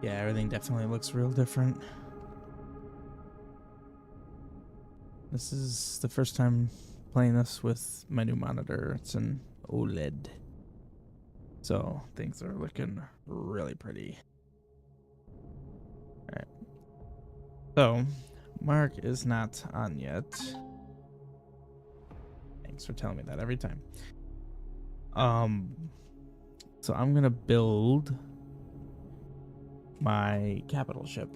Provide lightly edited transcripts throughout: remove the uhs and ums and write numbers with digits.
Yeah, everything definitely looks real different. This is the first time playing this with my new monitor. It's an OLED. So things are looking really pretty. Alright. So, Mark is not on yet. Thanks for telling me that every time. So I'm gonna build my capital ship.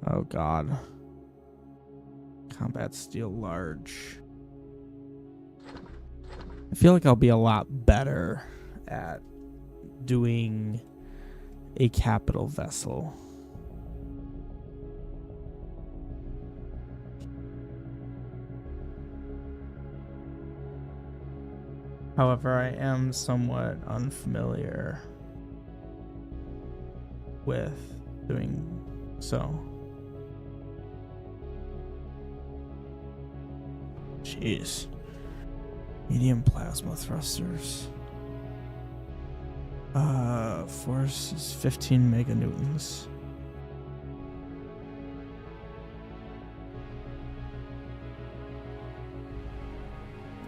Oh god. Combat steel large. I feel like I'll be a lot better at doing a capital vessel. However, I am somewhat unfamiliar with doing so. Jeez. Medium plasma thrusters. Force is 15 meganewtons.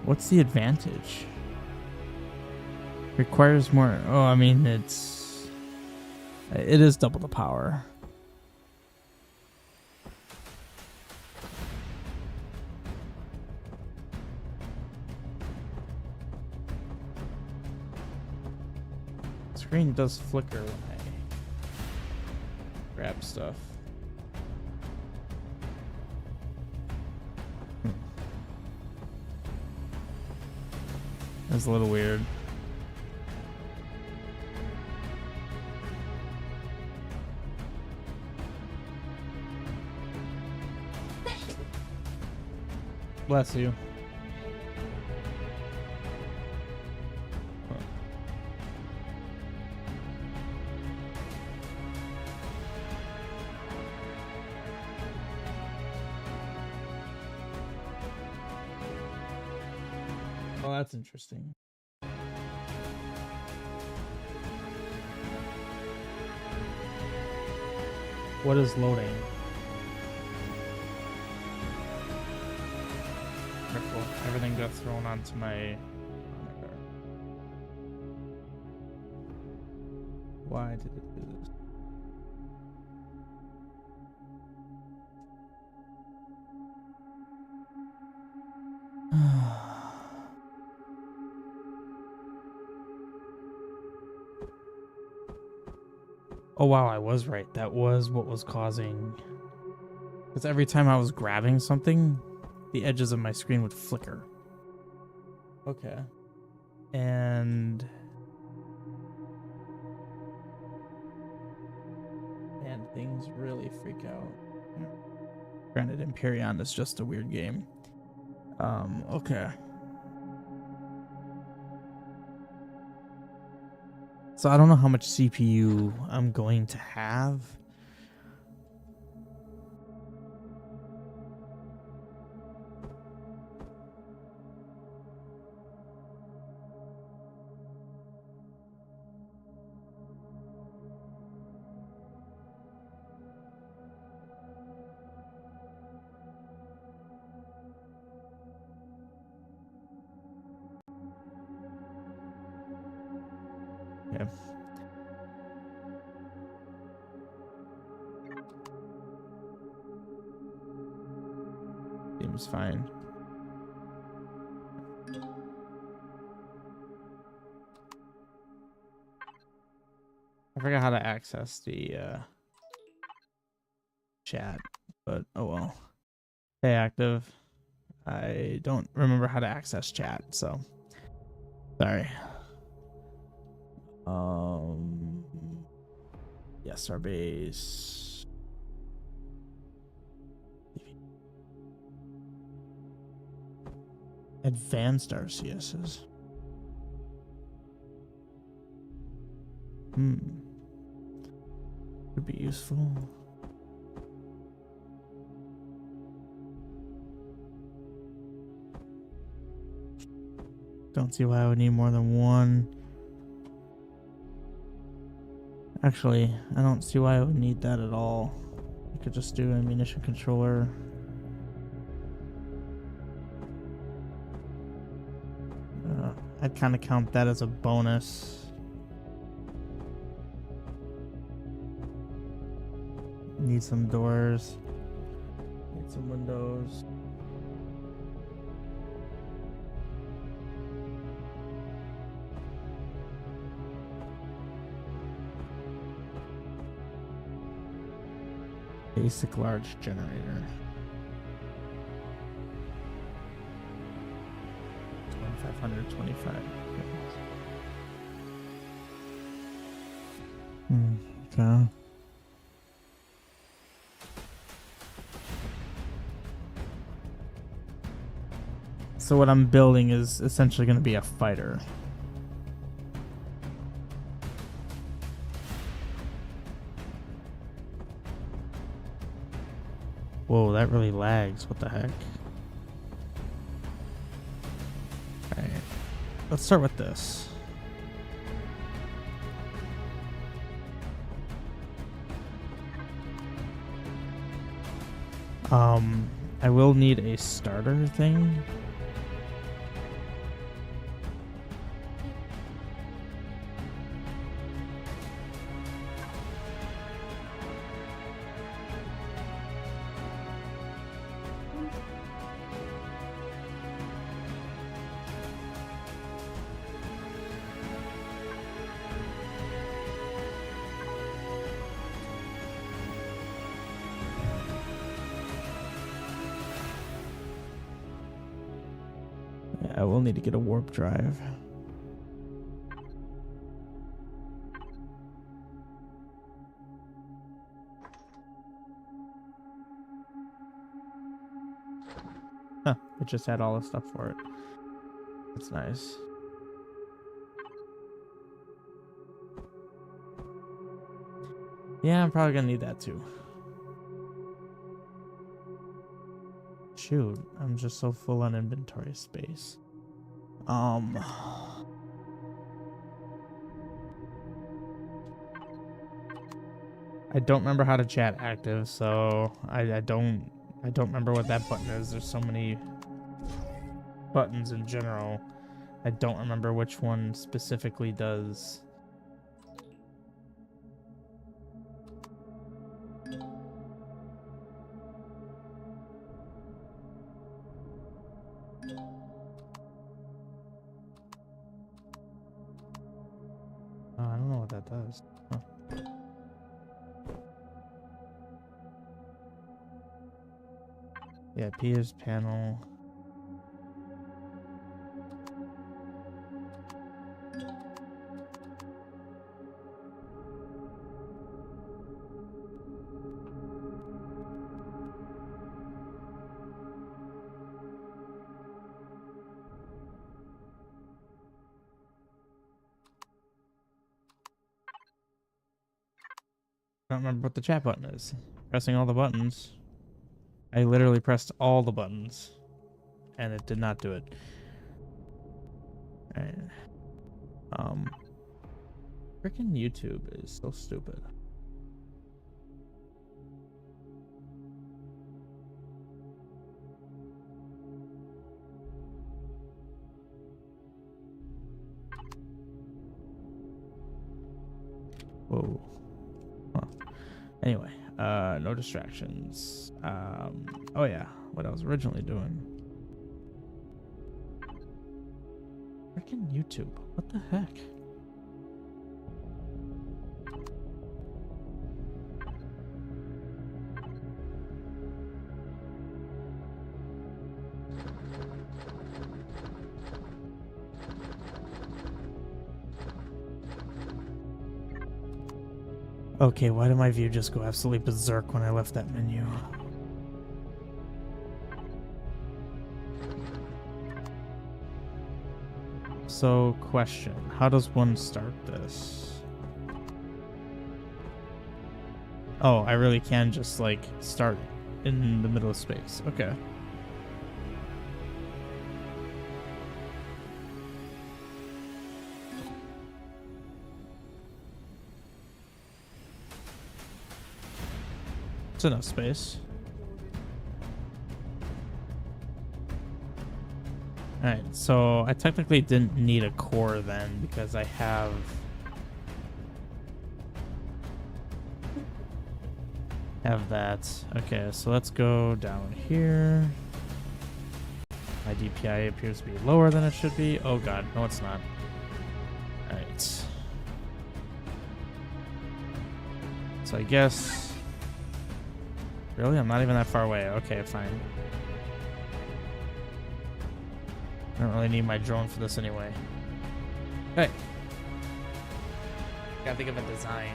What's the advantage? Requires more. Oh, I mean, it is double the power. Screen does flicker when I grab stuff. That's a little weird. Bless you. Well, that's interesting. What is loading? Careful. Everything got thrown onto my monitor. Why did it do this? Oh wow, I was right. That was what was causing. Because every time I was grabbing something, the edges of my screen would flicker. Okay. And things really freak out. Granted, Empyrion is just a weird game. Okay. So I don't know how much CPU I'm going to have. Yeah. Seems fine. I forgot how to access the chat, but oh well. Hey, active. I don't remember how to access chat, so sorry. Yes, our base. Advanced RCSs. Could be useful. Don't see why I would need more than one. Actually, I don't see why I would need that at all. I could just do an ammunition controller. I'd kind of count that as a bonus. Need some doors. Need some windows. Basic large generator. 2525. Okay. So what I'm building is essentially going to be a fighter. Whoa, that really lags. What the heck? Alright. Let's start with this. I will need a starter thing. I will need to get a warp drive. Huh, it just had all the stuff for it. That's nice. Yeah, I'm probably gonna need that too. Shoot, I'm just so full on inventory space. I don't remember how to chat active, so I don't remember what that button is. There's so many buttons in general. I don't remember which one specifically does. I don't know what that does. Huh. Yeah, Piers panel. I don't remember what the chat button is. Pressing all the buttons. I literally pressed all the buttons, and it did not do it. Alright. Freaking YouTube is so stupid. Whoa. Huh. Anyway, no distractions. Oh yeah, what I was originally doing. Freaking YouTube. What the heck? Okay, why did my view just go absolutely berserk when I left that menu? So, question. How does one start this? Oh, I really can just, like, start in the middle of space. Okay. It's enough space. Alright, so I technically didn't need a core then because I have that. Okay, so let's go down here. My DPI appears to be lower than it should be. Oh god, no it's not. Alright. So I guess... Really? I'm not even that far away. Okay, fine. I don't really need my drone for this anyway. Hey! Gotta think of a design.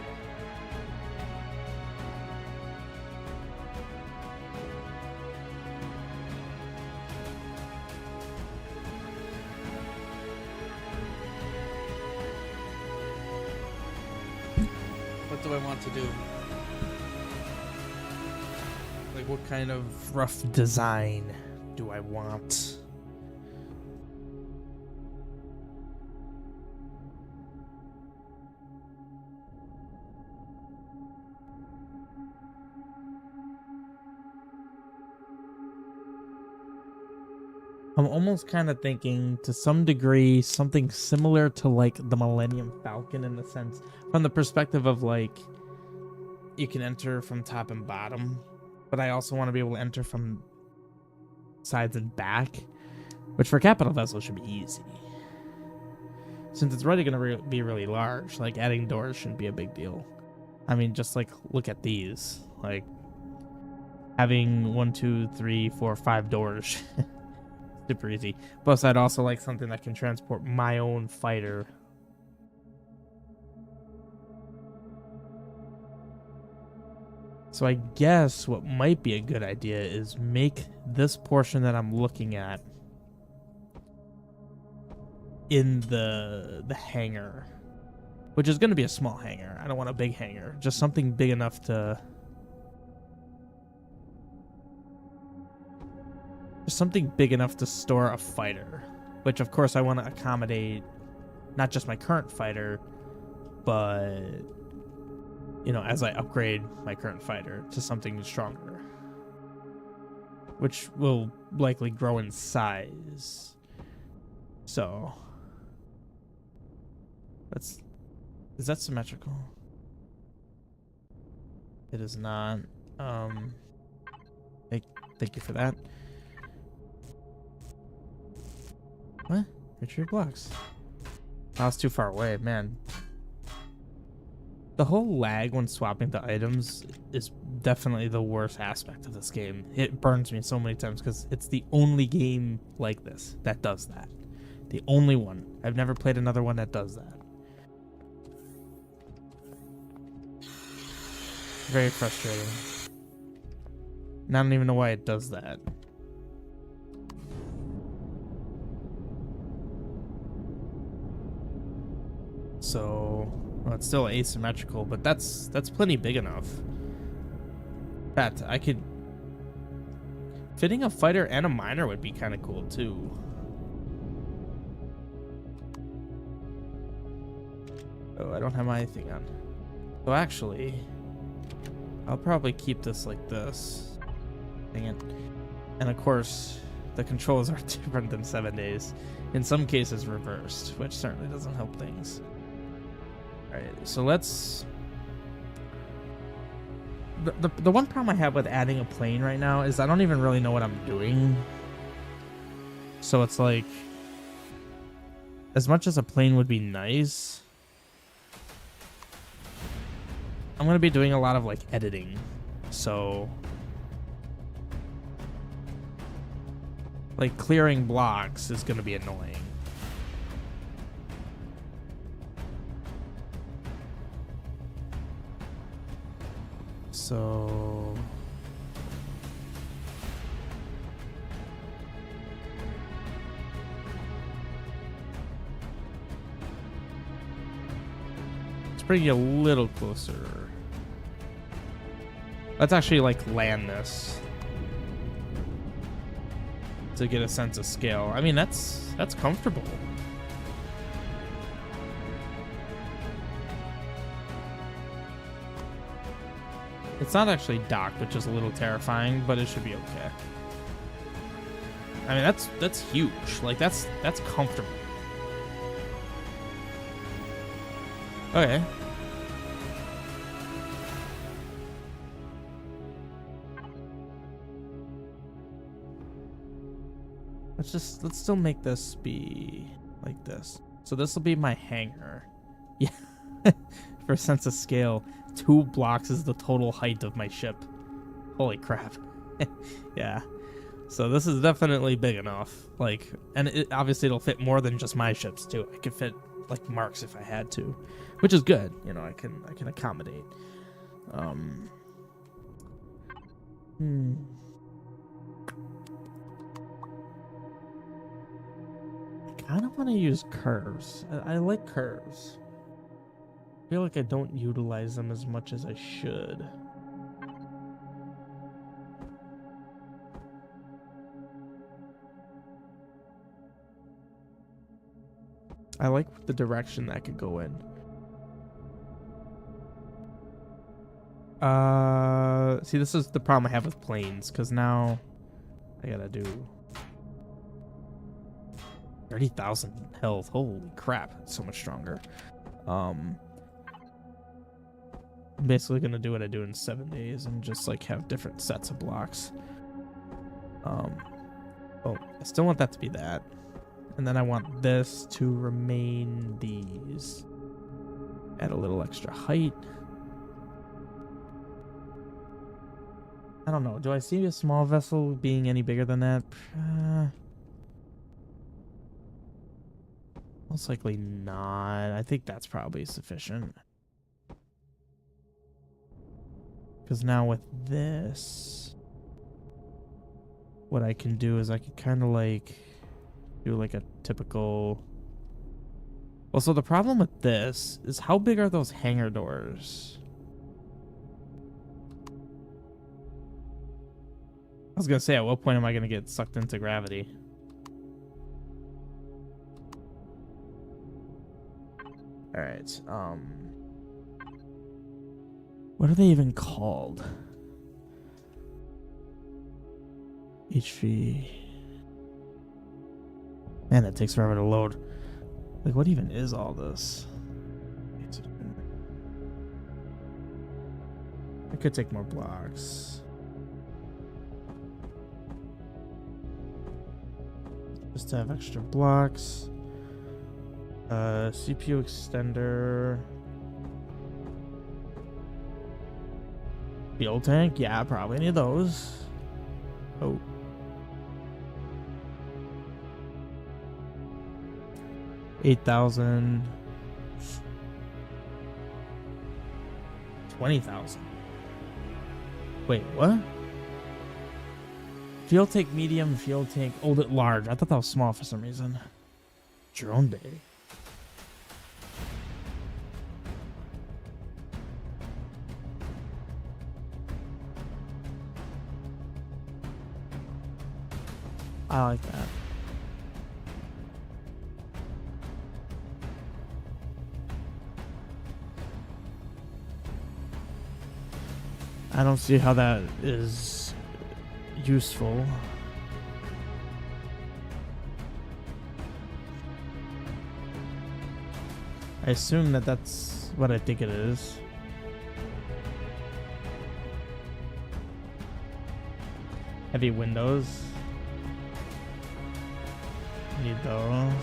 What do I want to do? Like, what kind of rough design do I want? I'm almost kind of thinking, to some degree, something similar to, like, the Millennium Falcon in the sense, from the perspective of, like, you can enter from top and bottom, but I also want to be able to enter from sides and back, which for capital vessels should be easy. Since it's already going to be really large, like, adding doors shouldn't be a big deal. I mean, just, like, look at these. Like, having 1, 2, 3, 4, 5 doors... super easy. Plus, I'd also like something that can transport my own fighter. So I guess what might be a good idea is make this portion that I'm looking at in the hangar, which is going to be a small hangar. I don't want a big hangar, just something big enough to... something big enough to store a fighter, which of course I want to accommodate not just my current fighter, but, you know, as I upgrade my current fighter to something stronger, which will likely grow in size. So is that symmetrical? It is not. Thank you for that. What? Retrieve blocks. I was too far away, man. The whole lag when swapping the items is definitely the worst aspect of this game. It burns me so many times because it's the only game like this that does that. The only one. I've never played another one that does that. Very frustrating. And I don't even know why it does that. So, well, it's still asymmetrical, but that's plenty big enough. That I could... Fitting a fighter and a miner would be kind of cool, too. Oh, I don't have my thing on. So actually, I'll probably keep this like this. Dang it. And of course, the controls are different than 7 days. In some cases, reversed, which certainly doesn't help things. Alright, so let's... The one problem I have with adding a plane right now is I don't even really know what I'm doing. So it's like... As much as a plane would be nice, I'm going to be doing a lot of, like, editing. So... like, clearing blocks is going to be annoying. So... let's bring you a little closer. Let's actually, like, land this to get a sense of scale. I mean, that's comfortable. It's not actually docked, which is a little terrifying, but it should be okay. I mean, that's huge. Like, that's comfortable. Okay. Let's still make this be like this. So this will be my hangar. Yeah. For a sense of scale, 2 blocks is the total height of my ship. Holy crap. Yeah. So this is definitely big enough. Like, and obviously it'll fit more than just my ships too. I could fit like Marks if I had to, which is good. You know, I can accommodate. I kind of want to use curves. I like curves. I feel like I don't utilize them as much as I should. I like the direction that could go in. See, this is the problem I have with planes, because now I gotta do 30,000 health. Holy crap, it's so much stronger. I'm basically gonna do what I do in 7 days and just like have different sets of blocks. Oh, I still want that to be that. And then I want this to remain these. Add a little extra height. I don't know. Do I see a small vessel being any bigger than that? Most likely not. I think that's probably sufficient. Because now with this, what I can do is I can kind of like do like a typical... Well, so the problem with this is how big are those hangar doors? I was going to say, at what point am I going to get sucked into gravity? Alright, what are they even called? HV. Man, that takes forever to load. Like, what even is all this? I could take more blocks. Just to have extra blocks. CPU extender. Fuel tank? Yeah, probably need those. Oh. $8,000. 20,000. Wait, what? Fuel tank medium, fuel tank old at large. I thought that was small for some reason. Drone bay. I like that. I don't see how that is useful. I assume that that's what I think it is. Heavy windows. Need those.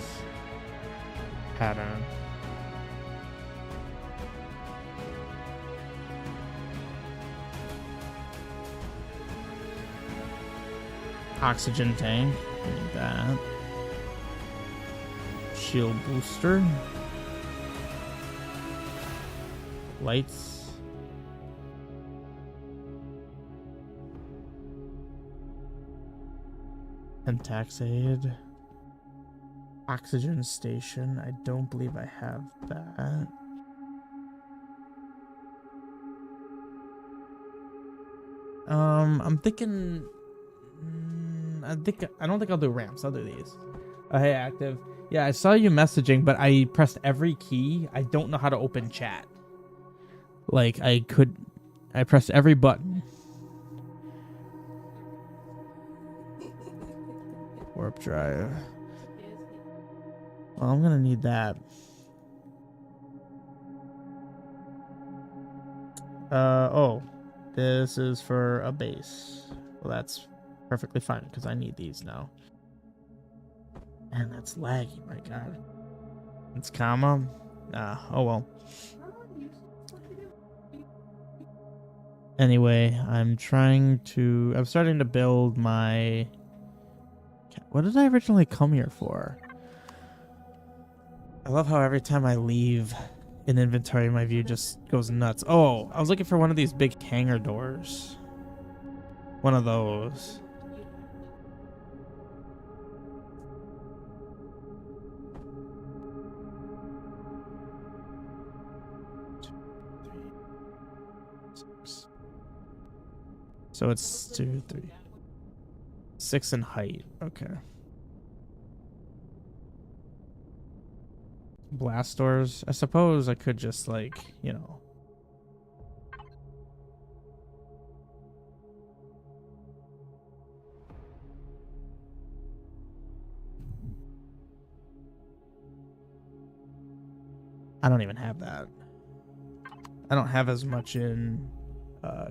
Pattern. Oxygen tank. Need that. Shield booster. Lights. Pentax aid. Oxygen station. I don't believe I have that. I'm thinking. I don't think I'll do ramps. I'll do these. Hey, active. Yeah, I saw you messaging, but I pressed every key. I don't know how to open chat. Like, I could. I pressed every button. Warp drive. Well, I'm gonna need that. Oh. This is for a base. Well, that's perfectly fine because I need these now. And that's laggy, my god. It's comma? Oh well. Anyway, I'm starting to build my... What did I originally come here for? I love how every time I leave an inventory, my view just goes nuts. Oh, I was looking for one of these big hangar doors. One of those. So it's 2, 3, 6 in height. Okay. Blast doors. I suppose I could just like, you know. I don't even have that. I don't have as much in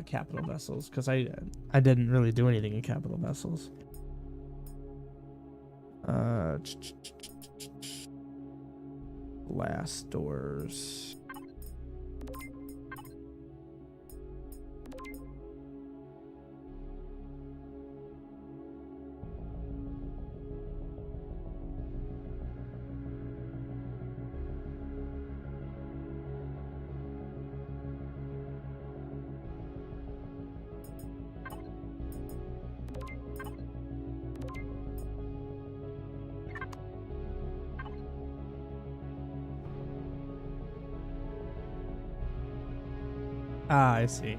capital vessels because I didn't really do anything in capital vessels. Blast doors. Ah, I see.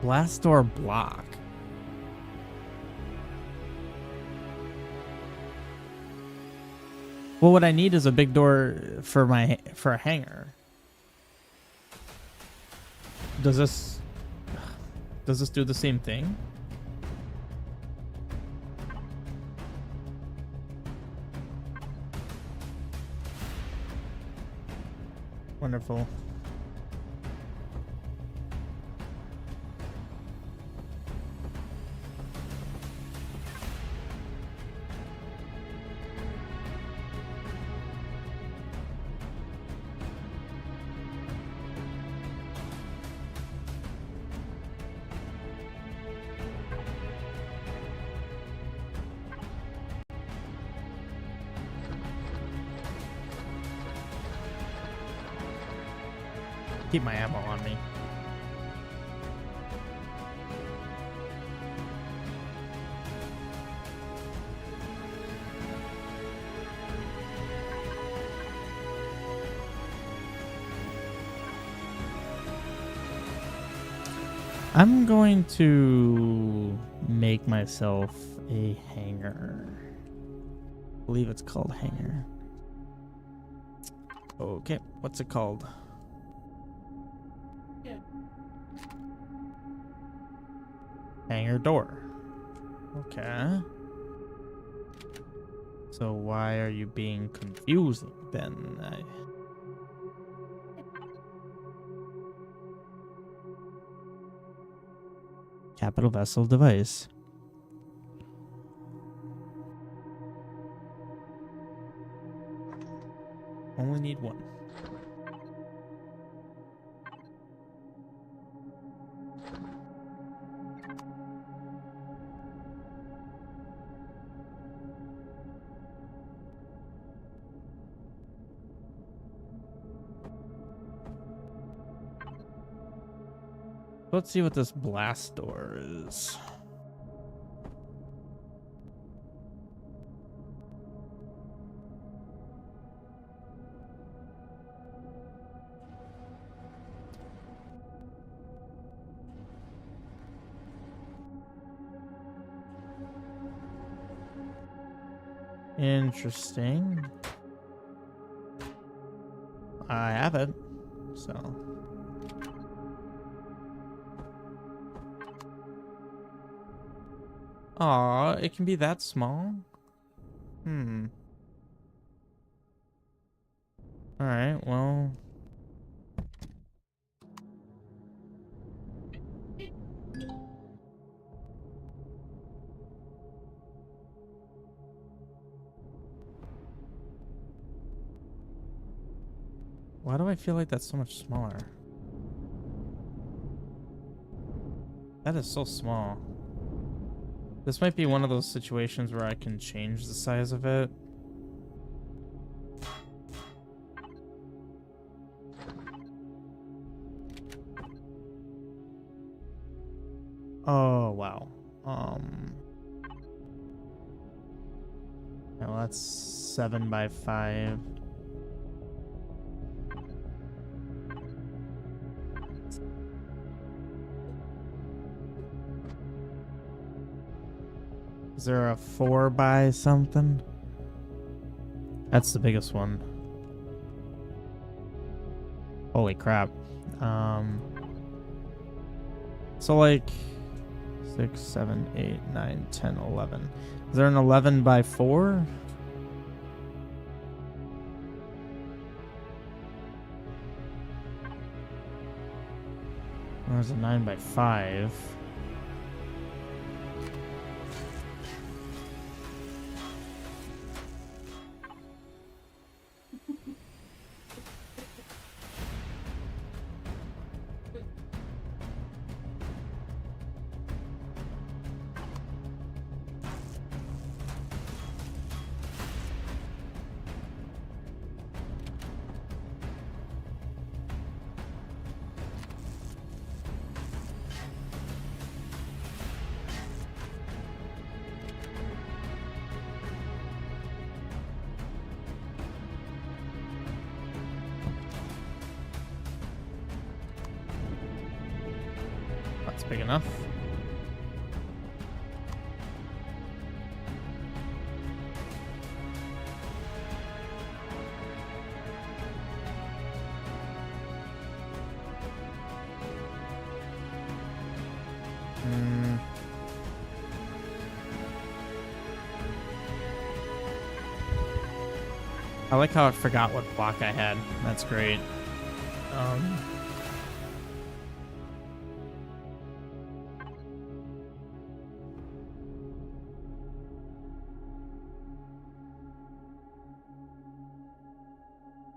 Blast door block. Well, what I need is a big door for a hangar. Does this do the same thing? Wonderful. Keep my ammo on me. I'm going to make myself a hangar. I believe it's called hangar. Okay, what's it called? Hangar door. Okay. So why are you being confusing then? Capital vessel device. Only need one. Let's see what this blast door is. Interesting. I have it, so. Aw, it can be that small? Alright, well. Why do I feel like that's so much smaller? That is so small. This might be one of those situations where I can change the size of it. Oh, wow. Well, that's 7 by 5. Is there a 4 by something? That's the biggest one. Holy crap. So like 6, 7, 8, 9, 10, 11. Is there an 11 by 4? There's a 9 by 5. That's big enough. I like how I forgot what block I had. That's great.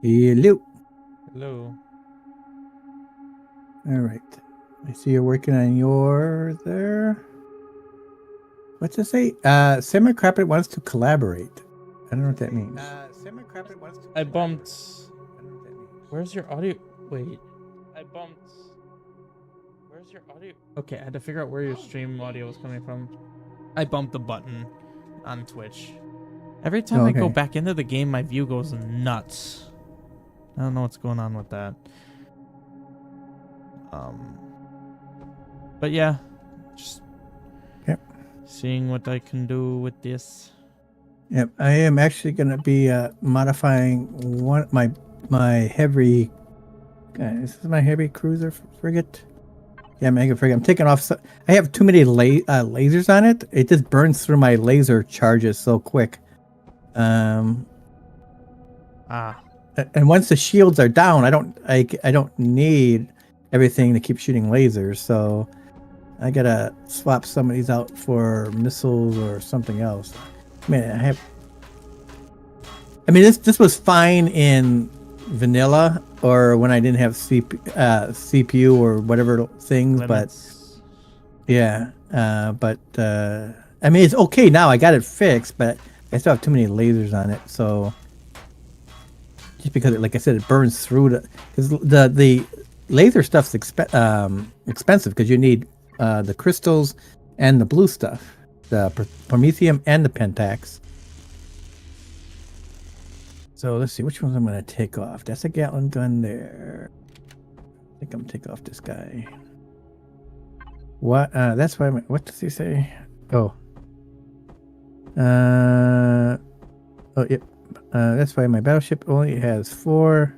Hello. Hello. All right. I see you're working on your there. What's it say? Semi-Cooperative wants to collaborate. I don't know what that means. Semi-Cooperative wants to I bumped. I don't know what that means. Where's your audio? Wait. I bumped. Where's your audio? Okay, I had to figure out where your stream audio was coming from. I bumped the button on Twitch. Every time I go back into the game, my view goes nuts. I don't know what's going on with that. But yeah, just seeing what I can do with this. Yep, I am actually going to be modifying one my heavy. This is my heavy cruiser frigate. Yeah, mega frigate. I'm taking off. I have too many lasers on it. It just burns through my laser charges so quick. And once the shields are down, I don't need everything to keep shooting lasers. So I gotta swap some of these out for missiles or something else. Man, this was fine in vanilla or when I didn't have CPU or whatever things, Limits. but yeah, I mean it's okay now. I got it fixed, but I still have too many lasers on it. So just because, like I said, it burns through because the laser stuff's expensive because you need the crystals and the blue stuff, the promethium and the pentax. So let's see which ones I'm going to take off. That's a Gatling gun there. I think I'm going to take off this guy. What? That's why. What does he say? Oh. Oh, yep. That's why my battleship only has 4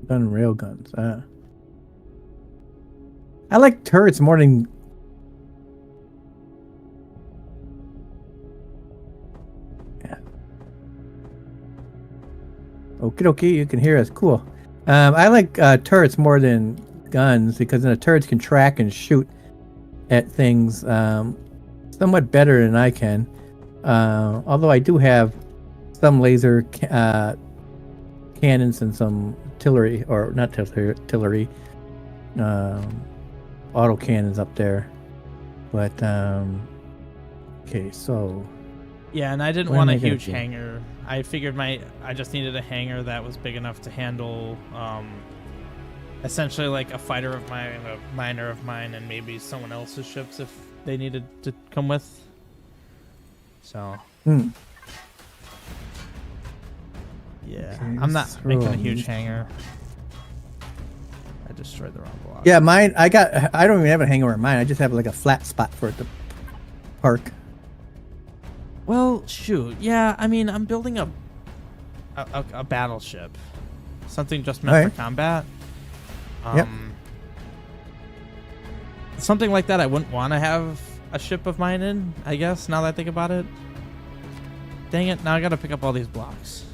gun rail guns. I like turrets more than. Yeah. Okie dokie, you can hear us. Cool. I like turrets more than guns because then the turrets can track and shoot at things somewhat better than I can. Although I do have some laser cannons and some artillery, or not artillery, auto cannons up there. But okay, so Yeah, and I didn't What want a am I gonna huge do? hangar. I figured I just needed a hangar that was big enough to handle essentially like a fighter of mine, a miner of mine, and maybe someone else's ships if they needed to come with. So yeah, Okay, I'm not let's making throw a huge 'em. hangar. I destroyed the wrong block. Yeah, mine. I don't even have a hangar in mine. I just have like a flat spot for it to park. Well, shoot. Yeah, I mean, I'm building a battleship, something just meant Alright. for combat. Yep. Something like that. I wouldn't want to have a ship of mine in. I guess now that I think about it. Dang it! Now I gotta pick up all these blocks.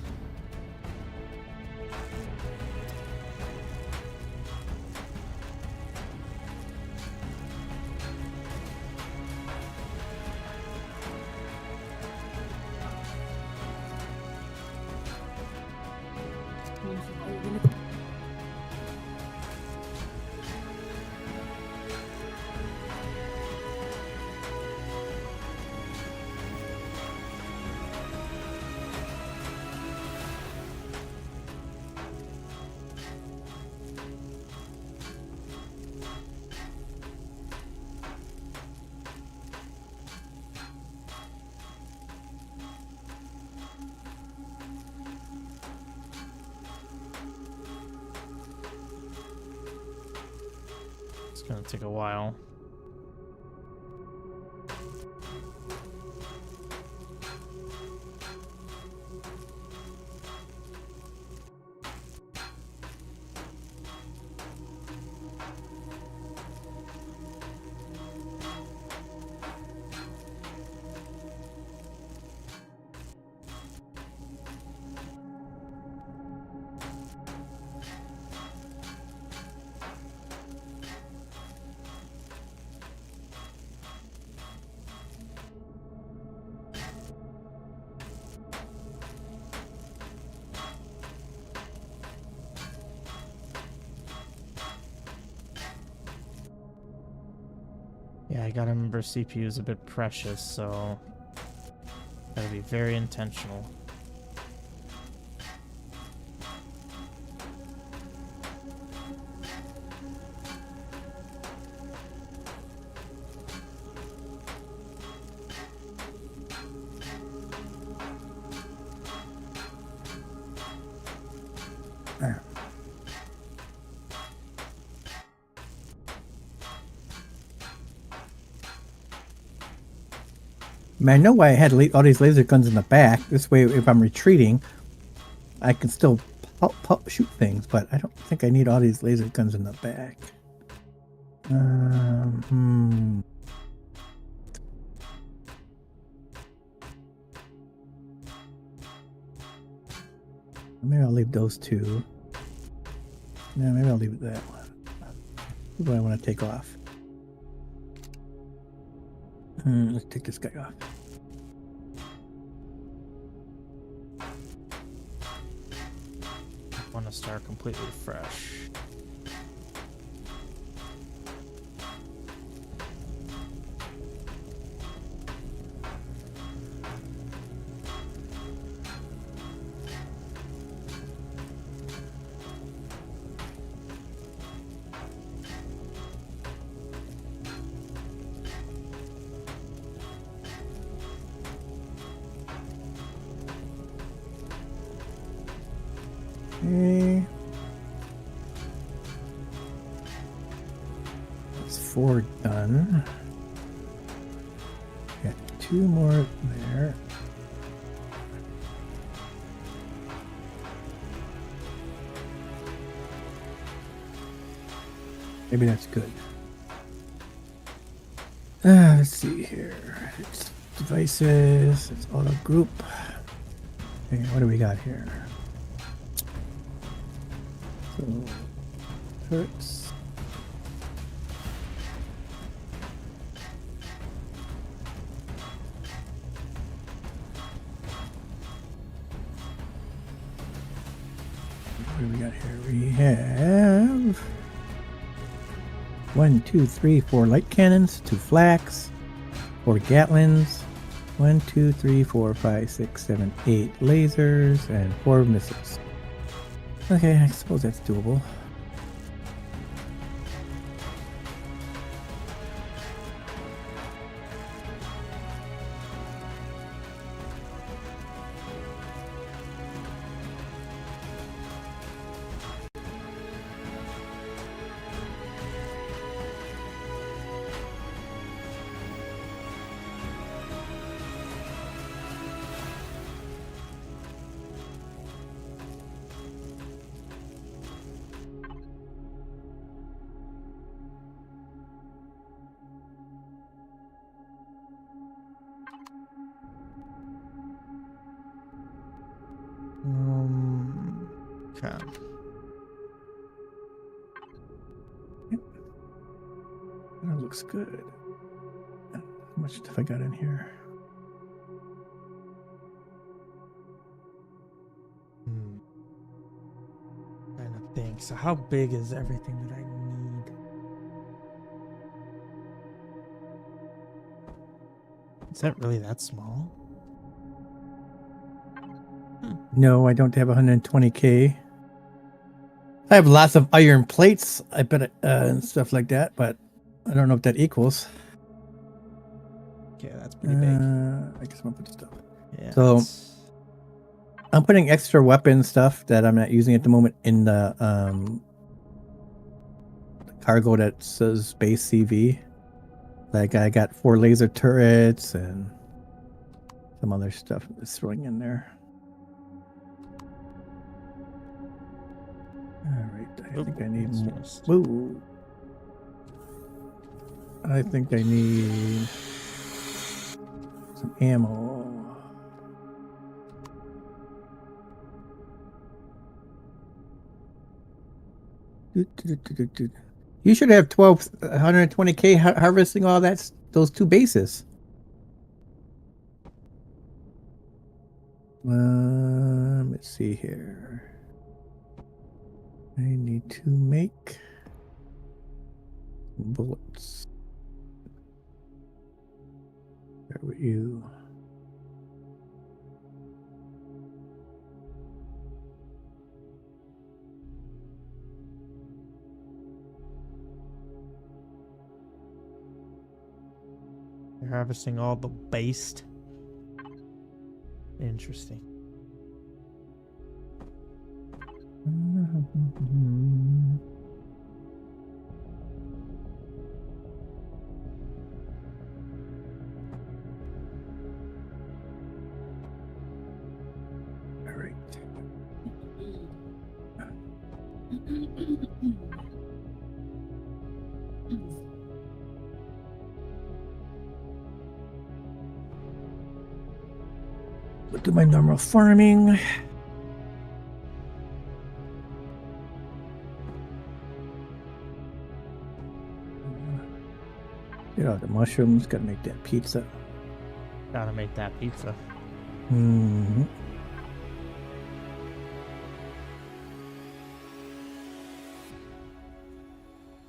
It's gonna take a while. Yeah, I gotta remember CPU is a bit precious, so gotta be very intentional. I mean, I know why I had all these laser guns in the back. This way, if I'm retreating, I can still shoot things. But I don't think I need all these laser guns in the back. Maybe I'll leave those two. Yeah, maybe I'll leave it that one. Who do I want to take off? Let's take this guy off. I want to start completely fresh. Okay. That's 4 done. Got 2 more there. Maybe that's good. Let's see here. It's devices. It's auto group. Okay, what do we got here? So, turrets. What do we got here? We have 1, 2, 3, 4 light cannons, 2 flaks, 4 Gatlins, 1, 2, 3, 4, 5, 6, 7, 8 lasers, and 4 missiles. Okay, I suppose that's doable. Okay. That looks good. How much stuff I got in here? Trying to think. So how big is everything that I need? Is that really that small? No, I don't have 120K. I have lots of iron plates, I bet, and stuff like that, but I don't know if that equals. Okay, that's pretty big. I guess I'm gonna put the stuff. Yeah. So that's- I'm putting extra weapon stuff that I'm not using at the moment in the cargo that says base CV. Like I got 4 laser turrets and some other stuff that's throwing in there. All right, I think I need more. Whoa. I think I need some ammo. You should have 120K harvesting all those 2 bases. Let's see here. I need to make bullets. Where were you? You're harvesting all the based. Interesting. All right. We'll do my normal farming. Get all the mushrooms. Gotta make that pizza. Gotta make that pizza. Mm-hmm.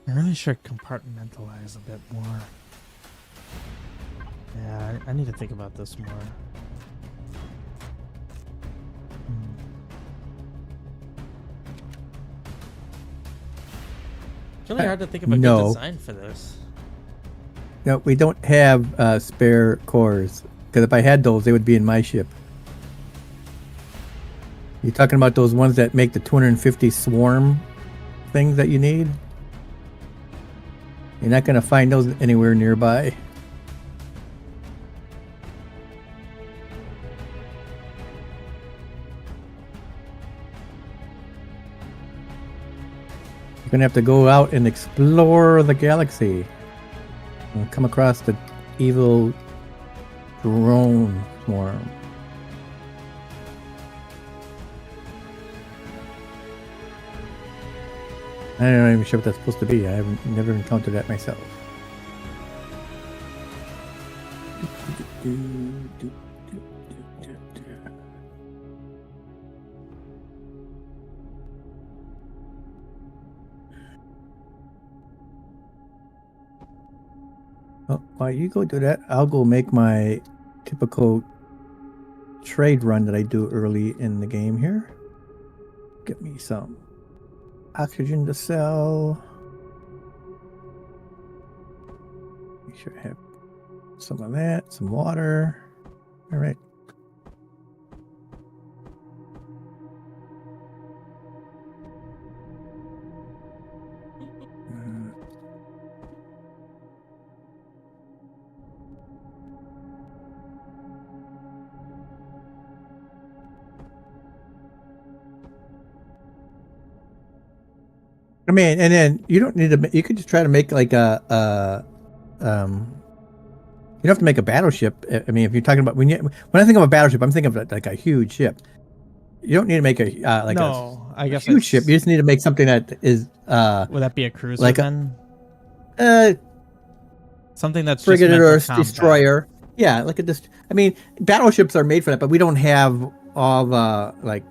I really should compartmentalize a bit more. Yeah, I need to think about this more. It's really hard to think of a good No. design for this. No, we don't have spare cores. Because if I had those, they would be in my ship. You talking about those ones that make the 250 swarm things that you need? You're not going to find those anywhere nearby. You're gonna have to go out and explore the galaxy and come across the evil drone swarm. I'm not even sure what that's supposed to be. I haven't never encountered that myself. Oh, while you go do that, I'll go make my typical trade run that I do early in the game here. Get me some oxygen to sell. Make sure I have some of that, some water. All right. I mean, and then you don't need to. You could just try to make like you don't have to make a battleship. I mean, if you're talking about when I think of a battleship, I'm thinking of like a huge ship. You don't need to make a I guess huge ship. You just need to make something that is would that be a cruiser like then? Something that's frigate just or meant for combat. destroyer. Yeah, like I mean, battleships are made for that, but we don't have all the like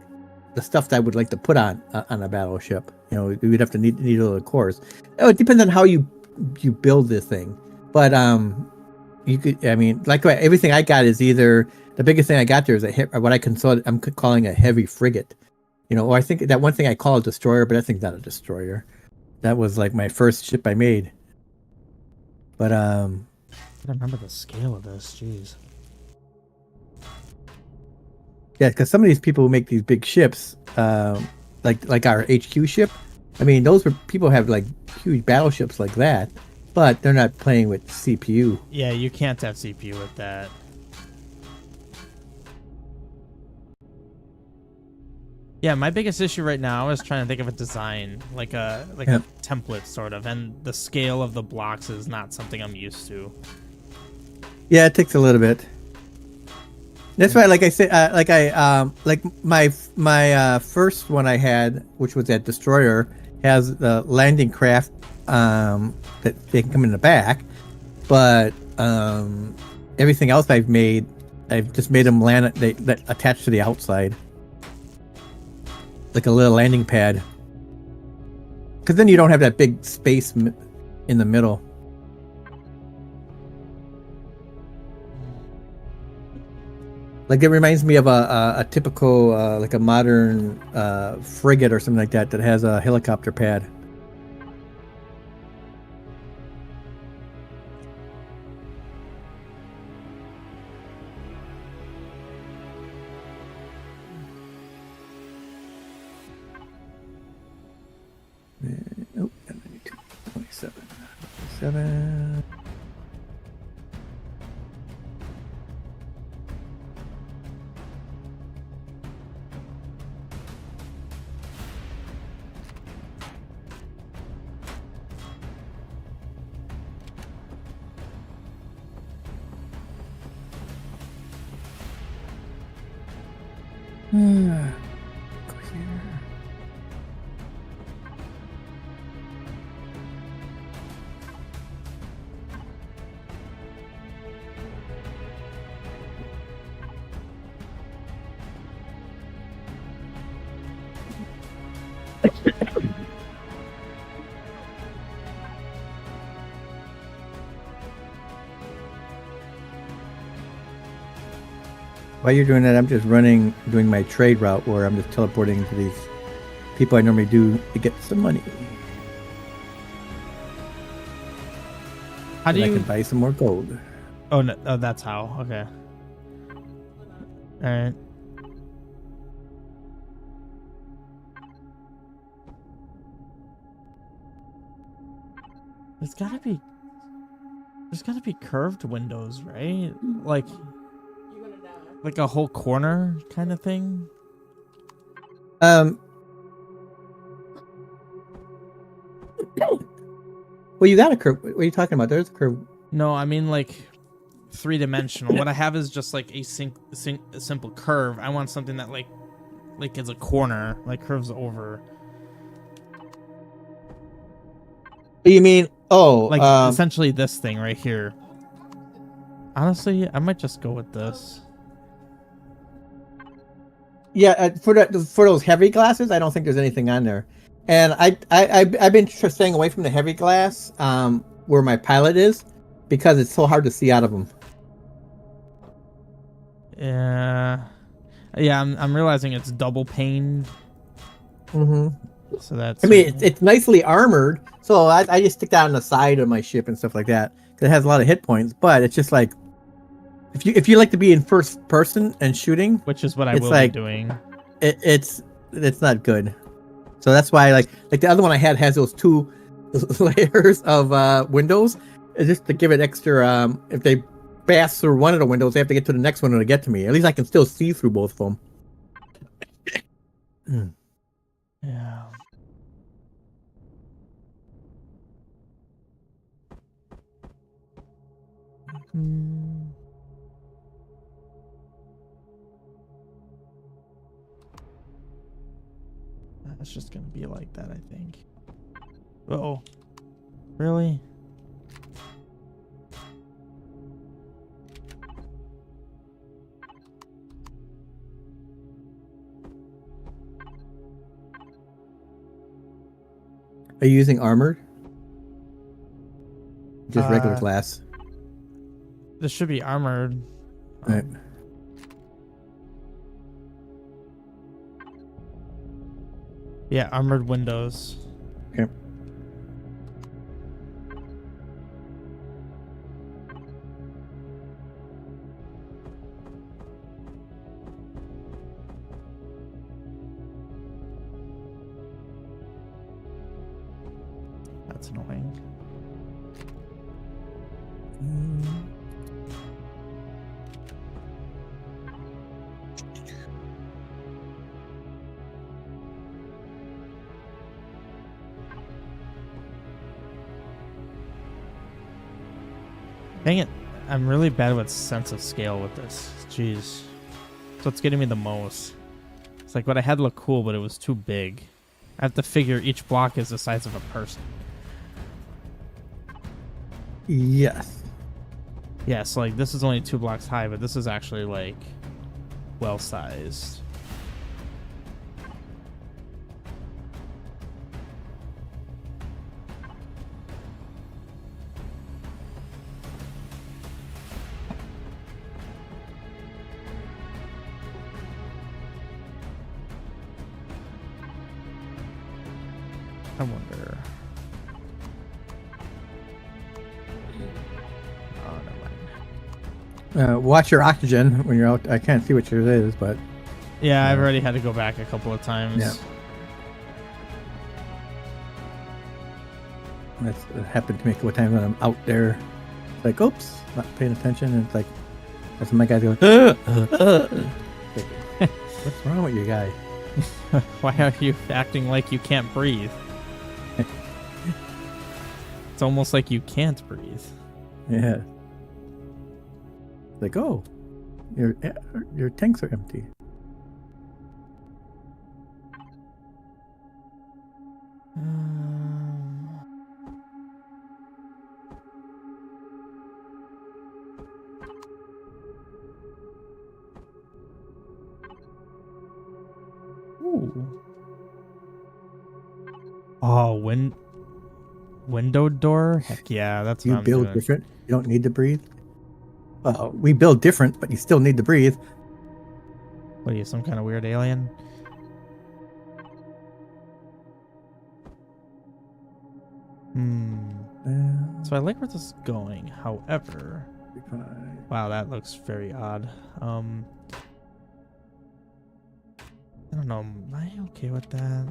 the stuff that I would like to put on a battleship. You know, we'd have to need a little course. Oh, it depends on how you build this thing, but you could. I mean, like everything I got is either the biggest thing I got there is what I'm calling a heavy frigate. You know, or I think that one thing I call a destroyer, but I think not a destroyer. That was like my first ship I made. But I don't remember the scale of this. Jeez. Yeah, because some of these people who make these big ships, like our HQ ship, I mean, those were people have like huge battleships like that, but they're not playing with CPU. Yeah, you can't have CPU with that. Yeah, my biggest issue right now is trying to think of a design, like a template sort of, and the scale of the blocks is not something I'm used to. Yeah, it takes a little bit. That's why, like I said, like my first one I had, which was that destroyer, has the landing craft that they can come in the back, but everything else I've just made them land that attached to the outside, like a little landing pad, because then you don't have that big space in the middle. Like it reminds me of a typical like a modern frigate or something like that has a helicopter pad. Oh, 27. While you're doing that, I'm just doing my trade route where I'm just teleporting to these people I normally do to get some money. How do you? I can buy some more gold. Oh no! Oh, that's how. Okay. All right. There's gotta be curved windows, right? Like a whole corner kind of thing. Well, you got a curve. What are you talking about? There's a curve. No, I mean like 3-dimensional. What I have is just like a simple curve. I want something that like is a corner, like curves over. You mean Like essentially this thing right here. Honestly, I might just go with this. Yeah, for those heavy glasses, I don't think there's anything on there. And I've been staying away from the heavy glass where my pilot is because it's so hard to see out of them. Yeah, I'm realizing it's double pane. Mm-hmm. So that's. I mean, it's nicely armored, so I just stick that on the side of my ship and stuff like that. It has a lot of hit points, but it's just like if you like to be in first person and shooting, which is what I will be doing. It's not good. So that's why like the other one I had has those 2 layers of windows, just to give it extra. If they pass through one of the windows, they have to get to the next one to get to me. At least I can still see through both of them. Yeah. It's just gonna be like that, I think. Uh-oh. Really? Are you using armored? Just regular glass. This should be armored. Right. Yeah, armored windows. Okay. That's annoying. Dang it. I'm really bad with sense of scale with this. Jeez. That's what's getting me the most. It's like what I had looked cool, but it was too big. I have to figure each block is the size of a person. Yes. Yeah, so like this is only 2 blocks high, but this is actually like well sized. I wonder. Oh, never mind. Watch your oxygen when you're out. I can't see what yours is, but Yeah, I've already had to go back a couple of times. Yeah. That's happened to me a couple of times when I'm out there. It's like, oops, not paying attention. And it's like, that's when my guys go, like, what's wrong with you guy? Why are you acting like you can't breathe? It's almost like you can't breathe. Yeah. Like, oh, your tanks are empty. Ooh. Oh, window door? Heck yeah, that's what You I'm build doing. different. You don't need to breathe. Well, we build different, but you still need to breathe. What are you, some kind of weird alien? So I like where this is going. However, wow, that looks very odd. I don't know. Am I okay with that?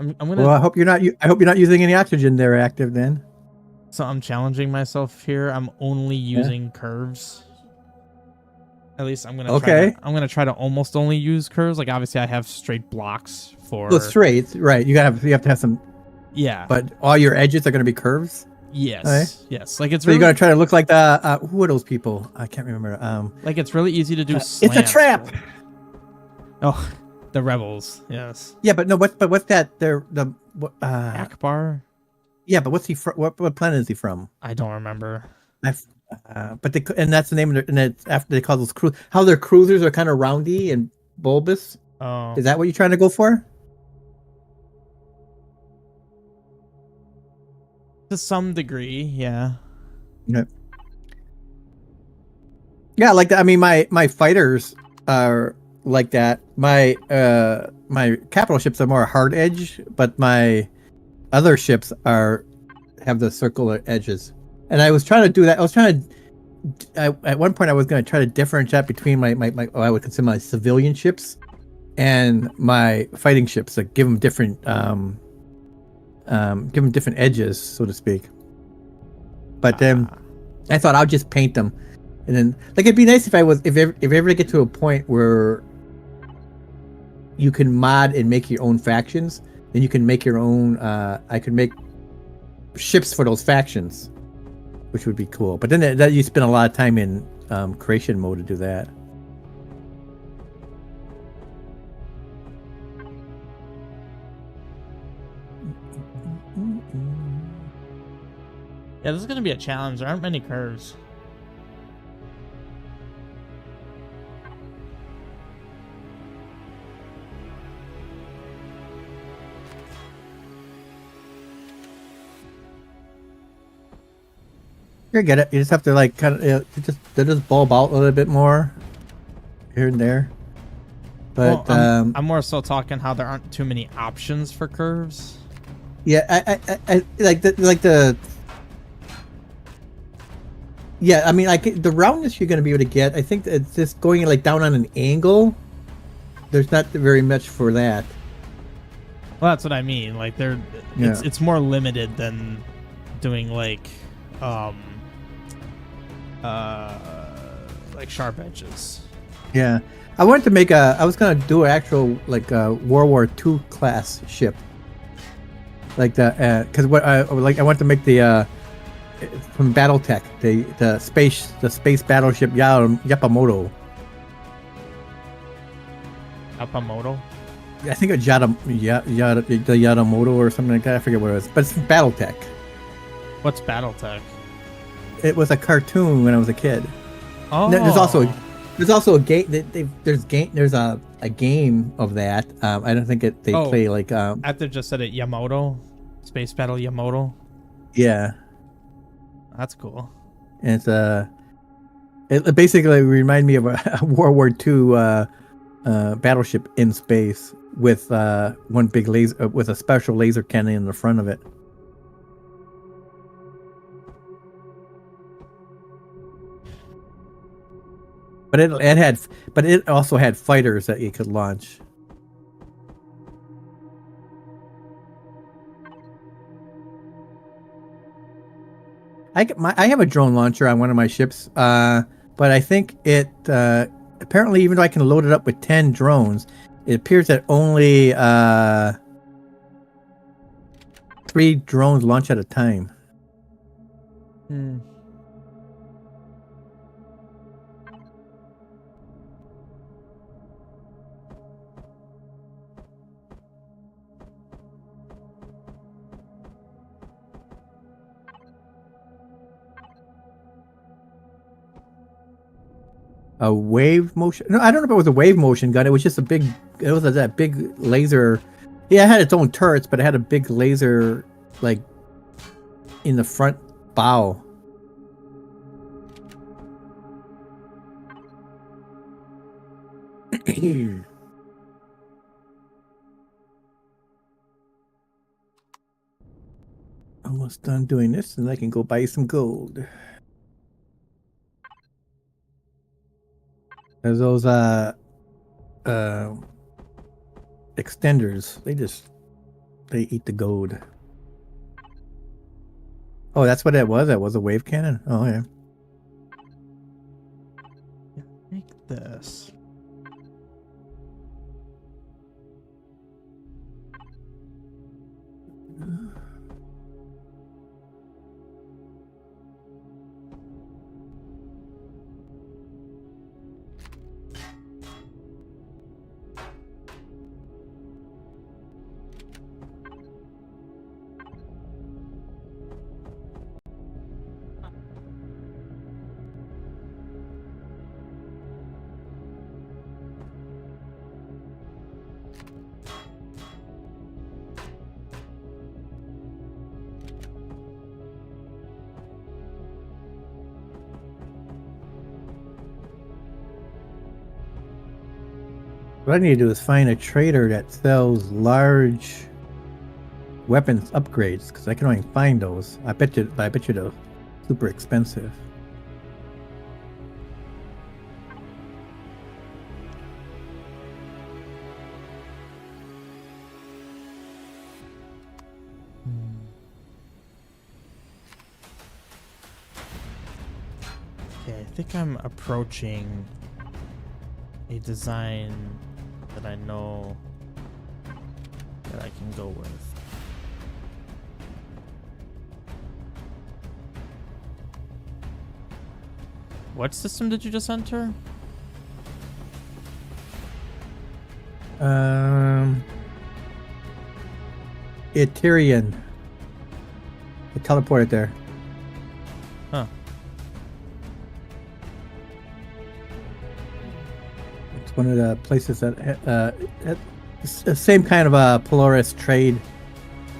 I'm gonna. Well, I hope you're not. I hope you're not using any oxygen there active then. So I'm challenging myself here. I'm only using curves. At least I'm gonna Okay. try to almost only use curves. Like obviously I have straight blocks for Well, straight, right? You have to have some, yeah. but all your edges are going to be curves. Yes. Okay. Yes. Like it's So you're really going to try to look like the who are those people? I can't remember. like it's really easy to do It's slants. a trap. Oh, the rebels. Yes. Yeah, but no. What's that? They're the Akbar. Yeah, but what's he from? What planet is he from? I don't remember. And that's the name of their. And it's after they call those how their cruisers are kind of roundy and bulbous. Oh. Is that what you're trying to go for? To some degree, yeah. Yeah. Yeah, like that. I mean, my fighters are like that. My capital ships are more hard edge, but my other ships have the circular edges. And I was trying to do that. At one point I was going to try to differentiate between my what I would consider my civilian ships and my fighting ships, like give them different edges, so to speak. But then I thought I'll just paint them, and then like it'd be nice if you ever get to a point where you can mod and make your own factions, then you can make your own. I could make ships for those factions, which would be cool. But then that you spend a lot of time in creation mode to do that. Yeah, this is gonna be a challenge. There aren't many curves. You get it. You just have to like kind of they just bulb out a little bit more here and there. But well, I'm more so talking how there aren't too many options for curves. Yeah, I like the. Yeah, I mean, like the roundness you're going to be able to get. I think that it's just going like down on an angle. There's not very much for that. Well, that's what I mean. Like it's more limited than doing like sharp edges. Yeah, I wanted to make I was going to do an actual like World War II class ship. Like the because I wanted to make the from BattleTech the space battleship Yamamoto. Yamamoto? I think it's the Yamamoto or something like that. I forget what it was, but it's from BattleTech. What's BattleTech? It was a cartoon when I was a kid. Oh, there's also a game. There's a game of that. I don't think they play like. After just said it, Yamamoto, Space Battle Yamamoto. Yeah, that's cool. And it basically reminded me of a World War II battleship in space with one big laser with a special laser cannon in the front of it. But it also had fighters that you could launch. I have a drone launcher on one of my ships, but I think it apparently, even though I can load it up with 10 drones, it appears that only 3 drones launch at a time. Hmm. A wave motion? No, I don't know if it was a wave motion gun. It was just that big laser. Yeah, it had its own turrets, but it had a big laser like in the front bow. Almost done doing this, and I can go buy some gold. There's those extenders. They eat the gold. Oh, that's what it was. That was a wave cannon. Oh yeah. Make this. What I need to do is find a trader that sells large weapons upgrades, because I can only find those. I bet you they're super expensive. Okay, I think I'm approaching a design that I know that I can go with. What system did you just enter? Empyrion. I teleported there. Huh. It's one of the places that it's the same kind of a Polaris trade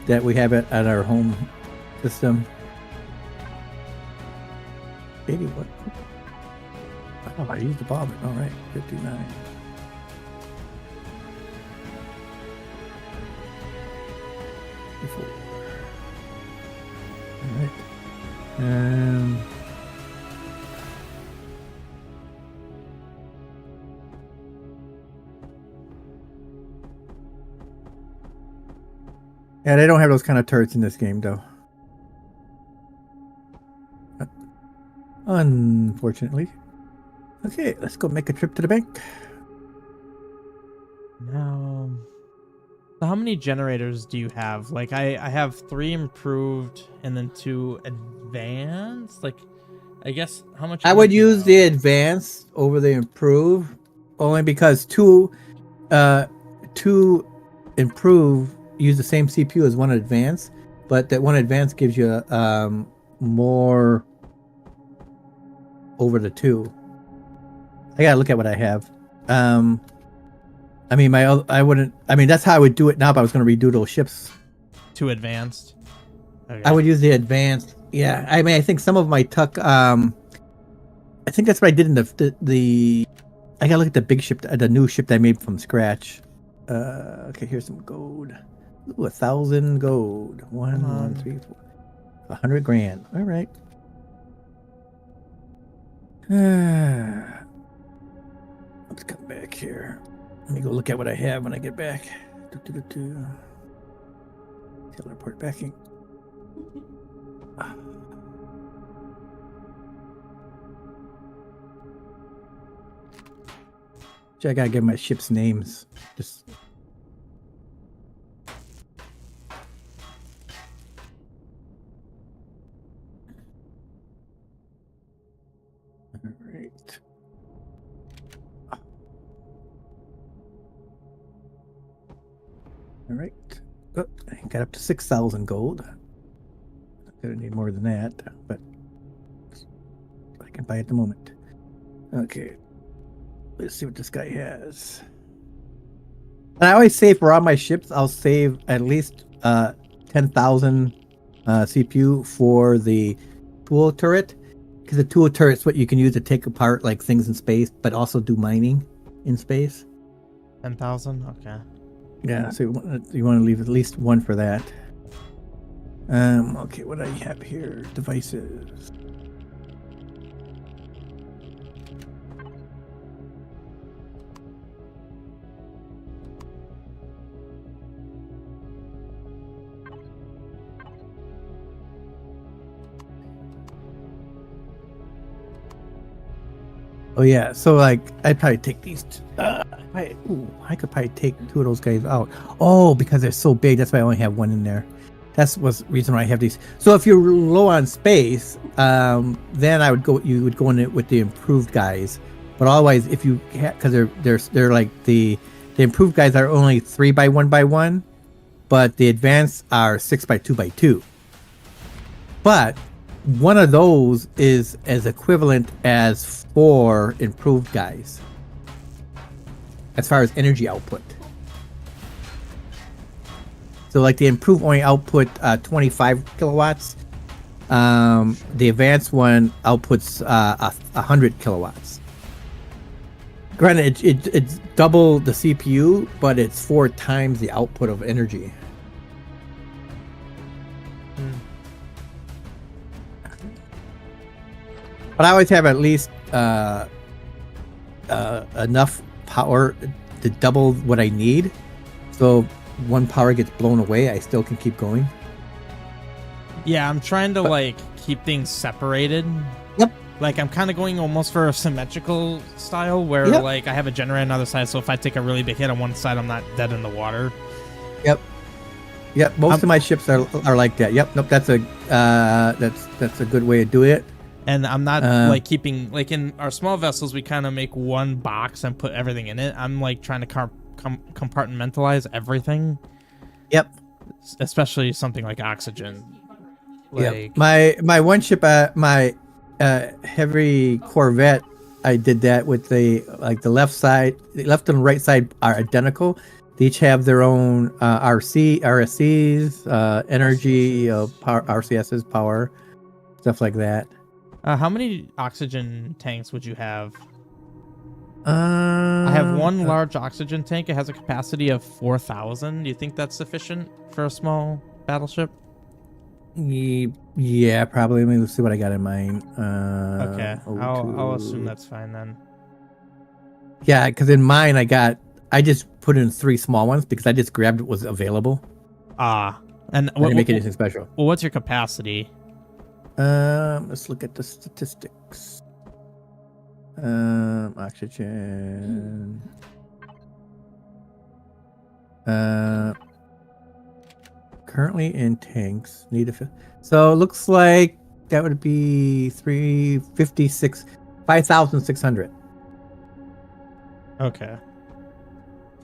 that we have at our home system. 81. Oh, I used the bomber. All right, 59. All right. Yeah, they don't have those kind of turrets in this game, though. Unfortunately. Okay, let's go make a trip to the bank. Now, so how many generators do you have? Like, I have 3 improved and then 2 advanced. Like, I guess how much? I would use the advanced over the improve, only because two improve use the same CPU as one advanced, but that one advanced gives you more over the 2. I gotta look at what I have. I mean, I wouldn't. I mean, that's how I would do it now. If I was going to redo those ships, 2 advanced. Okay. I would use the advanced. Yeah, I mean, I think some of my tuck. I think that's what I did in the. I gotta look at the big ship, the new ship that I made from scratch. Okay, here's some gold. Ooh, 1,000 gold. 1, 3, 4, 100 grand. All right. Let's come back here. Let me go look at what I have when I get back. Teleport backing. I gotta get my ship's names. Just. All right. All right. Oh, I got up to 6,000 gold. Gonna need more than that, but I can buy at the moment. Okay. Let's see what this guy has. And I always say for all my ships, I'll save at least 10,000 CPU for the tool turret, because the tool turret's what you can use to take apart like things in space, but also do mining in space. 10,000. Okay. Yeah, so you want to leave at least 1 for that. Okay, what do I have here? Devices. Oh yeah, so like I'd probably take these. I could probably take 2 of those guys out. Oh, because they're so big, that's why I only have 1 in there. That's what's the reason why I have these. So if you're low on space, then I would go. You would go in it with the improved guys. But otherwise, if you because they're like the improved guys are only 3 by 1 by 1, but the advanced are 6 by 2 by 2. But one of those is as equivalent as 4 improved guys as far as energy output. So like the improved only output 25 kilowatts. The advanced one outputs 100 kilowatts. Granted, it's double the CPU, but it's 4 times the output of energy. But I always have at least enough power to double what I need. So 1 power gets blown away, I still can keep going. Yeah, I'm trying to like keep things separated. Yep. Like I'm kind of going almost for a symmetrical style where like I have a generator on the other side, so if I take a really big hit on one side, I'm not dead in the water. Yep. Yep. Most of my ships are like that. Yep. Nope. That's a good way to do it. And I'm not like keeping like in our small vessels, we kind of make 1 box and put everything in it. I'm like trying to compartmentalize everything. Yep. Especially something like oxygen. Like my one ship, my heavy Corvette, I did that with the left and right side are identical. They each have their own RSCs, energy, power, RCSs, power, stuff like that. How many oxygen tanks would you have? I have 1 large oxygen tank. It has a capacity of 4,000. Do you think that's sufficient for a small battleship? Yeah, probably. Let me see what I got in mine. Okay, I'll assume that's fine then. Yeah, because in mine I just put in 3 small ones because I just grabbed what was available. And I didn't make anything special. Well, what's your capacity? Let's look at the statistics. Oxygen. Currently in tanks. So it looks like that would be 5,600. Okay.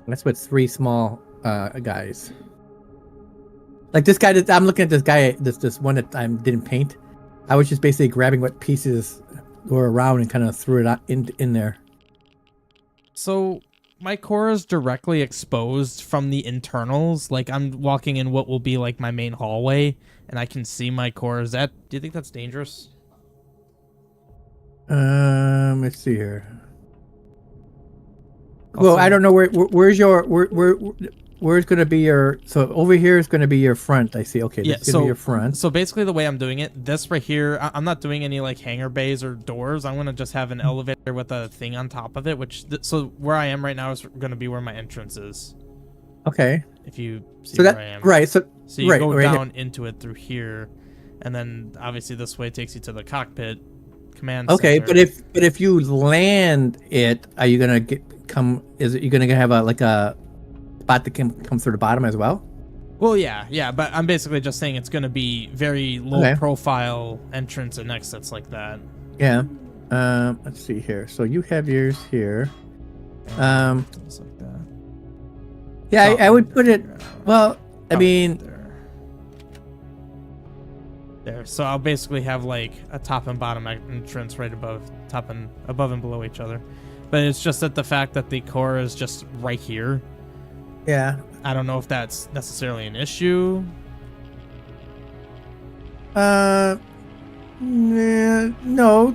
That's with 3 small guys. Like this guy I'm looking at this guy, this one that I didn't paint. I was just basically grabbing what pieces were around and kind of threw it out in there. So my core is directly exposed from the internals. Like I'm walking in what will be like my main hallway, and I can see my core. Do you think that's dangerous? Let's see here. Well, I don't know where's going to be your. So over here is going to be your front. I see. Okay, this is going to be your front. So basically, the way I'm doing it, this right here, I'm not doing any like hangar bays or doors. I'm going to just have an elevator with a thing on top of it. So where I am right now is going to be where my entrance is. Okay. If you see where I am. Right. So you go down into it through here, and then obviously this way takes you to the cockpit command center. Okay, but if you land it, are you gonna is it you gonna have a spot that can come through the bottom as well? Well, yeah, but I'm basically just saying it's gonna be very low profile entrance and exits like that. Yeah. Let's see here. So you have yours here. Things like that. Yeah, I would put it. Well, I mean. There. So I'll basically have like a top and bottom entrance right above and below each other. But it's just that the fact that the core is just right here. Yeah. I don't know if that's necessarily an issue. No,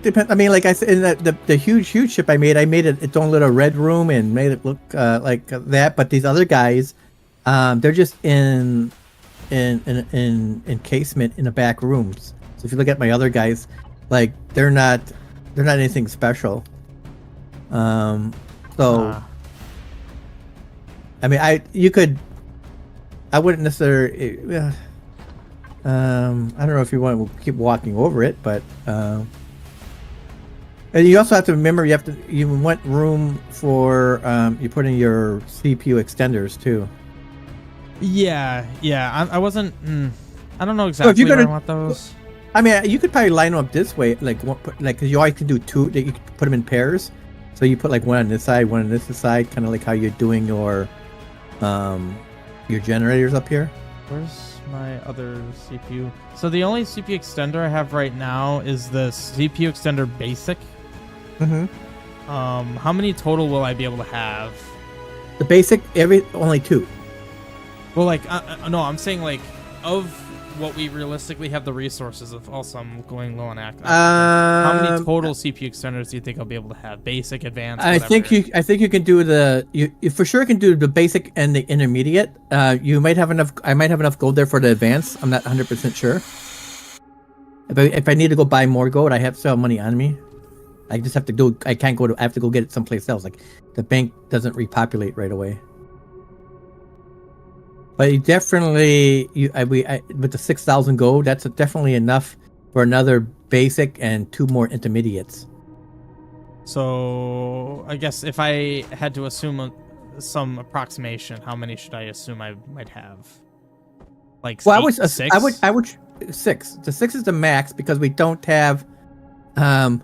depends. I mean, like I said, in the huge ship I made it its own little red room and made it look like that. But these other guys, they're just in encasement in the back rooms. So if you look at my other guys, like they're not anything special. I mean, I wouldn't necessarily. I don't know if you want to keep walking over it, but And you also have to remember you want room for you put in your CPU extenders too. Yeah. I wasn't. I don't know So if exactly you're where I gonna, want those. I mean, you could probably line them up this way, because you always can do two. You could put them in pairs. So you put like one on this side, one on this side, kind of like how you're doing your generators up here. Where's my other CPU? So the only CPU extender I have right now is the CPU extender basic. Mm-hmm. How many total will I be able to have? The basic, only two. Well, like, no, I'm saying like of what we realistically have the resources of. Also, I'm going low on act. How many total CPU extenders do you think I'll be able to have? Basic, advanced. I think you can do you for sure can do the basic and the intermediate. You might have enough. I might have enough gold there for the advanced. I'm not 100% sure. If I need to go buy more gold, I still have money on me. I just have to do. I can't go to. I have to go get it someplace else. Like the bank doesn't repopulate right away. But you definitely, with the 6,000 gold, that's definitely enough for another basic and two more intermediates. So I guess if I had to assume some approximation, how many should I assume I might have? Like, well, six? I would 6. The 6 is the max because we don't have the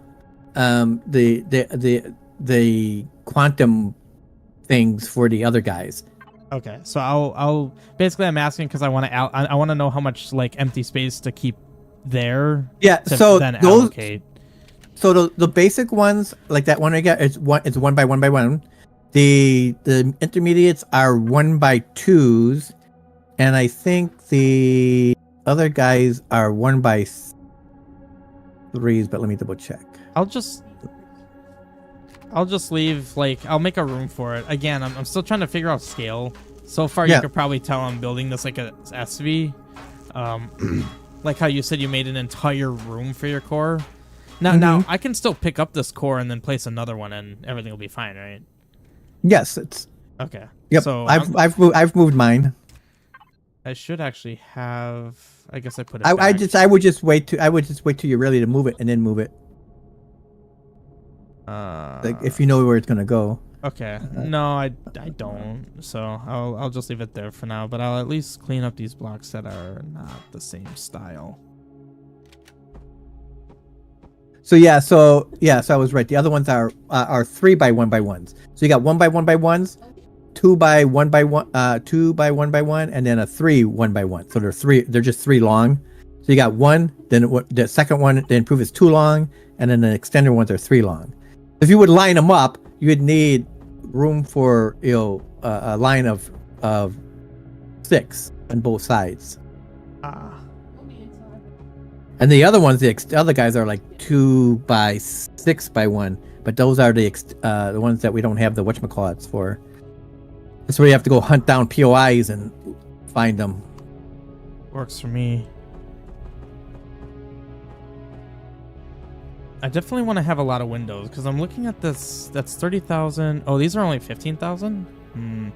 quantum things for the other guys. Okay, so I'll basically I'm asking because I want to know how much like empty space to keep there. Yeah, to so then those. Allocate. So the basic ones, like that one I got, it's one by one. The intermediates are 1 by 2s, and I think the other guys are 1 by 3s. But let me double check. I'll just leave, like, I'll make a room for it. Again, I'm still trying to figure out scale. So far, Yeah. you could probably tell I'm building this like a SV. Like how you said you made an entire room for your core. Now, I can still pick up this core and then place another one and everything will be fine, right? Yes, it's... Okay. Yep, So I've moved mine. I should actually have... I guess I put it I back. would just wait till you're ready to move it and then move it. Like if you know where it's gonna go. Okay. No, I don't. So I'll just leave it there for now. But I'll at least clean up these blocks that are not the same style. So I was right. The other ones are 3 by 1 by 1s. So you got 1 by 1 by 1s, 2 by 1 by 1, 2 by 1 by 1, and then a 3 1 by 1. So they're just 3 long. So you got 1, then the second one they improve is 2 long, and then the extender ones are 3 long. If you would line them up, you would need room for a line of 6 on both sides. And the other ones, the other guys are like 2 by 6 by 1, but those are the ones that we don't have the whatchamacallits for. That's where you have to go hunt down POIs and find them. Works for me. I definitely want to have a lot of windows because I'm looking at this. That's 30,000. Oh, these are only 15,000.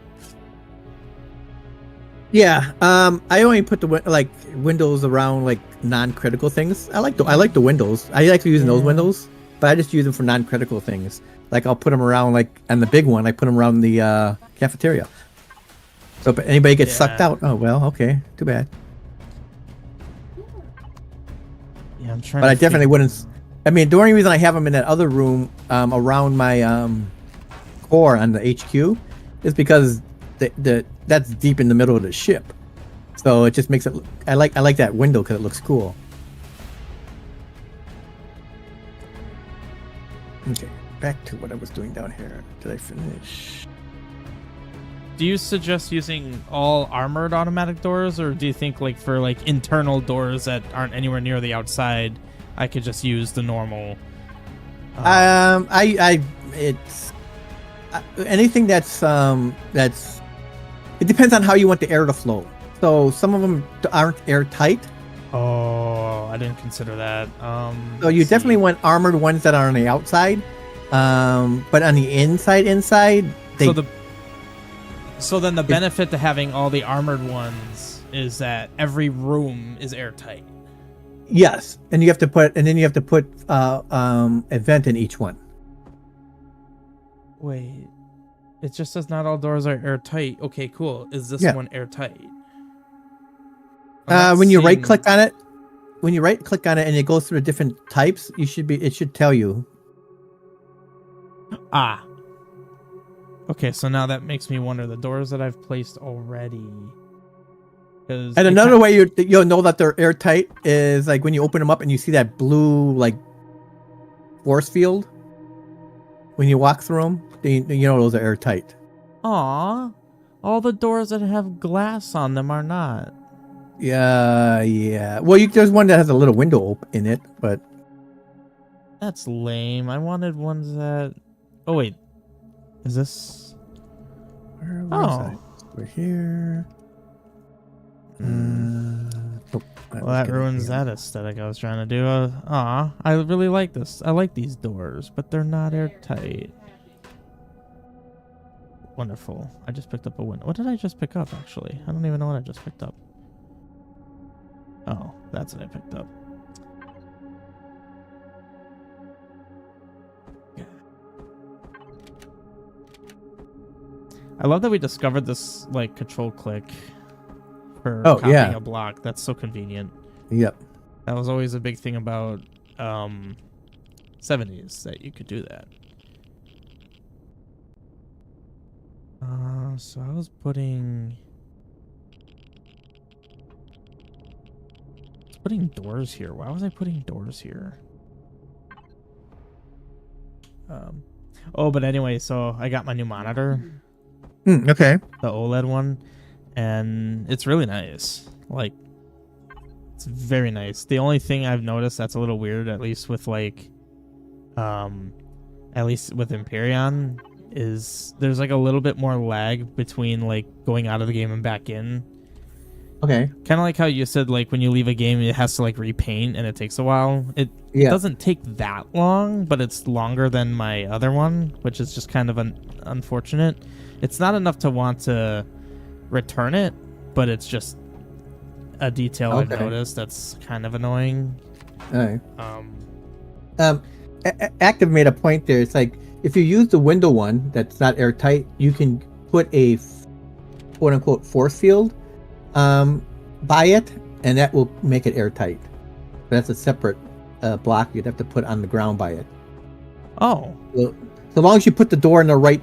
Yeah. I only put the windows around like non-critical things. I like the windows. I like using those windows, but I just use them for non-critical things. Like I'll put them around and the big one I put them around the cafeteria. So if anybody gets sucked out, oh well, okay, too bad. Yeah, I'm trying. But I definitely wouldn't. I mean, the only reason I have them in that other room around my core on the HQ is because that's deep in the middle of the ship, so it just makes it. I like that window because it looks cool. Okay, back to what I was doing down here. Did I finish? Do you suggest using all armored automatic doors, or do you think like for like internal doors that aren't anywhere near the outside, I could just use the normal? It's anything that's it depends on how you want the air to flow. So some of them aren't airtight. Oh, I didn't consider that. So you definitely want armored ones that are on the outside, but on the inside, they. So then the benefit to having all the armored ones is that every room is airtight. Yes, and you have to put, and then you have to put a vent in each one. Wait. It just says not all doors are airtight. Okay, cool. Is this one airtight? When you right click on it, and it goes through the different types, it should tell you. Ah. Okay, so now that makes me wonder the doors that I've placed already. And another way you'll know that they're airtight is like when you open them up and you see that blue like force field. When you walk through them, you know those are airtight. Aw. All the doors that have glass on them are not. Yeah. Well, there's one that has a little window in it, but That's lame. I wanted ones that... Oh, wait. Is this... where is that? We're here. Well, that ruins that aesthetic I was trying to do. I really like this. I like these doors, but they're not airtight. Wonderful. I just picked up a window. What did I just pick up, actually? I don't even know what I just picked up. Oh, that's what I picked up. I love that we discovered this, like, control click for copying a block. That's so convenient. Yep. That was always a big thing about 70s, that you could do that. So I was putting doors here. Why was I putting doors here? Oh, but anyway, so I got my new monitor. Okay. The OLED one, and it's really nice. Like, it's very nice. The only thing I've noticed that's a little weird, at least with like Empyrion, is there's like a little bit more lag between like going out of the game and back in. Okay. Kind of like how you said, like when you leave a game it has to like repaint and it takes a while. It doesn't take that long, but it's longer than my other one, which is just kind of unfortunate. It's not enough to want to return it, but it's just a detail I've noticed that's kind of annoying. All right. Active made a point there. It's like if you use the window one that's not airtight, you can put a quote unquote force field by it, and that will make it airtight. That's a separate block you'd have to put on the ground by it. Oh. So long as you put the door in the right,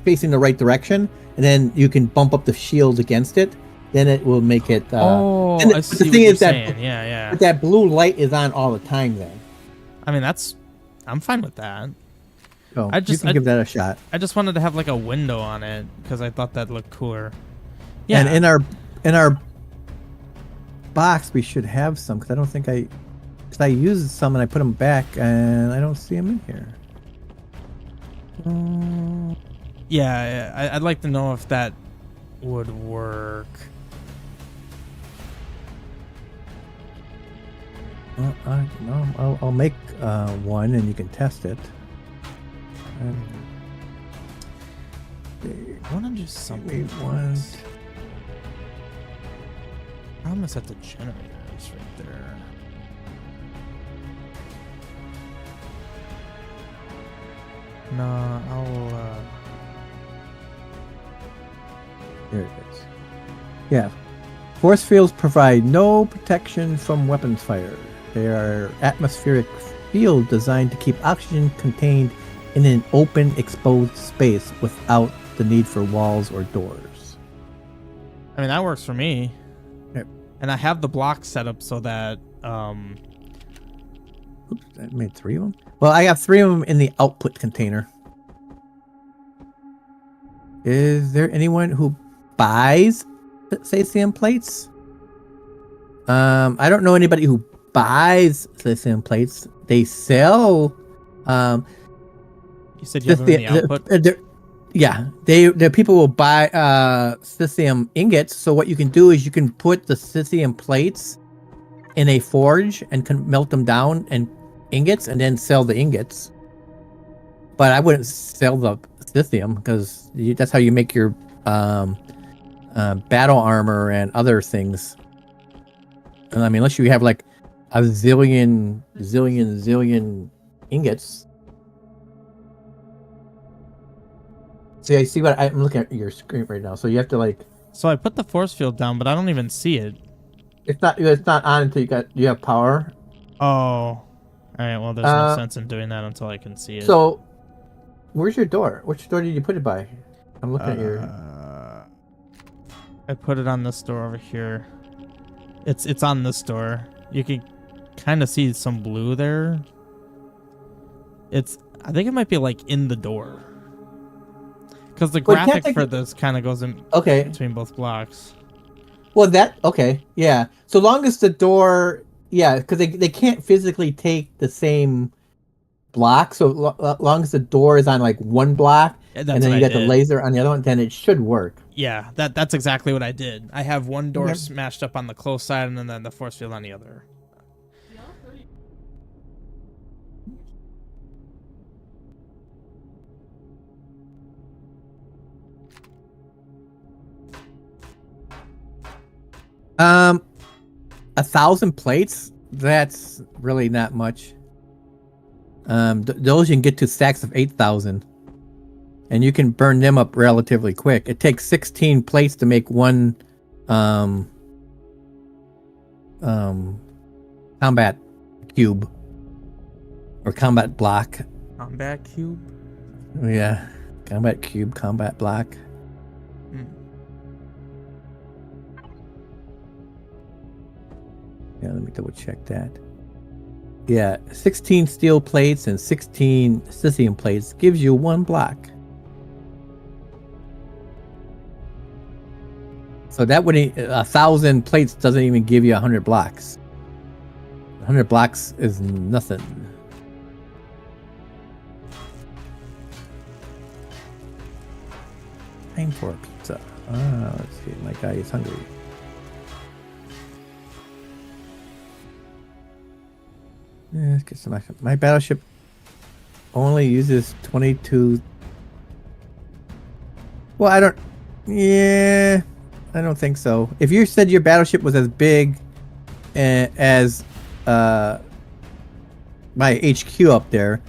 facing the right direction, and then you can bump up the shield against it, then it will make it. I see the thing what you're is that saying. Yeah. But that blue light is on all the time. Then. I mean, I'm fine with that. Oh, you can give that a shot. I just wanted to have like a window on it because I thought that looked cooler. Yeah. And in our box we should have some, because I don't think because I used some and I put them back and I don't see them in here. Yeah, I'd like to know if that would work. Well, I'll make one and you can test it. I want to do something. I'm gonna set the generators right there. No, I'll. There it is. Yeah. Force fields provide no protection from weapons fire. They are atmospheric field designed to keep oxygen contained in an open, exposed space without the need for walls or doors. I mean, that works for me. Yep. And I have the block set up so that... Oops, I made 3 of them? Well, I got 3 of them in the output container. Is there anyone who buys Cesium plates? I don't know anybody who buys Cesium plates. They sell... you said you have them in the output? The people will buy Cesium ingots. So what you can do is you can put the Cesium plates in a forge and can melt them down and ingots and then sell the ingots. But I wouldn't sell the Cesium because that's how you make your battle armor and other things. And I mean, unless you have like a zillion ingots. See, I see what I'm looking at your screen right now. So you have to like. So I put the force field down, but I don't even see it. It's not on until you have power. Oh, all right. Well, there's no sense in doing that until I can see it. So, where's your door? Which door did you put it by? I'm looking at your. I put it on this door over here. It's on this door. You can kind of see some blue there. I think it might be like in the door. Because the graphic for this kind of goes in between both blocks. Well, yeah. So long as the door, yeah, because they can't physically take the same block. So long as the door is on like one block, and then you got the laser on the other one, then it should work. Yeah, that's exactly what I did. I have one door smashed up on the close side, and then the force field on the other. Um, 1,000 plates. That's really not much. Those you can get to stacks of 8,000, and you can burn them up relatively quick. It takes 16 plates to make one combat cube or combat block. Combat cube. Yeah, combat cube, combat block. Yeah, let me double check that. Yeah, 16 steel plates and 16 silicium plates gives you one block. So that would 1,000 plates doesn't even give you 100 blocks. 100 blocks is nothing. Time for a pizza. Let's see. My guy is hungry. Yeah, let's get some action. My battleship only uses 22. Well, I don't think so. If you said your battleship was as big as my HQ up there,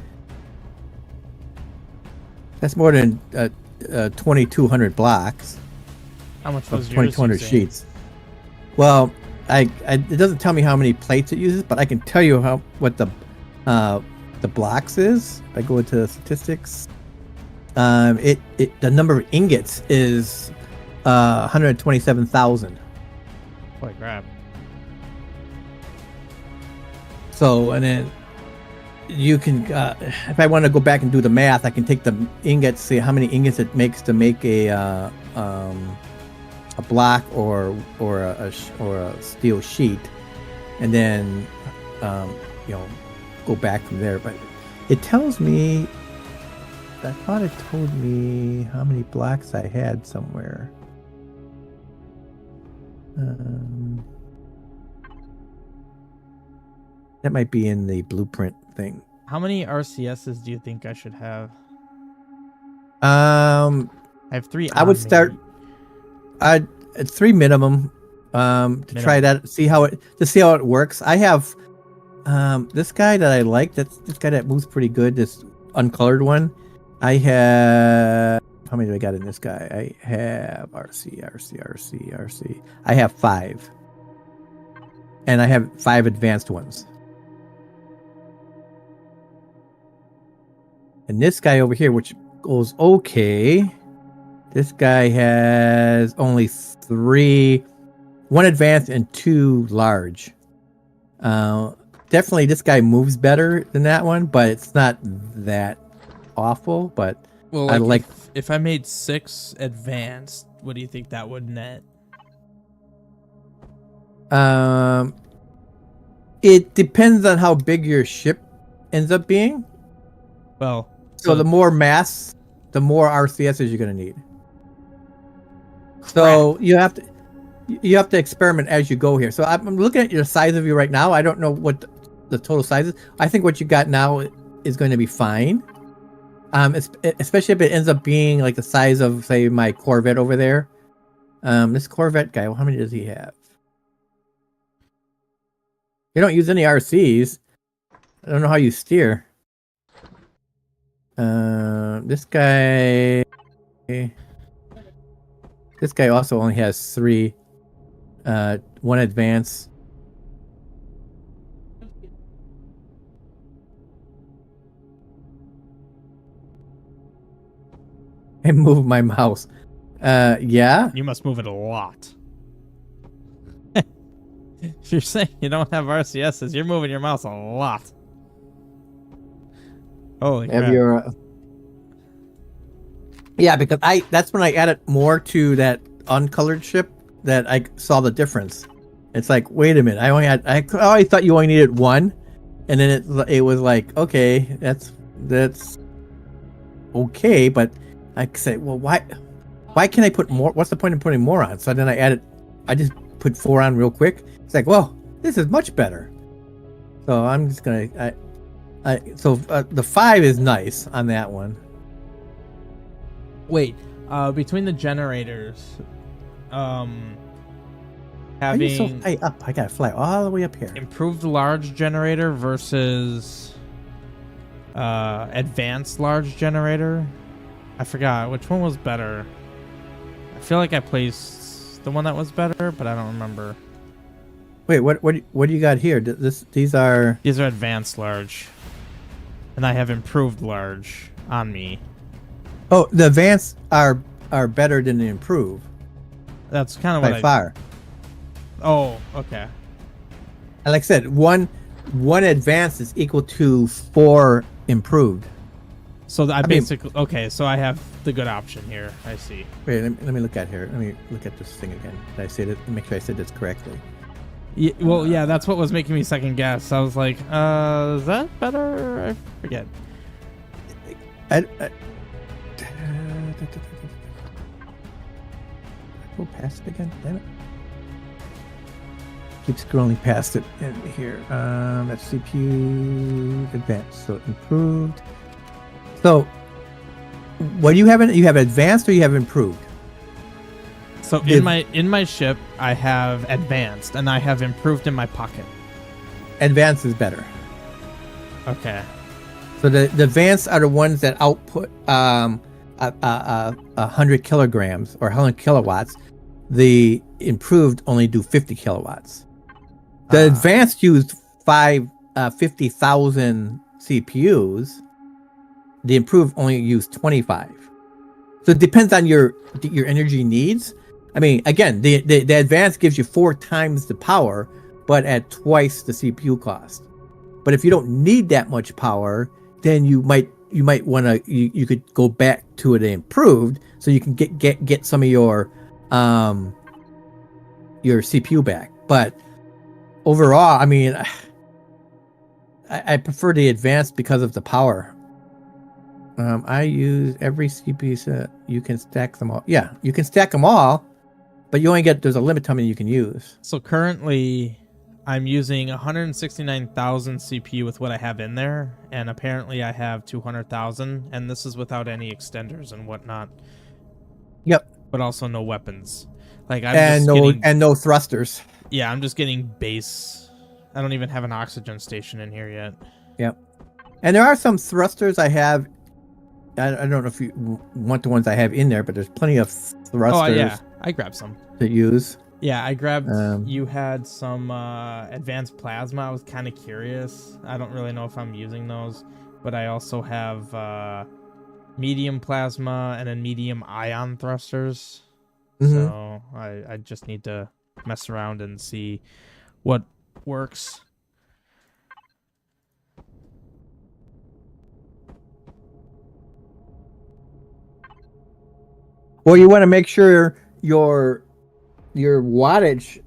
that's more than 2,200 blocks. How much was 2,200 sheets? Well, it doesn't tell me how many plates it uses, but I can tell you what the blocks is. If I go into the statistics, the number of ingots is 127,000. Holy crap! So, and then you can, if I want to go back and do the math, I can take the ingots, see how many ingots it makes to make a block or a steel sheet, and then go back from there. But it tells me, I thought it told me how many blocks I had somewhere. That might be in the blueprint thing. How many RCSs do you think I should have? I have 3. I would start. At 3 minimum. Try that. See how it works. I have this guy that I like. That's this guy that moves pretty good. This uncolored one. I have. How many do I got in this guy? I have RC. I have 5. And I have 5 advanced ones. And this guy over here, which goes okay. This guy has only 3, 1 advanced and 2 large. Definitely this guy moves better than that one, but it's not that awful. But well, I like. If I made 6 advanced, what do you think that would net? It depends on how big your ship ends up being. Well, so the more mass, the more RCSs you're going to need. So you have to experiment as you go here. So I'm looking at your size of you right now. I don't know what the total size is. I think what you got now is going to be fine. Especially if it ends up being like the size of, say, my Corvette over there. This Corvette guy, well, how many does he have? You don't use any RCs. I don't know how you steer. This guy also only has 3. 1 advance. I move my mouse. Yeah. You must move it a lot. If you're saying you don't have RCSs, you're moving your mouse a lot. Holy crap. Yeah, because that's when I added more to that uncolored ship that I saw the difference. It's like, wait a minute, I always thought you only needed 1, and then it was like, okay, that's okay, but I say, well, why can't I put more? What's the point of putting more on? So then I just put 4 on real quick. It's like, well, this is much better. So I'm just gonna, the 5 is nice on that one. Wait, between the generators, Why are you so having high up? I gotta fly all the way up here. improved large generator versus advanced large generator, I forgot which one was better. I feel like I placed the one that was better, but I don't remember. Wait, what do you got here? These are advanced large, and I have improved large on me. Oh, the advanced are better than the improved. That's kind of what by far. Oh, okay. And like I said, one advanced is equal to 4 improved. So I basically okay. So I have the good option here. I see. Wait, let me look at here. Let me look at this thing again. Did I say that? Make sure I said this correctly. Yeah, well, yeah, that's what was making me second guess. I was like, is that better? I forget. Go past it again. Damn it. Keep scrolling past it in here. That's CPU advanced. So improved. So what do you have? You have advanced or you have improved? So in my ship, I have advanced, and I have improved in my pocket. Advanced is better. Okay. So the advanced are the ones that output 100 kilograms or 100 kilowatts. The improved only do 50 kilowatts. The advanced used 50,000 CPUs. The improved only used 25. So it depends on your energy needs. I mean, again, the advanced gives you 4 times the power, but at twice the CPU cost. But if you don't need that much power, then you might want to you could go back to the improved, so you can get some of your CPU back. But overall, I mean, I prefer the advanced because of the power. I use every CPU set. You can stack them all. Yeah, you can stack them all, but you only there's a limit to how many you can use. So currently, I'm using 169,000 CPU with what I have in there, and apparently I have 200,000, and this is without any extenders and whatnot. Yep. But also no weapons. Like no thrusters. Yeah, I'm just getting base. I don't even have an oxygen station in here yet. Yep. And there are some thrusters I have. I don't know if you want the ones I have in there, but there's plenty of thrusters. Oh yeah, I grabbed some to use. Yeah, I grabbed. You had some advanced plasma. I was kind of curious. I don't really know if I'm using those, but I also have medium plasma and then medium ion thrusters. Mm-hmm. So I just need to mess around and see what works. Well, you want to make sure your wattage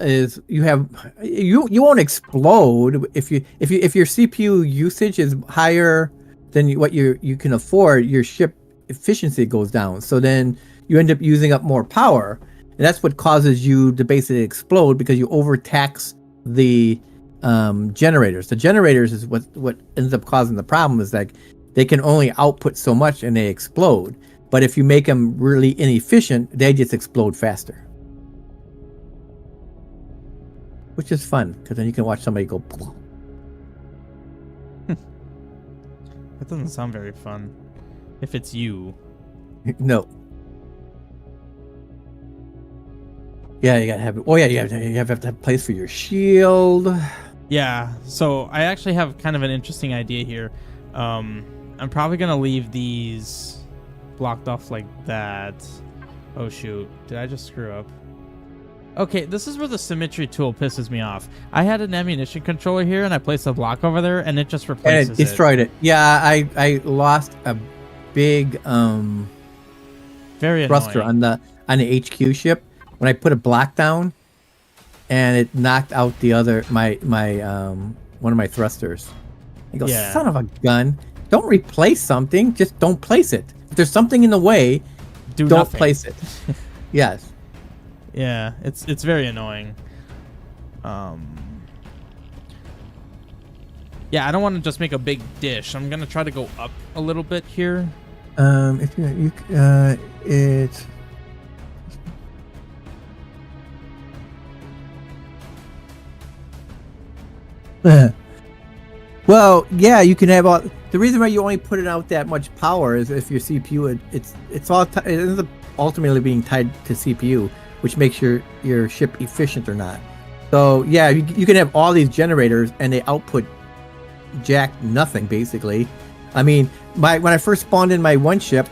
is you won't explode if your CPU usage is higher than what you can afford. Your ship efficiency goes down, so then you end up using up more power, and that's what causes you to basically explode because you overtax the generators. The generators is what ends up causing the problem. Is like they can only output so much and they explode. But if you make them really inefficient, they just explode faster. which is fun because then you can watch somebody go. That doesn't sound very fun. If it's you. No. Yeah, you gotta have. Oh yeah, you have to have a place for your shield. Yeah. So I actually have kind of an interesting idea here. I'm probably gonna leave these blocked off like that. Oh shoot! Did I just screw up? Okay, this is where the symmetry tool pisses me off. I had an ammunition controller here, and I placed a block over there, and it just replaces And it destroyed it. Yeah, I lost a big Very thruster annoying. on the HQ ship when I put a block down, and it knocked out the other my one of my thrusters. I go, Yeah. son of a gun! Don't replace something. Just don't place it. If there's something in the way, Do don't nothing. place it. Yes. Yeah, it's very annoying. Yeah, I don't want to just make a big dish. I'm gonna try to go up a little bit here. If it's well, yeah, you can have all. The reason why you only put it out that much power is if your CPU, it's all it ends up ultimately being tied to CPU, which makes your ship efficient or not. So yeah, you can have all these generators and they output jack nothing basically. I mean, when I first spawned in my one ship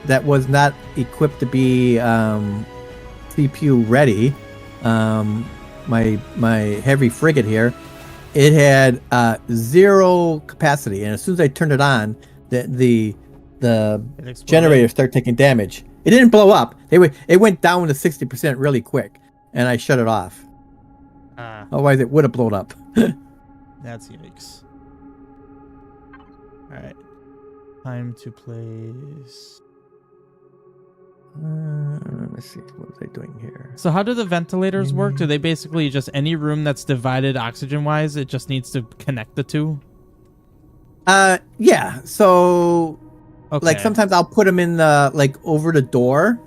that was not equipped to be CPU ready, my heavy frigate here, it had 0 capacity, and as soon as I turned it on, the generators start taking damage. It didn't blow up. It went down to 60% really quick, and I shut it off. Otherwise, it would have blown up. That's yikes. All right, time to place. Let's see, what was I doing here? So how do the ventilators work? Do they basically just any room that's divided oxygen-wise, it just needs to connect the two? Yeah. So, Okay. like sometimes I'll put them in the over the door,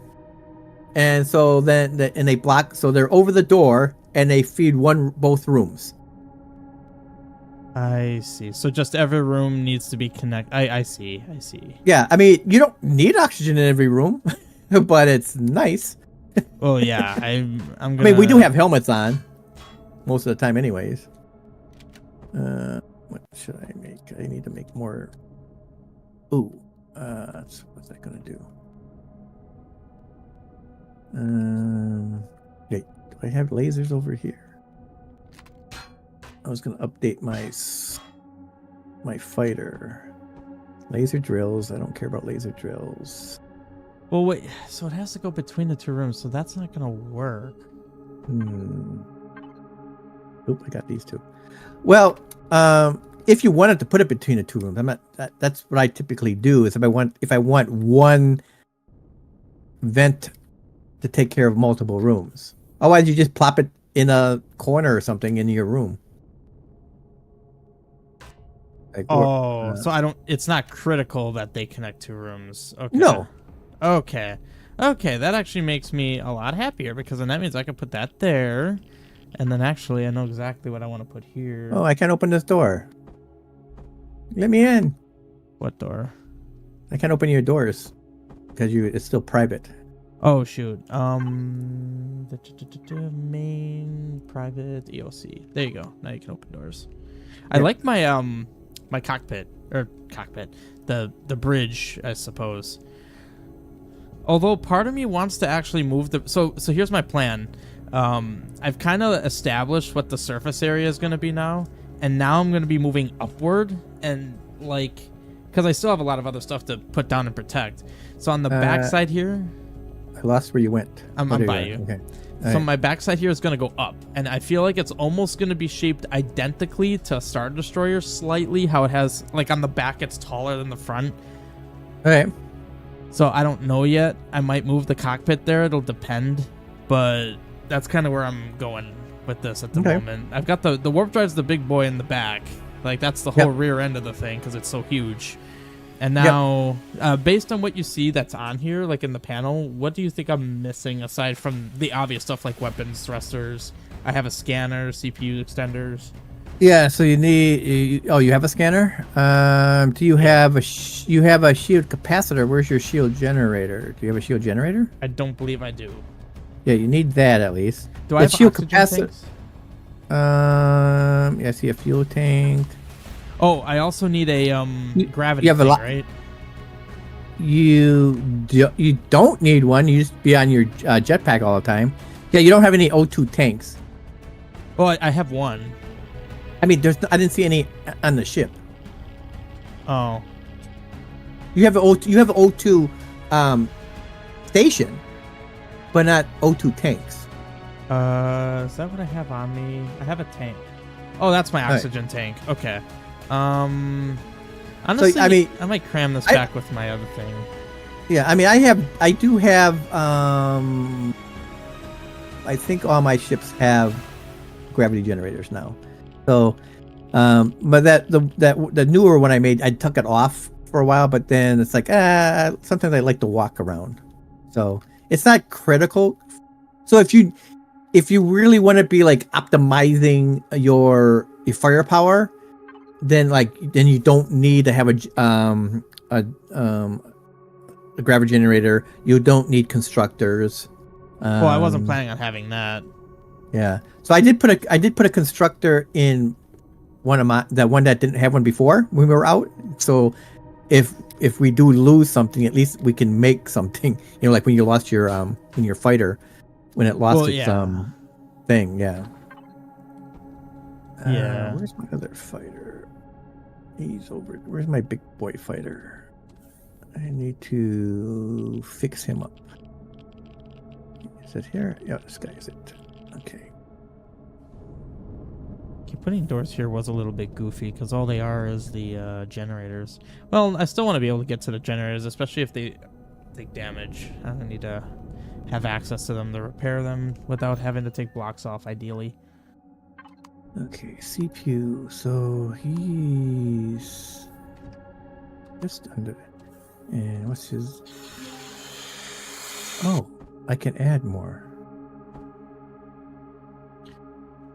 and so then they block. So they're over the door, and they feed both rooms. I see. So just every room needs to be connected. I see. Yeah, I mean you don't need oxygen in every room, but it's nice. Oh yeah, I'm gonna... I mean, we do have helmets on most of the time, anyways. What should I make? I need to make more. Ooh, what's that gonna do? Wait, do I have lasers over here? I was gonna update my fighter. Laser drills. I don't care about laser drills. Well, wait. So it has to go between the two rooms. So that's not gonna work. Oop, I got these two. Well, if you wanted to put it between the two rooms, I'm not. That's what I typically do. Is if I want one vent to take care of multiple rooms. Otherwise, you just plop it in a corner or something in your room. So I don't. It's not critical that they connect two rooms. Okay. No. Okay. That actually makes me a lot happier because then that means I can put that there, and then actually I know exactly what I want to put here. Oh, I can't open this door. Let me in. What door? I can't open your doors because it's still private. Oh shoot. Main private EOC. There you go. Now you can open doors. I like my my cockpit, the bridge, I suppose. Although part of me wants to actually move the so here's my plan. I've kind of established what the surface area is going to be now, and now I'm going to be moving upward and because I still have a lot of other stuff to put down and protect. So on the backside here, I lost where you went. I'm by you. Okay. So my backside here is going to go up, and I feel like it's almost going to be shaped identically to a Star Destroyer slightly, how it has, on the back it's taller than the front. Okay. So I don't know yet. I might move the cockpit there. It'll depend, but that's kind of where I'm going with this at the moment. I've got the warp drive's the big boy in the back. That's the whole rear end of the thing because it's so huge. And now, based on what you see that's on here, in the panel, what do you think I'm missing aside from the obvious stuff like weapons, thrusters, I have a scanner, CPU extenders. Yeah, so you need. You have a scanner. Do you have you have a shield capacitor? Where's your shield generator? Do you have a shield generator? I don't believe I do. Yeah, you need that at least. Do I have shield oxygen capacitor? tanks? Yeah, I see a fuel tank. Oh, I also need a gravity you have a thing, lot. right? You don't need one. You just be on your jetpack all the time. Yeah, you don't have any O2 tanks. Well, I have one. I mean, I didn't see any on the ship. Oh. You have an O2 station, but not O2 tanks. Is that what I have on me? I have a tank. Oh, that's my oxygen tank. Okay. Honestly, So, I mean, I might cram this back with my other thing. Yeah, I mean, I do have. I think all my ships have gravity generators now. So, but the newer one I made, I took it off for a while, but then it's like, sometimes I like to walk around. So it's not critical. So if you really want to be like optimizing your firepower, then you don't need to have a gravity generator. You don't need constructors. Well, I wasn't planning on having that. Yeah. So I did put a constructor in one of the one that didn't have one before when we were out. So if we do lose something, at least we can make something. You know, like when you lost your fighter, when it lost its thing. Yeah. Yeah. Where's my other fighter? He's over. Where's my big boy fighter? I need to fix him up. Is it here? Yeah, this guy is it. Okay. Putting doors here was a little bit goofy because all they are is the generators. Well, I still want to be able to get to the generators, especially if they take damage. I need to have access to them to repair them without having to take blocks off, ideally. Okay, CPU. So he's just under it. And what's his? Oh, I can add more.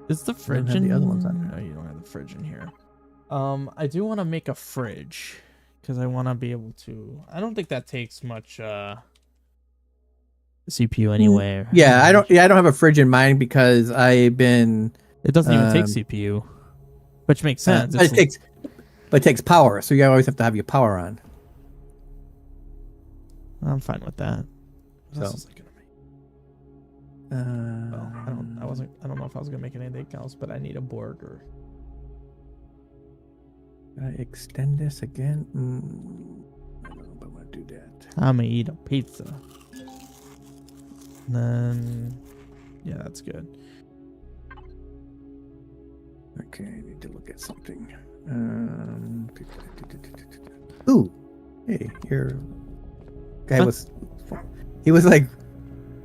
Is the fridge have in? the other ones on No, you don't have the fridge in here. I do want to make a fridge because I want to be able to. I don't think that takes much CPU anyway. Yeah, I don't have a fridge in mind because I've been. It doesn't even take CPU, which makes sense. But it takes power, so you always have to have your power on. I'm fine with that. What else So. was I gonna make? Well, I don't know if I was gonna make anything else, but I need a board or. Can I extend this again? I don't know if I want to do that. I'm gonna eat a pizza. And then, yeah, that's good. Okay, I need to look at something. Ooh, hey, your guy was. He was like,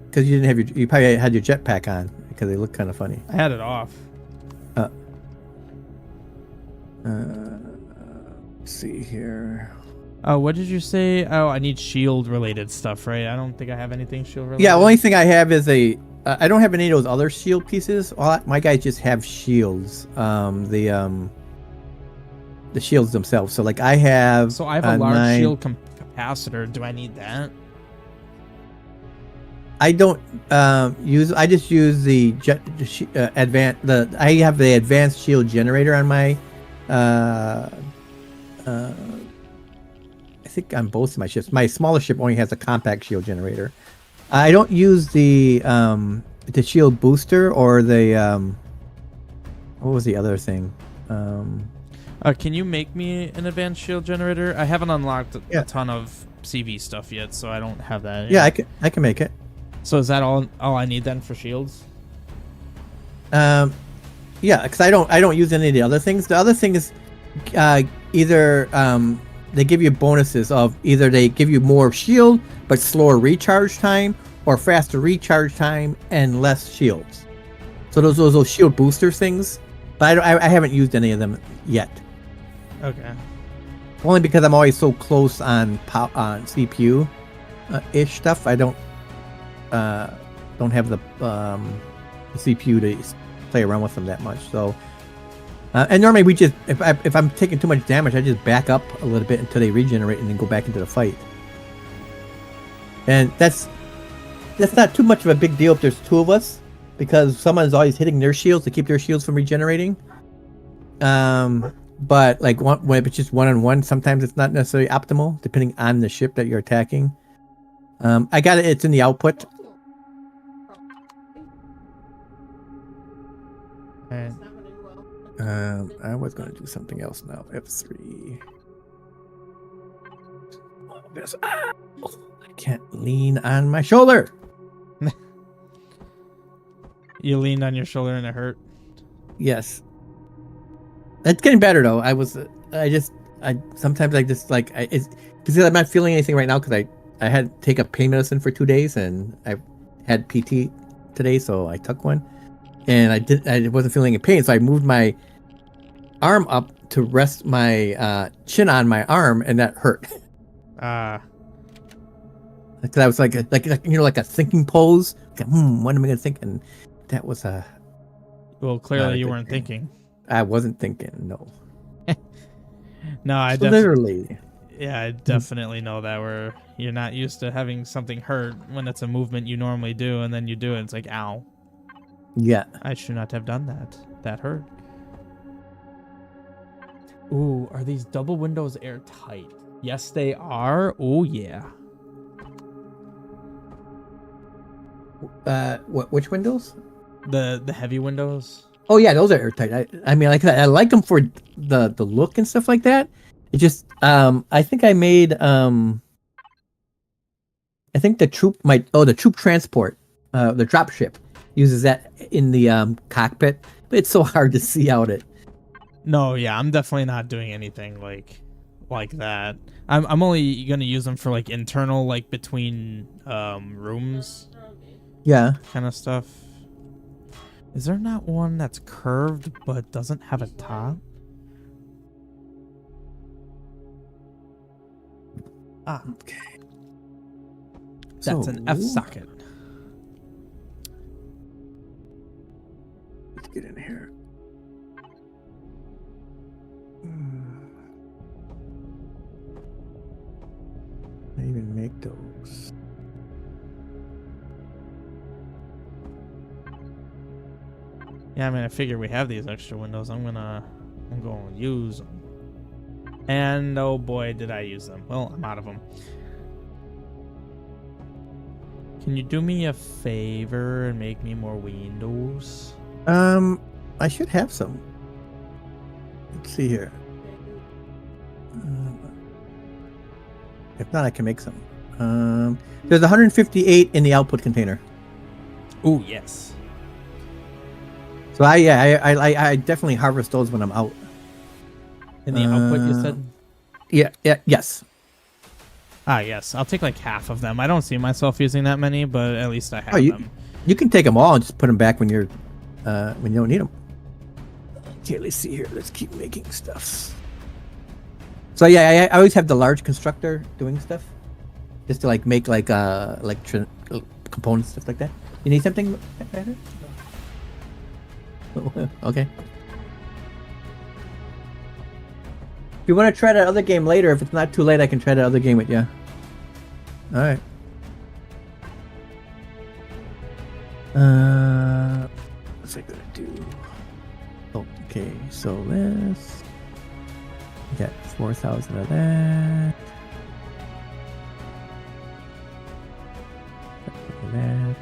because you didn't have you probably had your jetpack on because they look kind of funny. I had it off. Let's see here. Oh, what did you say? Oh, I need shield related stuff, right? I don't think I have anything shield related. Yeah, only thing I have is I don't have any of those other shield pieces. My guys just have shields. The shields themselves. So like I have. So I have a large shield capacitor. Do I need that? I don't use. I just use the advanced. I have the advanced shield generator on my. I think on both of my ships. My smaller ship only has a compact shield generator. I don't use the shield booster or the what was the other thing? Can you make me an advanced shield generator? I haven't unlocked Yeah. a ton of CV stuff yet, so I don't have that. Yeah, I can make it. So is that all I need then for shields? Yeah, because I don't use any of the other things. The other thing is either they give you bonuses of either they give you more shield but slower recharge time, or faster recharge time and less shields. So those shield booster things, but I haven't used any of them yet. Okay. Only because I'm always so close on CPU ish stuff. I don't have the CPU to play around with them that much. So, and normally we just if I'm taking too much damage, I just back up a little bit until they regenerate and then go back into the fight. And that's not too much of a big deal if there's two of us, because someone's always hitting their shields to keep their shields from regenerating. But like when it's just one-on-one, sometimes it's not necessarily optimal depending on the ship that you're attacking. I got it. It's in the output. Alright. I was going to do something else now. F3. I can't lean on my shoulder. You leaned on your shoulder and it hurt. Yes. It's getting better though. Sometimes I just like it's because I'm not feeling anything right now because I had to take a pain medicine for 2 days and I had PT today, so I took one, and I wasn't feeling any pain, so I moved my arm up to rest my chin on my arm, and that hurt. Because I was like a thinking pose. Like, what am I gonna think? And that was well, clearly you weren't thinking. I wasn't thinking. No. No, I literally. Yeah, I definitely know that where you're not used to having something hurt when it's a movement you normally do, and then you do it. It's like, ow. Yeah. I should not have done that. That hurt. Ooh, are these double windows airtight? Yes, they are. Oh, yeah. Which windows? The heavy windows. Oh yeah, those are airtight. I mean, I like them for the look and stuff like that. It just I think I made I think the troop transport, the drop ship uses that in the cockpit, but it's so hard to see out it. No, yeah, I'm definitely not doing anything like that. I'm only gonna use them for like internal, like between rooms. Yeah. Kind of stuff. Is there not one that's curved but doesn't have a top? Ah, okay. That's an F socket. Let's get in here. I even make those. Yeah, I mean, I figure we have these extra windows. I'm going to use them. And oh boy, did I use them. Well, I'm out of them. Can you do me a favor and make me more windows? I should have some. Let's see here. If not, I can make some. There's 158 in the output container. Oh, yes. So I definitely harvest those when I'm out. In the output, you said? Yeah, yes. Ah, yes. I'll take like half of them. I don't see myself using that many, but at least I have them. You can take them all and just put them back when you're when you don't need them. Okay, let's see here. Let's keep making stuff. So yeah, I always have the large constructor doing stuff, just to like make like components, stuff like that. You need something? Okay. If you want to try that other game later, if it's not too late, I can try that other game with you. All right. What's I gonna do? Oh, okay. So let's get 4,000 of that. That.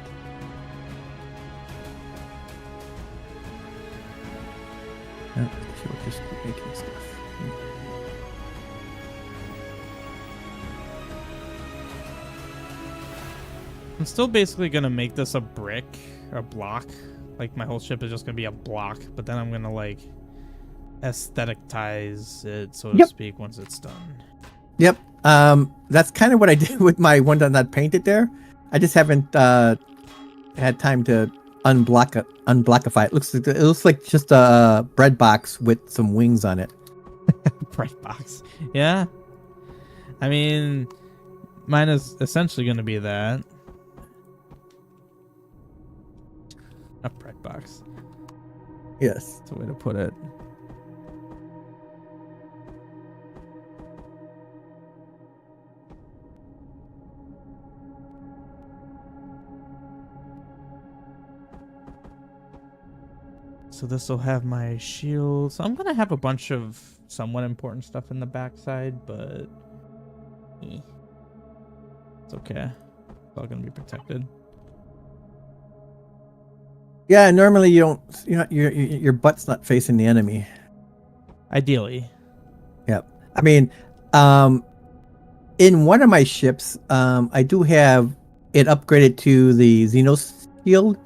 Oh, she'll just keep making stuff. I'm still basically going to make this a brick, or a block. Like, my whole ship is just going to be a block, but then I'm going to, like, aesthetize it, so to speak, once it's done. Yep. That's kind of what I did with my one that's not painted there. I just haven't had time to unblockify it. It looks like just a bread box with some wings on it. Bread box. Yeah. I mean, mine is essentially going to be that. A bread box. Yes. That's a way to put it. So this will have my shields. I'm gonna have a bunch of somewhat important stuff in the backside, but it's okay. It's all gonna be protected. Yeah, normally you don't. Your butt's not facing the enemy. Ideally. Yep. I mean, in one of my ships, I do have it upgraded to the Xeno shield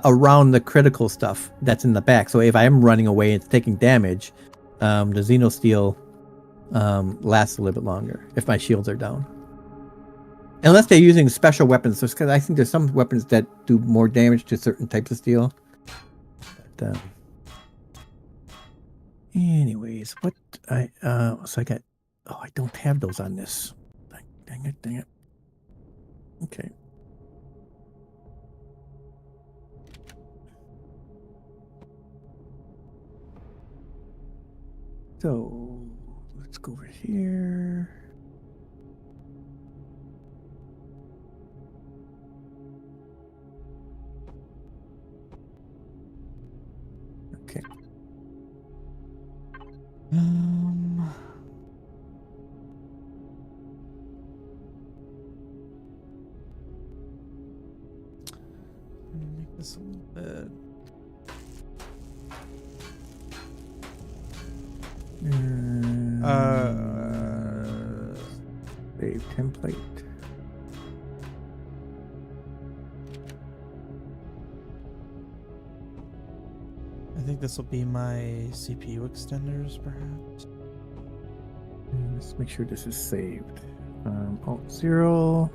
around the critical stuff that's in the back. So if I am running away and it's taking damage, the Xeno steel lasts a little bit longer if my shields are down. Unless they're using special weapons, because I think there's some weapons that do more damage to certain types of steel. But, anyways, what so I got. Oh, I don't have those on this. Dang it. Okay. So let's go over here. Okay. Make this a little bit. Save template. I think this will be my CPU extenders, perhaps. Let's make sure this is saved. Alt 0.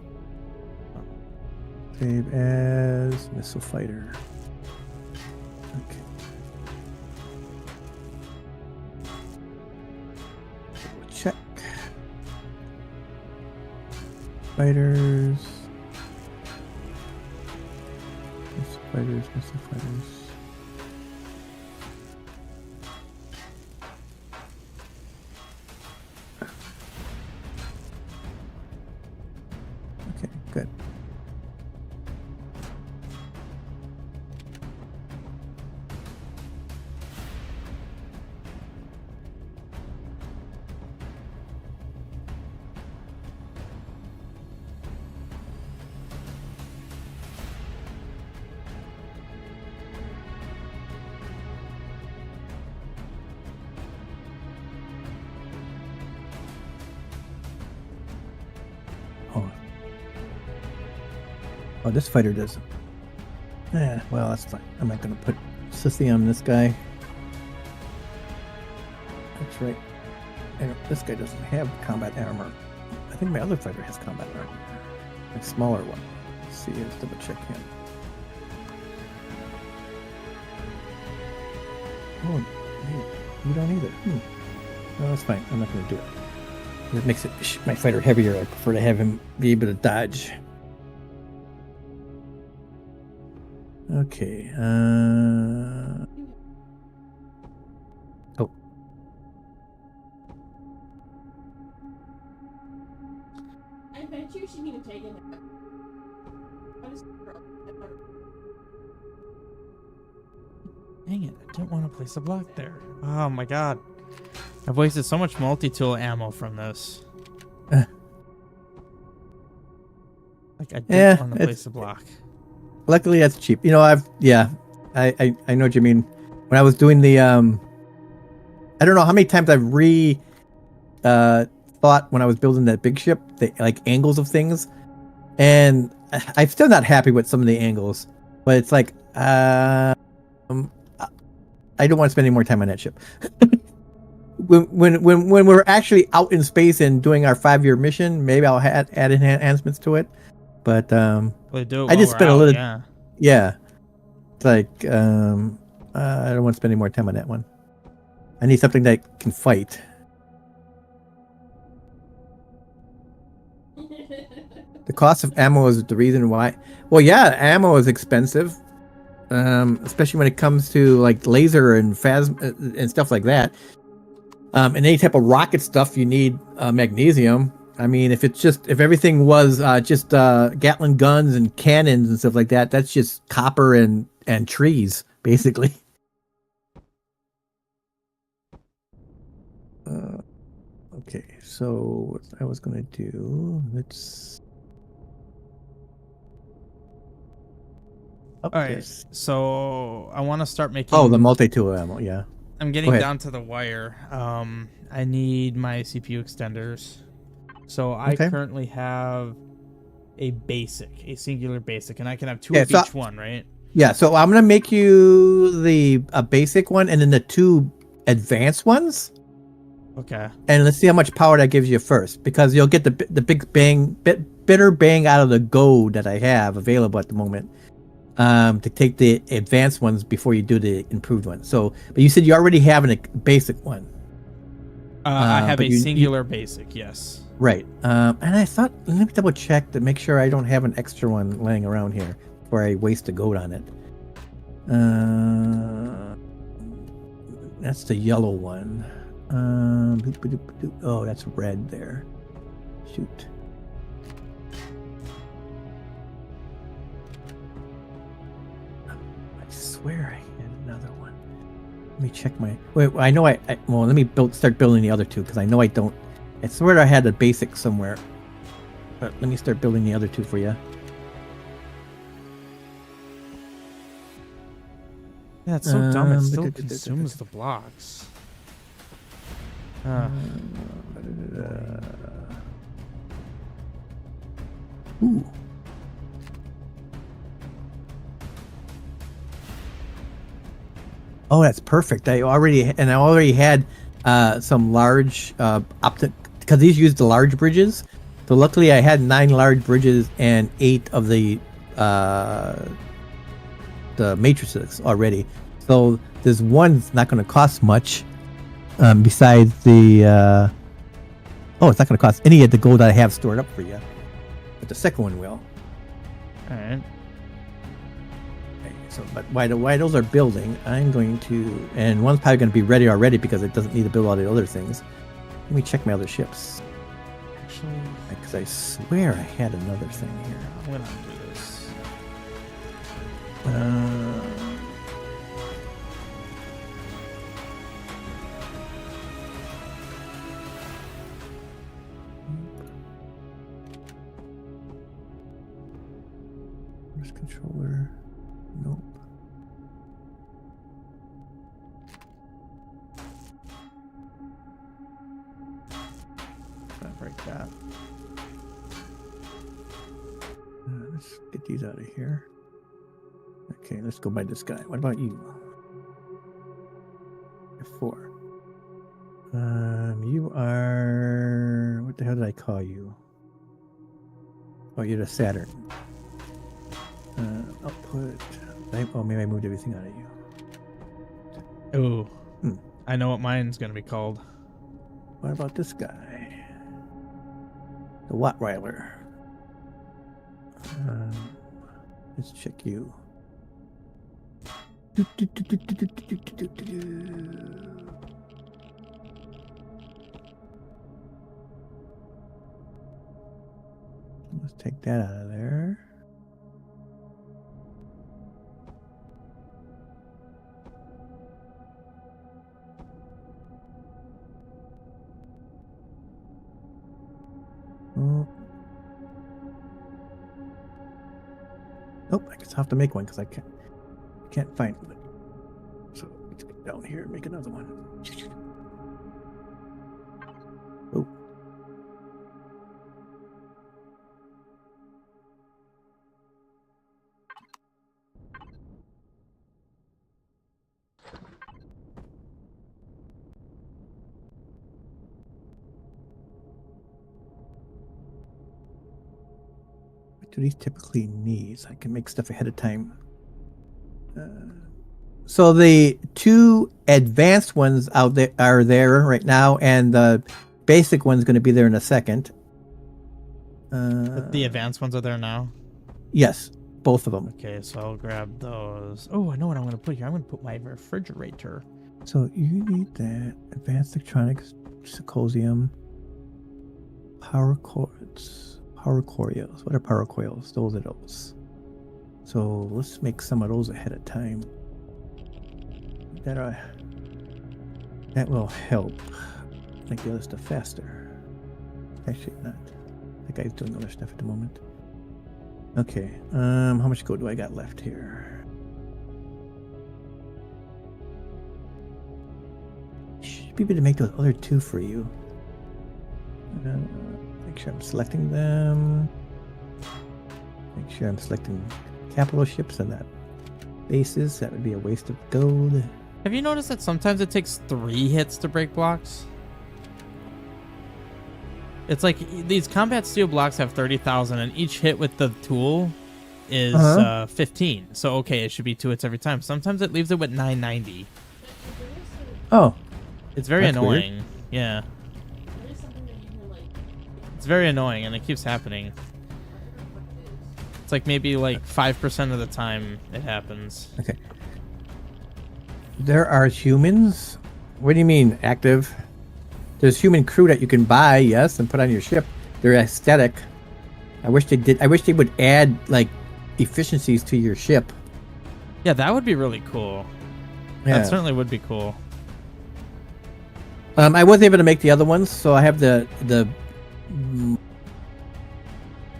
Save as missile fighter. Okay. We'll check. Fighters. Missile fighters. Okay, good. Oh, this fighter does. Yeah, well, that's fine. I'm not going to put Sissy on this guy. That's right. And this guy doesn't have combat armor. I think my other fighter has combat armor. A smaller one. Let's see, let's double check him. Oh, you don't either. No, that's fine. I'm not going to do it. It makes it my fighter heavier. I prefer to have him be able to dodge. Okay. Oh. I bet you she need to take it. Dang it, I didn't want to place a block there. Oh my god. I've wasted so much multi-tool ammo from this. Like, I didn't want to place a block. Luckily, that's cheap. You know, I know what you mean. When I was doing the, I don't know how many times I've thought when I was building that big ship, the like angles of things, and I'm still not happy with some of the angles. But it's like, I don't want to spend any more time on that ship. when we're actually out in space and doing our 5-year mission, maybe I'll add enhancements to it. But I just spent a little. Yeah. Yeah. It's like I don't want to spend any more time on that one. I need something that can fight. The cost of ammo is the reason why. Well, yeah, ammo is expensive. especially when it comes to like laser and phasm and stuff like that. And any type of rocket stuff, you need magnesium. I mean, if everything was just Gatling guns and cannons and stuff like that, that's just copper and trees, basically. Okay, so what I was gonna do, let's. All right, so I want to start making. Oh, the multi-tool ammo, yeah. I'm getting down to the wire. I need my CPU extenders. So I currently have a singular basic, and I can have two of each one, right? Yeah, so I'm gonna make you a basic one, and then the two advanced ones. Okay. And let's see how much power that gives you first, because you'll get the big bitter bang out of the gold that I have available at the moment. To take the advanced ones before you do the improved ones. So, but you said you already have a basic one. I have a singular basic, yes. Right. And I thought, let me double check to make sure I don't have an extra one laying around here before I waste a gold on it. That's the yellow one. Oh, that's red there. Shoot. I swear I had another one. Let me check my. Wait, I know well, let me start building the other two, because I know I don't. I swear I had a basic somewhere. But let me start building the other two for you. Yeah, it's so dumb. It still consumes the blocks. Ooh. Oh, that's perfect. I already had some large optic, because these use the large bridges. So luckily, I had 9 large bridges and 8 of the matrices already. So this one's not going to cost much. Besides the it's not going to cost any of the gold I have stored up for you, but the second one will. All right. Okay, so, but while those are building, I'm going to, and one's probably going to be ready already because it doesn't need to build all the other things. Let me check my other ships. Actually, because I swear I had another thing here. I'm gonna do this. Controller. Nope. I'll break that. Let's get these out of here. Okay, let's go by this guy. What about you? F4. You are. What the hell did I call you? Oh, you're the Saturn. Output. Maybe I moved everything out of you. Oh, I know what mine's gonna be called. What about this guy? The Wattweiler. Let's check you. Let's take that out of there. Nope, I guess I'll have to make one because I can't find it. So let's get down here and make another one. Oh. Do these typically need? I can make stuff ahead of time. So the 2 advanced ones out there are there right now, and the basic one's going to be there in a second. But the advanced ones are there now. Yes, both of them. Okay, so I'll grab those. Oh, I know what I'm gonna put here. I'm gonna put my refrigerator. So you need that advanced electronics, symposium, power cords, power coils. What are power coils? Those are those. So let's make some of those ahead of time. That will help make the other stuff faster. Actually, not. That guy's doing other stuff at the moment. Okay. How much gold do I got left here? Should be able to make those other two for you. Make sure I'm selecting them. Make sure I'm selecting capital ships and not bases. That would be a waste of gold. Have you noticed that sometimes it takes 3 hits to break blocks? It's like these combat steel blocks have 30,000 and each hit with the tool is 15. So okay, it should be 2 hits every time. Sometimes it leaves it with 990. Oh. It's very That's annoying. weird. Yeah. There is something that you can like. It's very annoying and it keeps happening. It's like maybe like 5% of the time it happens. Okay. There are humans. What do you mean active? There's human crew that you can buy, yes, and put on your ship. They're aesthetic. I wish they did. I wish they would add like efficiencies to your ship. Yeah, that would be really cool. Yeah. That certainly would be cool. I was able to make the other ones, so I have the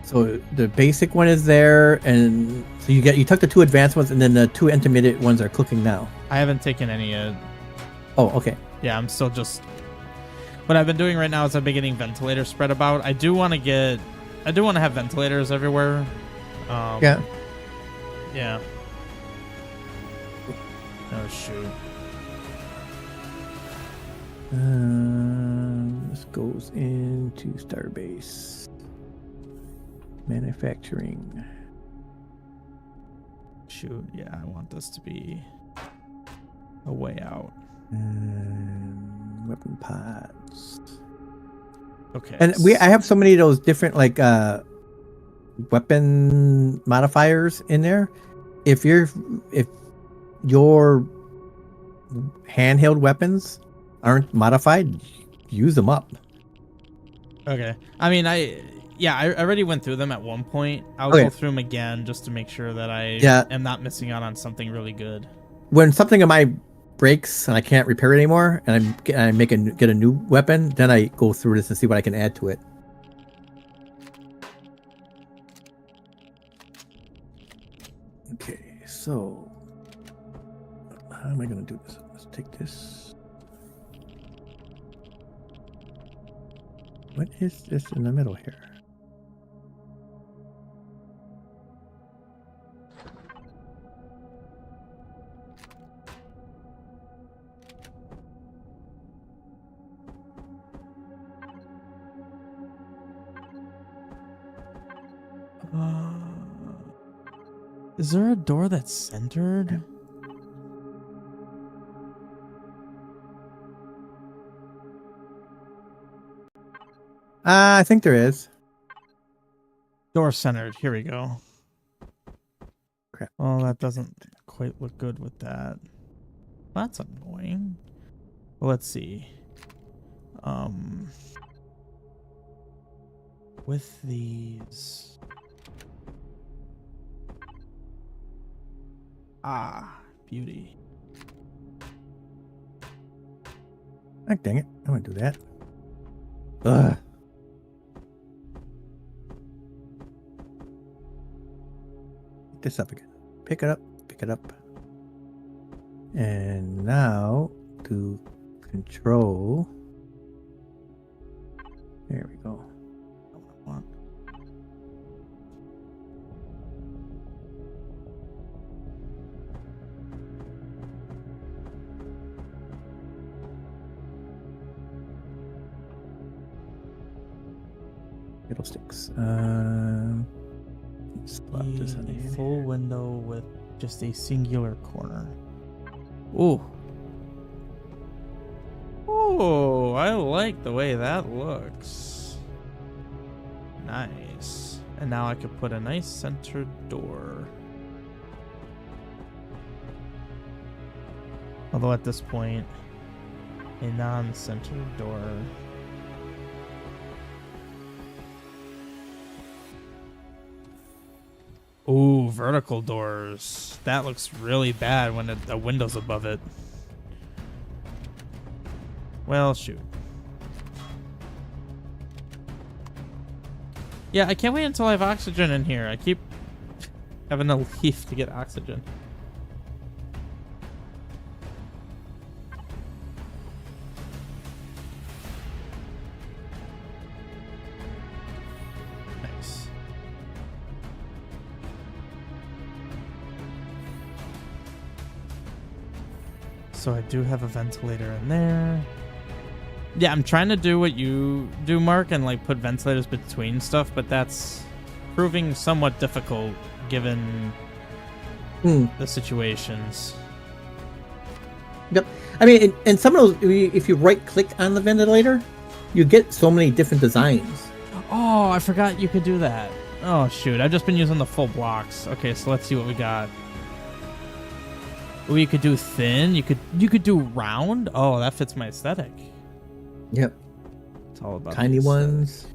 so the basic one is there, and so you took the 2 advanced ones, and then the 2 intermediate ones are cooking now. I haven't taken any yet. Oh, okay. Yeah, I'm still just... What I've been doing right now is I've been getting ventilators spread about. I do want to have ventilators everywhere. Yeah. Yeah. Oh, shoot. This goes into Starbase. Manufacturing. Shoot, yeah, I want this to be a way out. Weapon pods. Okay. And I have so many of those different like weapon modifiers in there. If your handheld weapons aren't modified, use them up. Okay. I mean, I already went through them at one point. I'll Okay. go through them again just to make sure that I am not missing out on something really good. When something of mine breaks and I can't repair it anymore, and get a new weapon, then I go through this and see what I can add to it. Okay, so how am I going to do this? Let's take this. What is this in the middle here? Is there a door that's centered? I think there is. Door centered. Here we go. Crap. Well, that doesn't quite look good with that. That's annoying. Well, let's see. With these. Ah, beauty. Oh, dang it. I want to do that. Ugh. Pick this up again. Pick it up. Pick it up. And now to control. There we go. What? Fiddlesticks. Swap this on A in. full window with just a singular corner. Ooh. Oh, I like the way that looks. Nice. And now I could put a nice centered door. Although at this point, a non-centered door. Ooh, vertical doors. That looks really bad when the window's above it. Well, shoot. Yeah, I can't wait until I have oxygen in here. I keep having to leave to get oxygen. Nice. So I do have a ventilator in there. Yeah, I'm trying to do what you do, Mark, and like put ventilators between stuff, but that's proving somewhat difficult given the situations. Yep. I mean, and some of those, if you right-click on the ventilator, you get so many different designs. Oh, I forgot you could do that. Oh shoot, I've just been using the full blocks. Okay, so let's see what we got. Oh, you could do thin. You could do round. Oh, that fits my aesthetic. Yep. It's all about tiny the aesthetic. ones.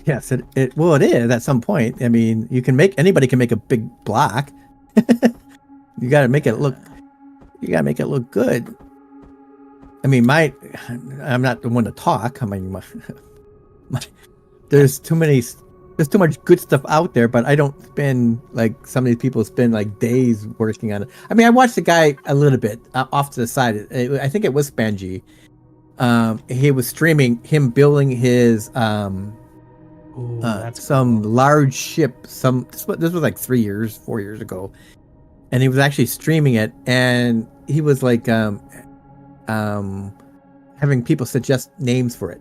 Yes, it is at some point. I mean, anybody can make a big block. You got to make it look good. I mean, I'm not the one to talk. I mean, there's too much good stuff out there, but I don't spend like some of these people spend like days working on it. I mean, I watched the guy a little bit off to the side. I think it was Spangy. He was streaming him building his some large ship. This was like 4 years ago, and he was actually streaming it, and he was like having people suggest names for it,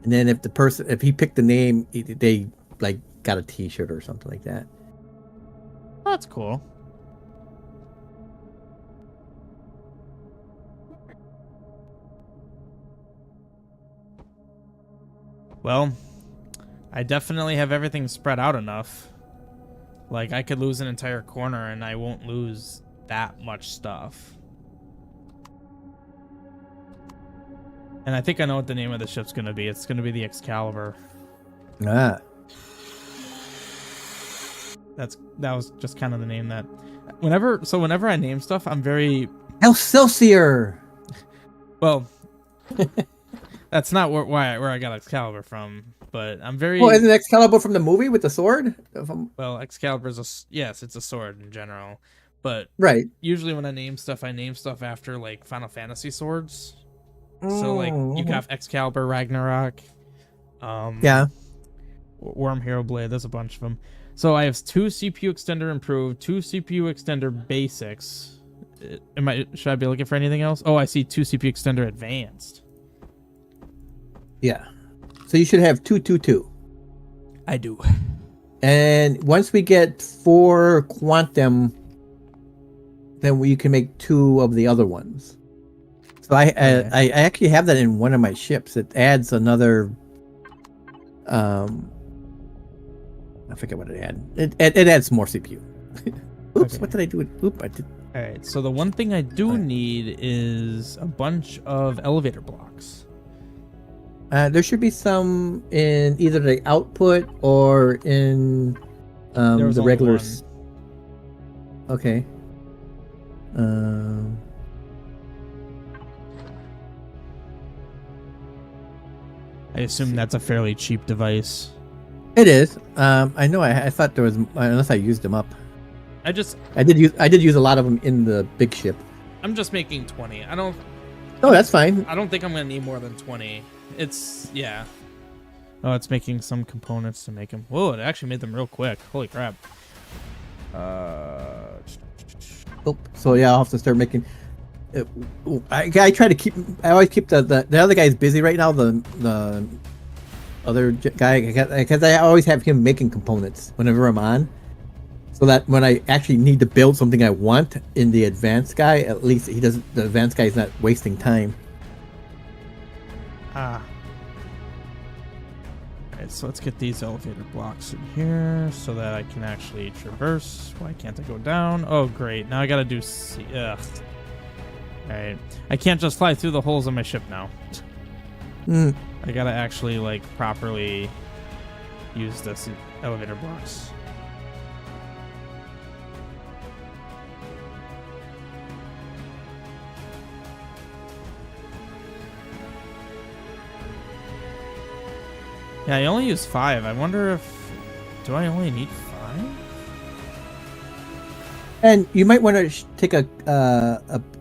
and then if he picked the name, they like got a T-shirt or something like that. Oh, that's cool. Well, I definitely have everything spread out enough. Like, I could lose an entire corner and I won't lose that much stuff. And I think I know what the name of the ship's going to be. It's going to be the Excalibur. Ah. That was just kind of the name that... Whenever I name stuff, I'm very... Excelsior! Well... That's not where I got Excalibur from, but I'm very... Well, isn't Excalibur from the movie with the sword? Well, Excalibur's yes, it's a sword in general, but right. Usually when I name stuff after like Final Fantasy swords. So like you have Excalibur, Ragnarok, yeah, Worm Hero Blade. There's a bunch of them. So I have 2 CPU extender improved, 2 CPU extender basics. Should I be looking for anything else? Oh, I see 2 CPU extender advanced. Yeah. So you should have 2. I do. And once we get 4 quantum, then you can make 2 of the other ones. So I actually have that in one of my ships. It adds another. I forget what it had. It adds more CPU. Oops! Okay. What did I do? I did. All right. So the one thing I do need is a bunch of elevator blocks. There should be some in either the output or in the regular. Okay. I assume that's a fairly cheap device. It is. I know. I thought there was, unless I used them up. I did use a lot of them in the big ship. I'm just making 20. Oh, that's fine. I don't think I'm gonna need more than 20. Yeah. Oh, it's making some components to make them. Whoa, it actually made them real quick. Holy crap. So yeah, I'll have to start making. I try to keep. I always keep the other guy's busy right now. The other guy, because I always have him making components whenever I'm on, so that when I actually need to build something I want in the advanced guy, at least he doesn't. The advanced guy is not wasting time. Alright, so let's get these elevator blocks in here so that I can actually traverse. Why can't I go down? Oh, great. Now I gotta do C. Ugh. Alright. I can't just fly through the holes on my ship now. I gotta actually, like, properly use this elevator blocks. Yeah, I only use 5. I wonder if... Do I only need 5? And you might want to take a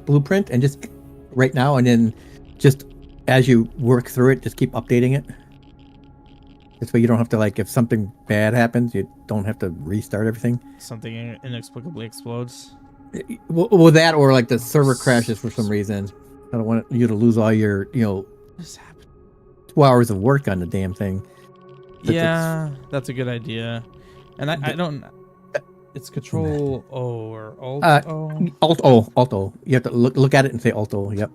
blueprint and just right now, and then just as you work through it, just keep updating it. This way you don't have to, like, if something bad happens, you don't have to restart everything. Something inexplicably explodes. Well, that or like the server crashes for some reason. I don't want you to lose all your, What just happened? 2 hours of work on the damn thing. Yeah, that's a good idea. And I don't... It's Control O or Alt O? Alt O. You have to look at it and say Alt O, yep.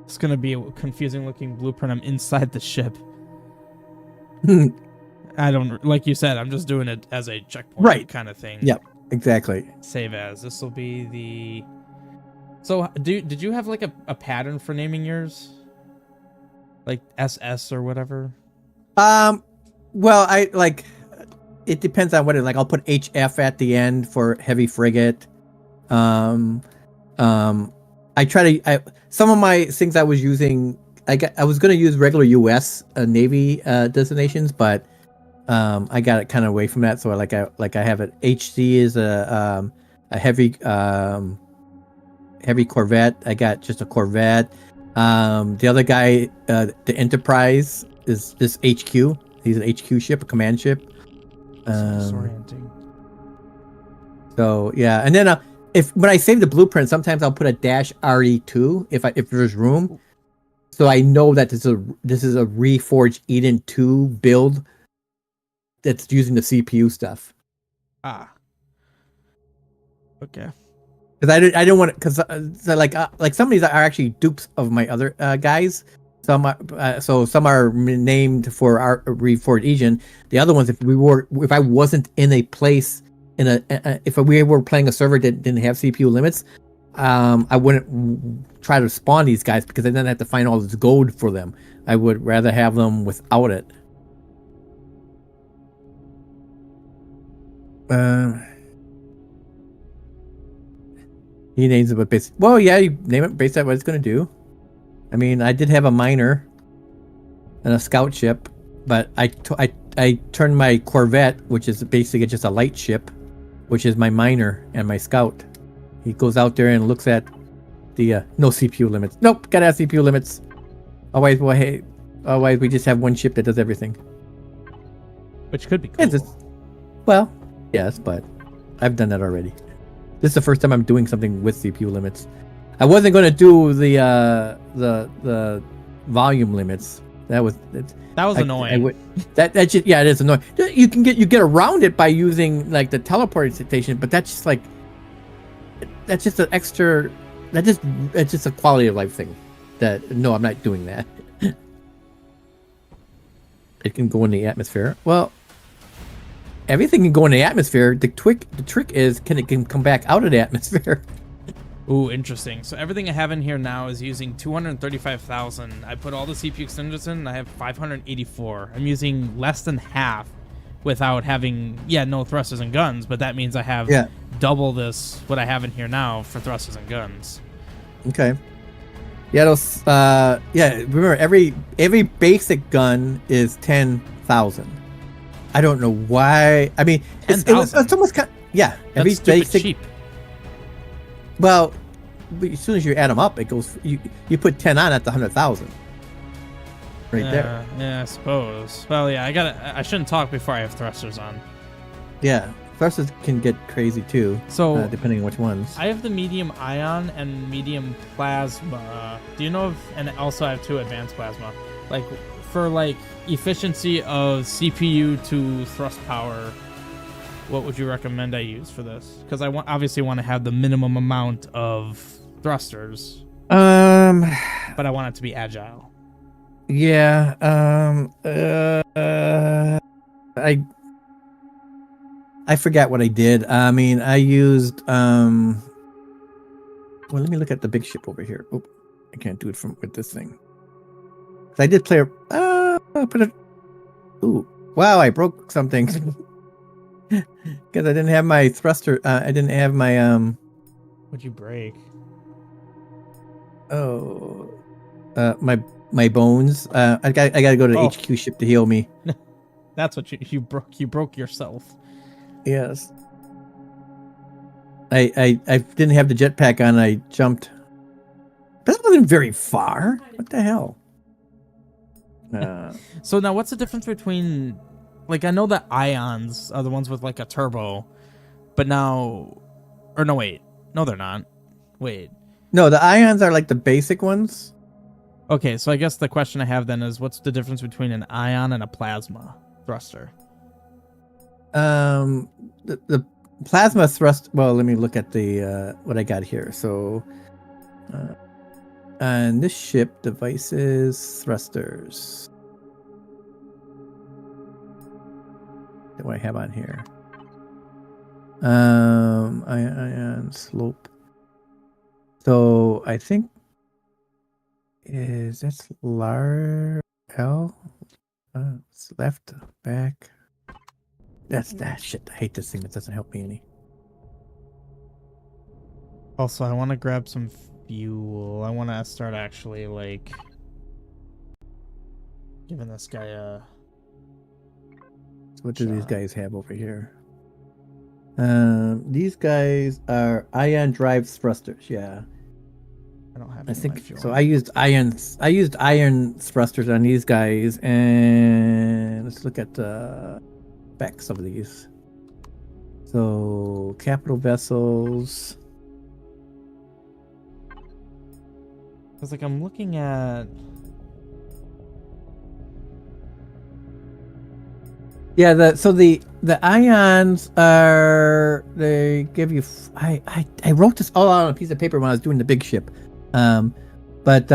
It's going to be a confusing looking blueprint. I'm inside the ship. I don't... Like you said, I'm just doing it as a checkpoint kind of thing. Yep, exactly. Save as. This will be the... So, did you have like a pattern for naming yours? Like SS or whatever? Well, I like... It depends on what it like. I'll put HF at the end for heavy frigate. I try to... some of my things I was using... I was going to use regular U.S. Navy designations, but I got it kind of away from that. So I have it. HC is a heavy corvette. I got just a corvette. The other guy, the Enterprise, is this HQ. He's an HQ ship, a command ship. Disorienting. So yeah, and then when I save the blueprint, sometimes I'll put a -RE2 if there's room, so I know that this is a Reforged Eden 2 build that's using the CPU stuff. Ah. Okay. Because I don't want it, because like some of these are actually dupes of my other guys. Some are named for our Reforged Eden. The other ones, if I wasn't in a place if we were playing a server that didn't have CPU limits, I wouldn't try to spawn these guys because I then have to find all this gold for them. I would rather have them without it. He names it, but well, yeah, you name it based on what it's going to do. I mean, I did have a miner and a scout ship, but I turned my corvette, which is basically just a light ship, which is my miner and my scout. He goes out there and looks at the no CPU limits. Nope, gotta have CPU limits. Otherwise we just have one ship that does everything. Which could be cool. Well, yes, but I've done that already. This is the first time I'm doing something with CPU limits. I wasn't going to do the volume limits. That was annoying. That it is annoying. You get around it by using like the teleportation, but that's just an extra. It's just a quality of life thing. No, I'm not doing that. It can go in the atmosphere. Well, everything can go in the atmosphere. The trick is it can come back out of the atmosphere. Ooh, interesting. So everything I have in here now is using 235,000. I put all the CPU extenders in, and I have 584. I'm using less than half without having, no thrusters and guns, but that means I have double what I have in here now for thrusters and guns. Okay. Yeah, remember every basic gun is 10,000. I don't know why. I mean, it's almost kind of, every basic cheap. Well, as soon as you add them up, it goes. You put 10 on at the 100,000. Right there. Yeah, I suppose. Well, yeah, I shouldn't talk before I have thrusters on. Yeah, thrusters can get crazy too. So depending on which ones. I have the medium ion and medium plasma. Do you know and also I have 2 advanced plasma. Like for efficiency of CPU to thrust power. What would you recommend I use for this? Because I obviously want to have the minimum amount of thrusters. But I want it to be agile. Yeah. I forgot what I did. I mean, I used Well, let me look at the big ship over here. Oh, I can't do it with this thing. I did play. Put it. Ooh, wow! I broke something because I didn't have my thruster. I didn't have my What'd you break? Oh, my bones. I gotta go to the Oh. HQ ship to heal me. That's what you broke. You broke yourself. Yes. I didn't have the jetpack on. I jumped, but that wasn't very far. What the hell? So now, what's the difference between, like, I know that ions are the ones with like a turbo, but now, or no, wait, no, they're not. Wait. No, the ions are like the basic ones. Okay, so I guess the question I have then is, what's the difference between an ion and a plasma thruster? The plasma thrust. Well, let me look at the what I got here. So, on this ship, devices, thrusters. What do I have on here? Ion slope. So I think that's large L. It's left, back. That's that shit. I hate this thing. That doesn't help me any. Also, I want to grab some fuel. I want to start actually like giving this guy a. So what do these shot. guys have over here? These guys are ion drive thrusters. Yeah. I don't have. I Any of my think fuel. so. I used iron thrusters on these guys, and let's look at the specs of these. So capital vessels. Because like I'm looking at. Yeah, the ions are, they give you. I wrote this all out on a piece of paper when I was doing the big ship, but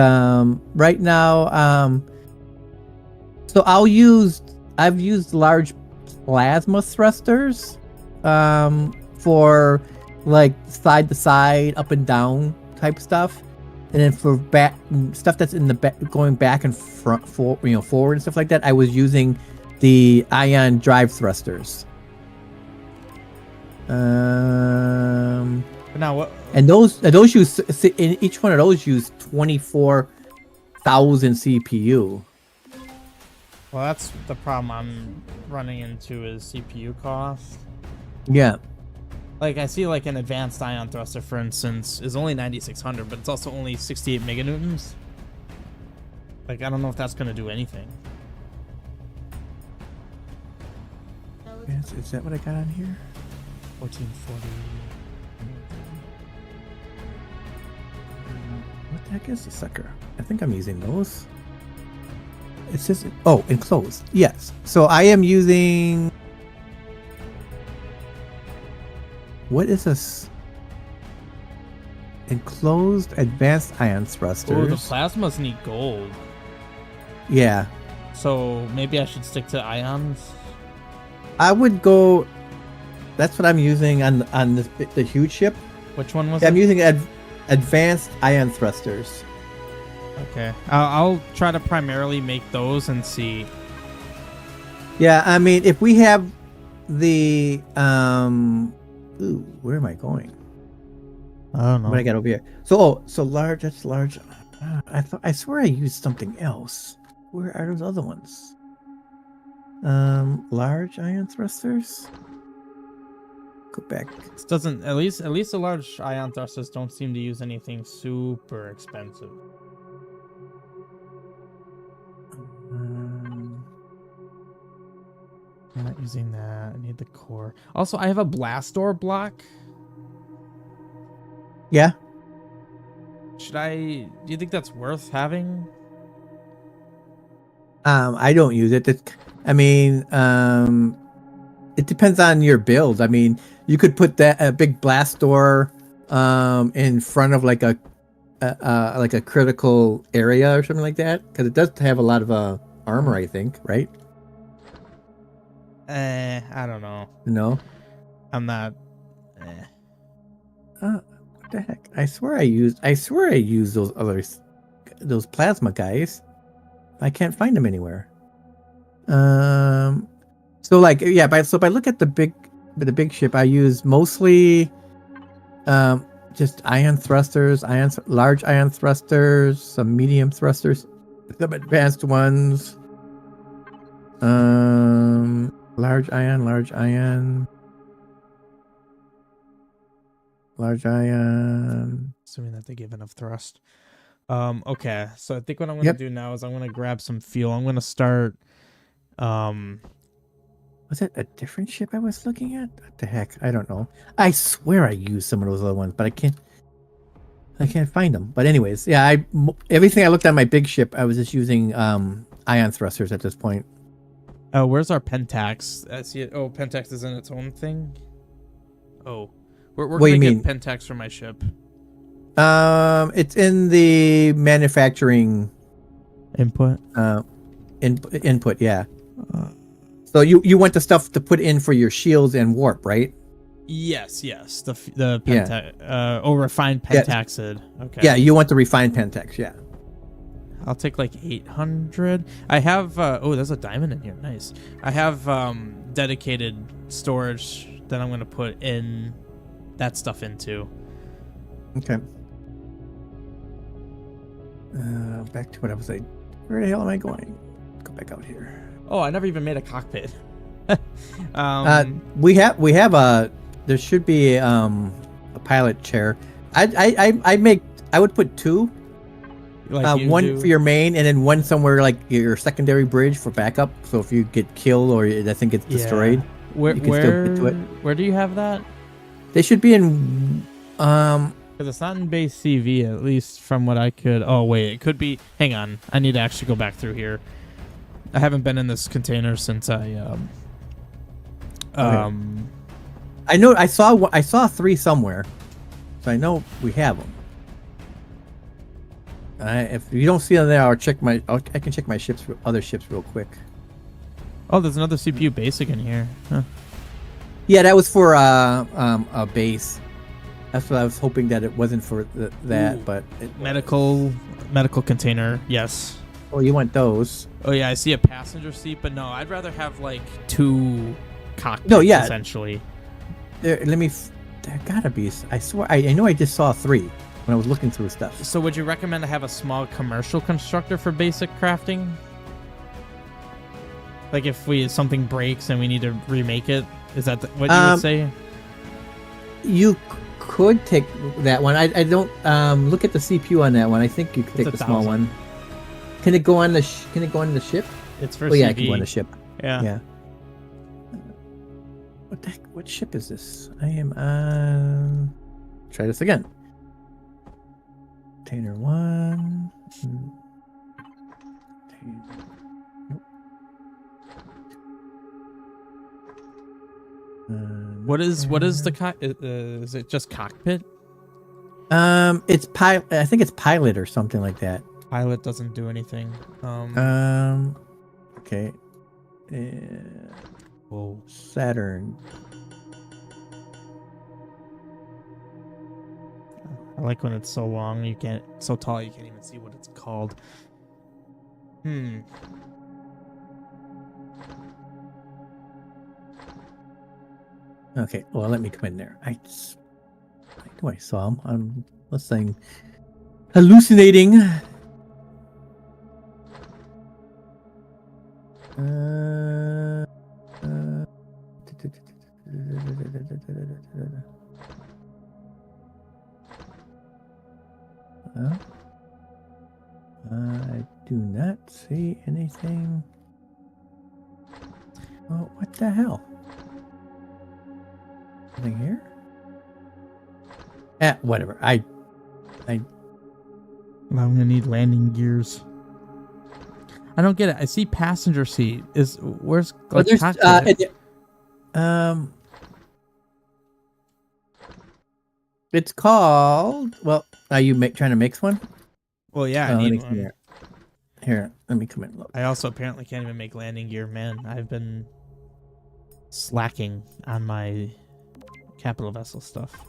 right now, so I've used large plasma thrusters, for like side to side, up and down type stuff, and then for back stuff that's in the back, going back and front, forward and stuff like that, I was using the ion drive thrusters. But now what? And those use, in each one of those use 24,000 CPU. Well, that's the problem I'm running into is CPU cost. Yeah. Like I see like an advanced ion thruster, for instance, is only 9600, but it's also only 68 meganewtons. Like I don't know if that's gonna do anything. Is that what I got on here? 1440. What the heck is the sucker? I think I'm using those. It says, oh, enclosed. Yes. So I am using. What is this? Enclosed advanced ion thrusters. Oh, the plasmas need gold. Yeah. So maybe I should stick to ions. I would go. That's what I'm using on the huge ship. Which one was I'm it? using advanced ion thrusters. Okay, I'll try to primarily make those and see. Yeah, I mean, if we have the ooh, where am I going? I don't know. What I got over here? So large. That's large. I swear I used something else. Where are those other ones? Large ion thrusters. Go back. This doesn't, at least the large ion thrusters don't seem to use anything super expensive. I'm not using that. I need the core. Also, I have a blast door block. Yeah. Do you think that's worth having? I don't use it. I mean, it depends on your build. I mean, you could put a big blast door in front of like a critical area or something like that, because it does have a lot of armor, I think, right? I don't know. No. I'm not. What What the heck? I swear I used those plasma guys. I can't find them anywhere. So like yeah, if I look at the big ship, I use mostly just ion thrusters, large ion thrusters, some medium thrusters, some advanced ones. Large ion, large ion. Assuming that they give enough thrust. Okay, so I think what I'm gonna Yep. do now is I'm gonna grab some fuel. I'm gonna start. Was it a different ship I was looking at? What the heck? I don't know. I swear I used some of those other ones, but I can't find them. But anyways, yeah, everything I looked at my big ship, I was just using ion thrusters at this point. Oh, where's our Pentax? I see it. Oh, Pentax is in its own thing. Oh, we're What do gonna you get mean? Pentax for my ship. It's in the manufacturing Input. input, yeah. So you want the stuff to put in for your shields and warp, right? Yes. The Pentax. Refined Pentaxid. Okay. Yeah, you want the refined Pentax, yeah. I'll take like 800. I have. Oh, there's a diamond in here. Nice. I have dedicated storage that I'm gonna put in that stuff into. Okay. Back to what I was like. Where the hell am I going? Go back out here. Oh, I never even made a cockpit. We have a. There should be a pilot chair. I would put two. Like One for your main, and then one somewhere like your secondary bridge for backup. So if you get killed or that thing gets destroyed, Where you can still get to it. Where do you have that? They should be in. Because it's not in base CV, at least from what I could. Oh wait, it could be. Hang on, I need to actually go back through here. I haven't been in this container since I. I know I saw three somewhere, so I know we have them. If you don't see them there, I can check my other ships real quick. Oh, there's another CPU basic in here. Huh. Yeah, that was for a base. That's what I was hoping that it wasn't for that, Ooh. but Medical container. Yes. Oh, you want those? Oh yeah, I see a passenger seat, but no, I'd rather have like two cockpits. No, yeah. Essentially. There gotta be. I swear, I know I just saw three when I was looking through stuff. So would you recommend to have a small commercial constructor for basic crafting? Like if something breaks and we need to remake it, is that what you would say? You could take that one. I don't look at the CPU on that one. I think you could take the small one. Can it go on the ship? It's for Oh CV. yeah, it can go on the ship. Yeah. Yeah. What the heck? What ship is this? I am on. Try this again. Container 1. Nope. What is the is it just cockpit? It's pilot. I think it's pilot or something like that. Pilot doesn't do anything. Okay. Whoa. Saturn. I like when it's so long so tall you can't even see what it's called. Okay, well, let me come in there. I know I saw him. I'm saying hallucinating. I do not see anything. Oh, what the hell? Nothing here? Whatever. I'm gonna need landing gears. I don't get it. I see passenger seat. Where's like cockpit? It's called. Well, are you trying to mix one? Well, yeah, I need one. Here, let me come in. Look. I also apparently can't even make landing gear. Man, I've been slacking on my capital vessel stuff.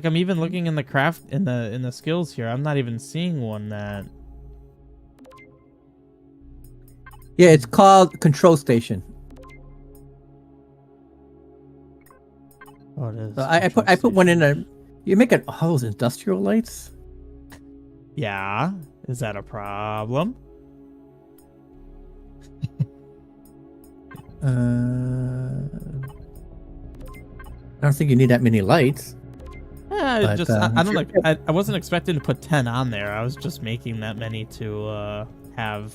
Like I'm even looking in the craft in the skills here. I'm not even seeing one that. Yeah, it's called control station. Oh, it is. So I put one in a. You make it all those industrial lights. Yeah. Is that a problem? I don't think you need that many lights. Yeah, But, I don't like. I wasn't expecting to put 10 on there. I was just making that many to have.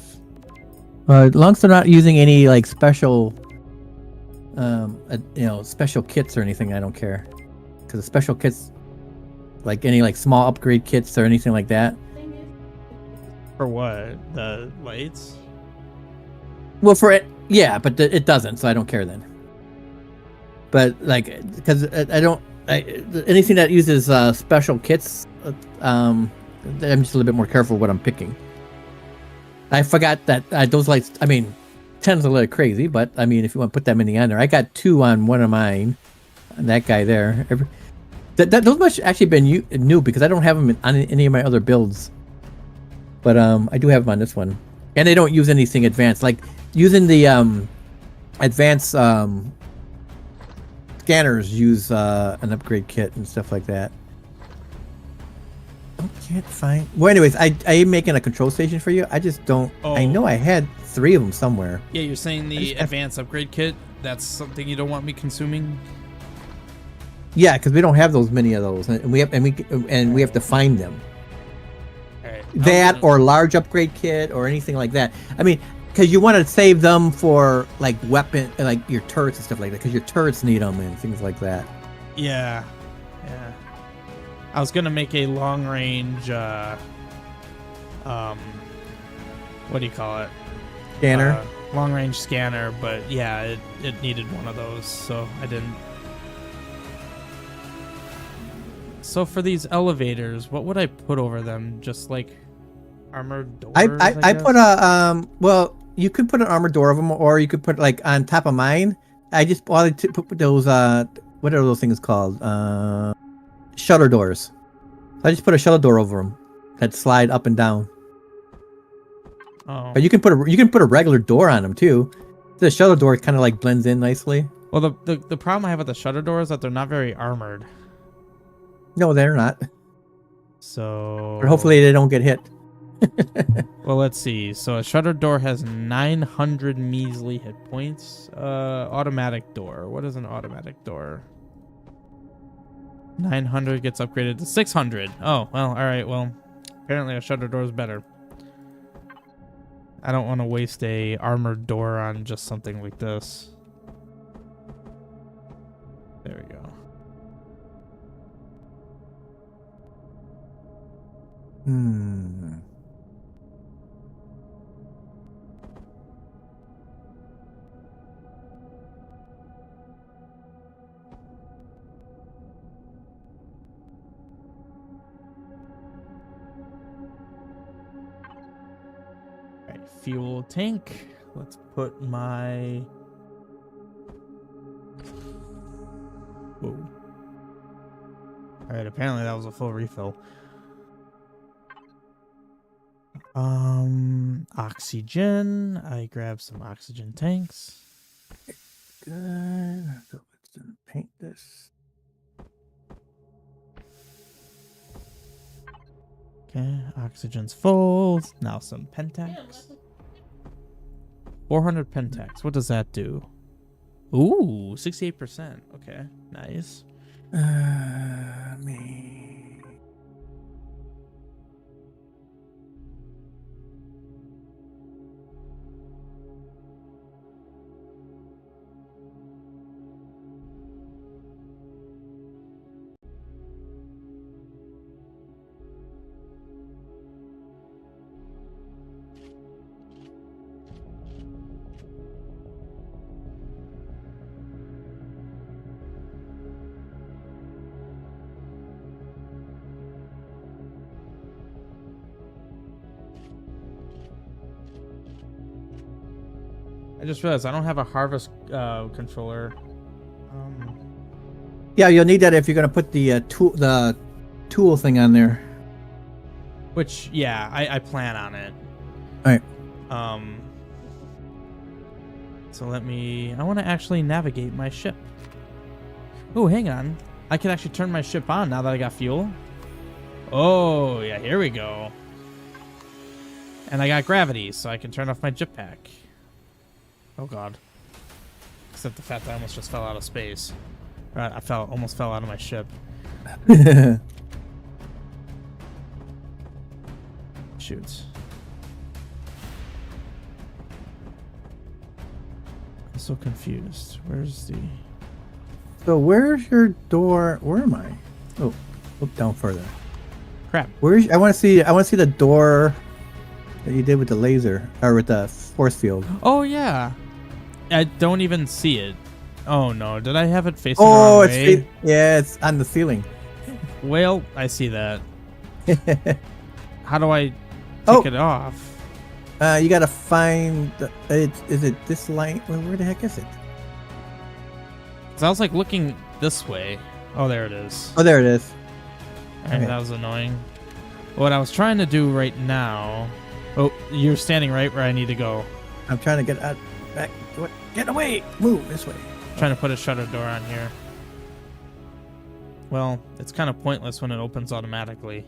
As long as they're not using any like special, special kits or anything, I don't care. Because the special kits, like any like small upgrade kits or anything like that. Thing is, For what? The lights? Well, for it, yeah, but it doesn't, so I don't care then. But like, because anything that uses special kits, I'm just a little bit more careful what I'm picking. I forgot that those lights. I mean, 10's a little crazy, but I mean, if you want to put that many on there, I got 2 on one of mine, and that guy there. Those must actually been new because I don't have them on any of my other builds. But I do have them on this one, and they don't use anything advanced, like using the advanced scanners use an upgrade kit and stuff like that. I can't find. Well, anyways, I am making a control station for you. I just don't. I know I had 3 of them somewhere. Yeah, you're saying the advanced upgrade kit. That's something you don't want me consuming. Yeah, because we don't have those many of those, and we have to find them. All right. That or large upgrade kit or anything like that. I mean, because you want to save them for like weapon, like your turrets and stuff like that. Because your turrets need them and things like that. Yeah. I was gonna make a long range. What do you call it? Scanner. Long range scanner, but yeah, it needed one of those, so I didn't. So for these elevators, what would I put over them? Just like armored doors? I put a well, you could put an armored door of them, or you could put like on top of mine. I just wanted to put those what are those things called? Shutter doors. So I just put a shutter door over them that slide up and down. Oh. But you can put a regular door on them too. The shutter door kind of like blends in nicely. Well, the problem I have with the shutter door is that they're not very armored. No, they're not. So. Or hopefully they don't get hit. Well, let's see. So a shutter door has 900 measly hit points. Automatic door. What is an automatic door? 900 gets upgraded to 600. Oh, well, all right. Well, apparently a shutter door is better. I don't want to waste a armored door on just something like this. There we go. Fuel tank. Let's put my. Whoa. Alright, apparently that was a full refill. Oxygen. I grabbed some oxygen tanks. Good. So let's paint this. Okay, oxygen's full. Now some pentax. 400 pentax. What does that do? Ooh, 68%. Okay, nice. Me. I just realized I don't have a harvest controller. Yeah, you'll need that if you're gonna put the tool thing on there. Which, yeah, I plan on it. All right. So I want to actually navigate my ship. Oh, hang on. I can actually turn my ship on now that I got fuel. Oh, yeah, here we go. And I got gravity, so I can turn off my jetpack. Oh, God. Except the fact that I almost just fell out of space. Right, almost fell out of my ship. Shoot. I'm so confused. Where's the... So where's your door? Where am I? Oh, look down further. Crap. Where's I want to see the door that you did with the laser or with the force field. Oh, yeah. I don't even see it. Oh, no. Did I have it facing the Oh, wrong way? yeah, it's on the ceiling. Well, I see that. How do I take it off? You gotta find. Is it this line? Where the heck is it? 'Cause I was like looking this way. Oh, there it is. Oh, there it is. Alright, Okay. that was annoying. What I was trying to do right now... Oh, you're standing right where I need to go. I'm trying to get out back. Get away! Move this way. Trying to put a shutter door on here. Well, it's kind of pointless when it opens automatically.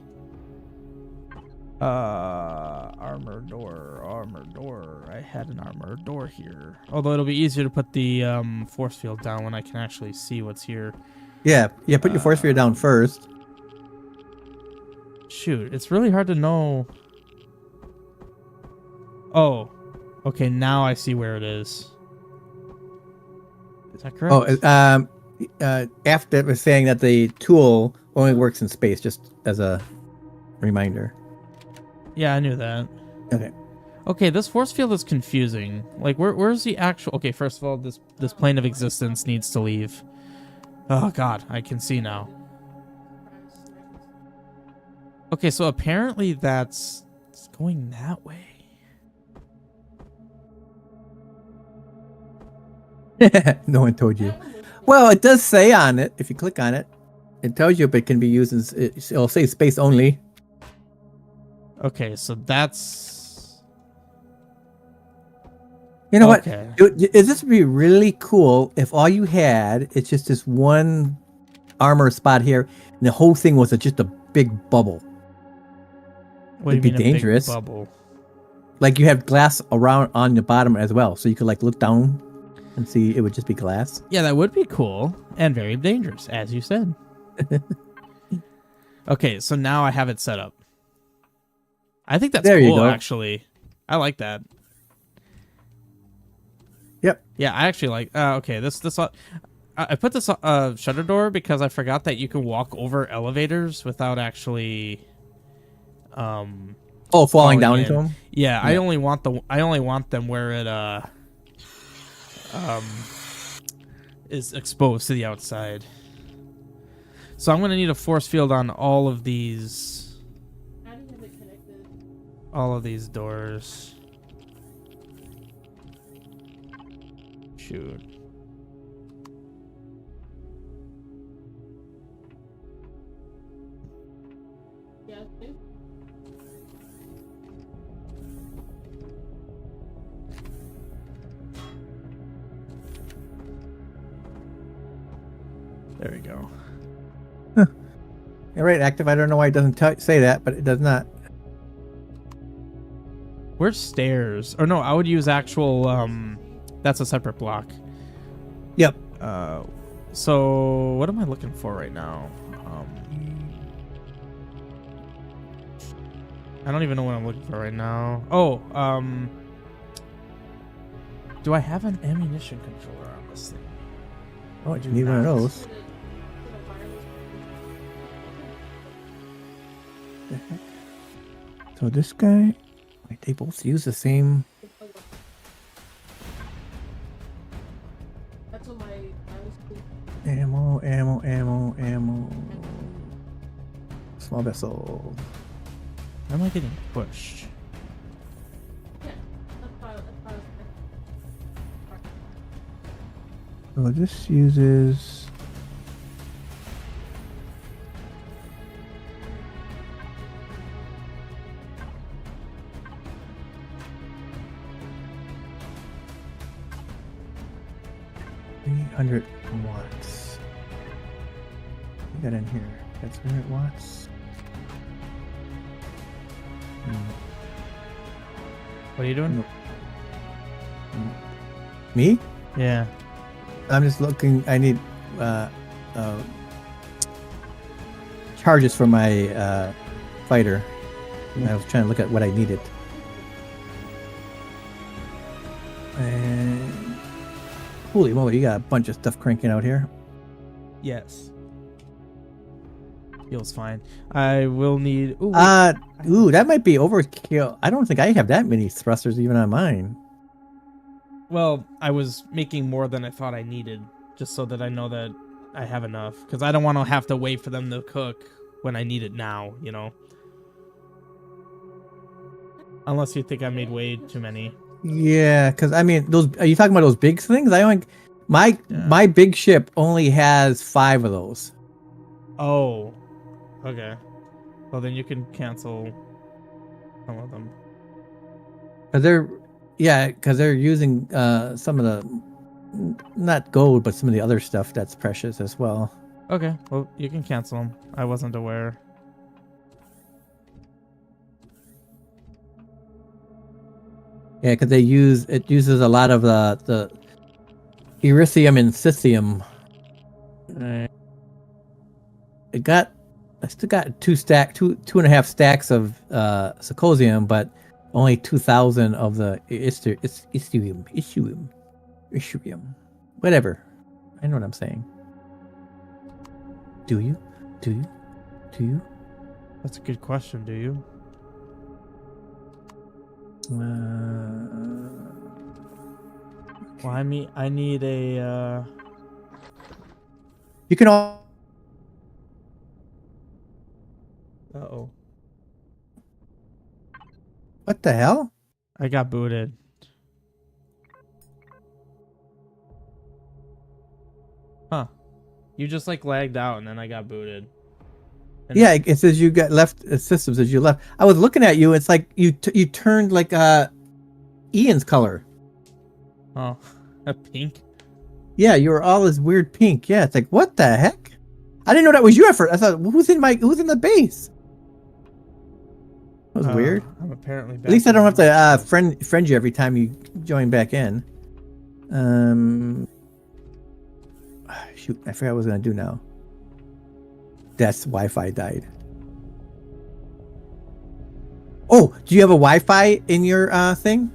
Armor door. I had an armor door here. Although it'll be easier to put the force field down when I can actually see what's here. Yeah. Put your force field down first. Shoot, it's really hard to know. Oh, okay. Now I see where it is. Is that correct? Oh, after it was saying that the tool only works in space, just as a reminder. Yeah, I knew that. Okay. Okay, this force field is confusing. Like, where's the actual... Okay, first of all, this plane of existence needs to leave. Oh, God, I can see now. Okay, so apparently it's going that way. No one told you. Well, it does say on it, if you click on it, it tells you if it can be used in... It'll say space only. Okay, so that's... You know Okay. what? Is this would be really cool if all you had it's just this one armor spot here, and the whole thing was just a big bubble. What do It'd you be mean a big dangerous. bubble? Like you have glass around on the bottom as well, so you could like look down and see it would just be glass. Yeah, that would be cool and very dangerous, as you said. Okay, so now I have it set up. I think that's There you cool, go. actually. I like that. Yep. Yeah, I actually like... okay, this I put this shutter door because I forgot that you can walk over elevators without actually... falling down in. into them? Yeah, I only want them where it is exposed to the outside. So I'm gonna need a force field on all of these doors. Shoot. Yeah, okay. There we go. You're right, active. I don't know why it doesn't say that, but it does not. Where's stairs? Or no, I would use actual, that's a separate block. Yep. So what am I looking for right now? I don't even know what I'm looking for right now. Oh, do I have an ammunition controller on this thing? Oh, I you do need one of not. those. So this guy, wait, they both use the same. That's what my Ammo. Small vessel. Why am I getting pushed? yeah, that's fine. So this uses. Watts. We got in here. That's 300 watts. What are you doing? Me? Yeah. I'm just looking. I need charges for my fighter. I was trying to look at what I needed. And holy moly, you got a bunch of stuff cranking out here. Yes. Feels fine. I will need. Ooh, That might be overkill. I don't think I have that many thrusters even on mine. well, I was making more than I thought I needed, just so that I know that I have enough. Because I don't want to have to wait for them to cook when I need it now, you know? Unless you think I made way too many. Yeah, because I mean, those. Are you talking about those big things? I only my big ship only has 5 of those. Oh. Okay. Well, then you can cancel some of them. Because they're using some of the not gold, but some of the other stuff that's precious as well. Okay. Well, you can cancel them. I wasn't aware. Yeah, because it uses a lot of the erythium and cesium. I still got 2.5 stacks of Secosium, but only 2,000 of the Issuium. Whatever. I know what I'm saying. Do you? That's a good question. Do you? Well, I need a. You can all. Uh-oh. What the hell? I got booted. Huh. You just like lagged out and then I got booted. And Yeah, it says you got left. System says you left. I was looking at you. It's like you turned like Ian's color. Oh, a pink? Yeah, you were all this weird pink. Yeah, it's like what the heck? I didn't know that was you at first. I thought who's in the base? That was weird. I'm apparently back. At least I don't have to friend you every time you join back in. Shoot, I forgot what I was gonna do now. That's Wi-Fi died. Oh, do you have a Wi-Fi in your thing?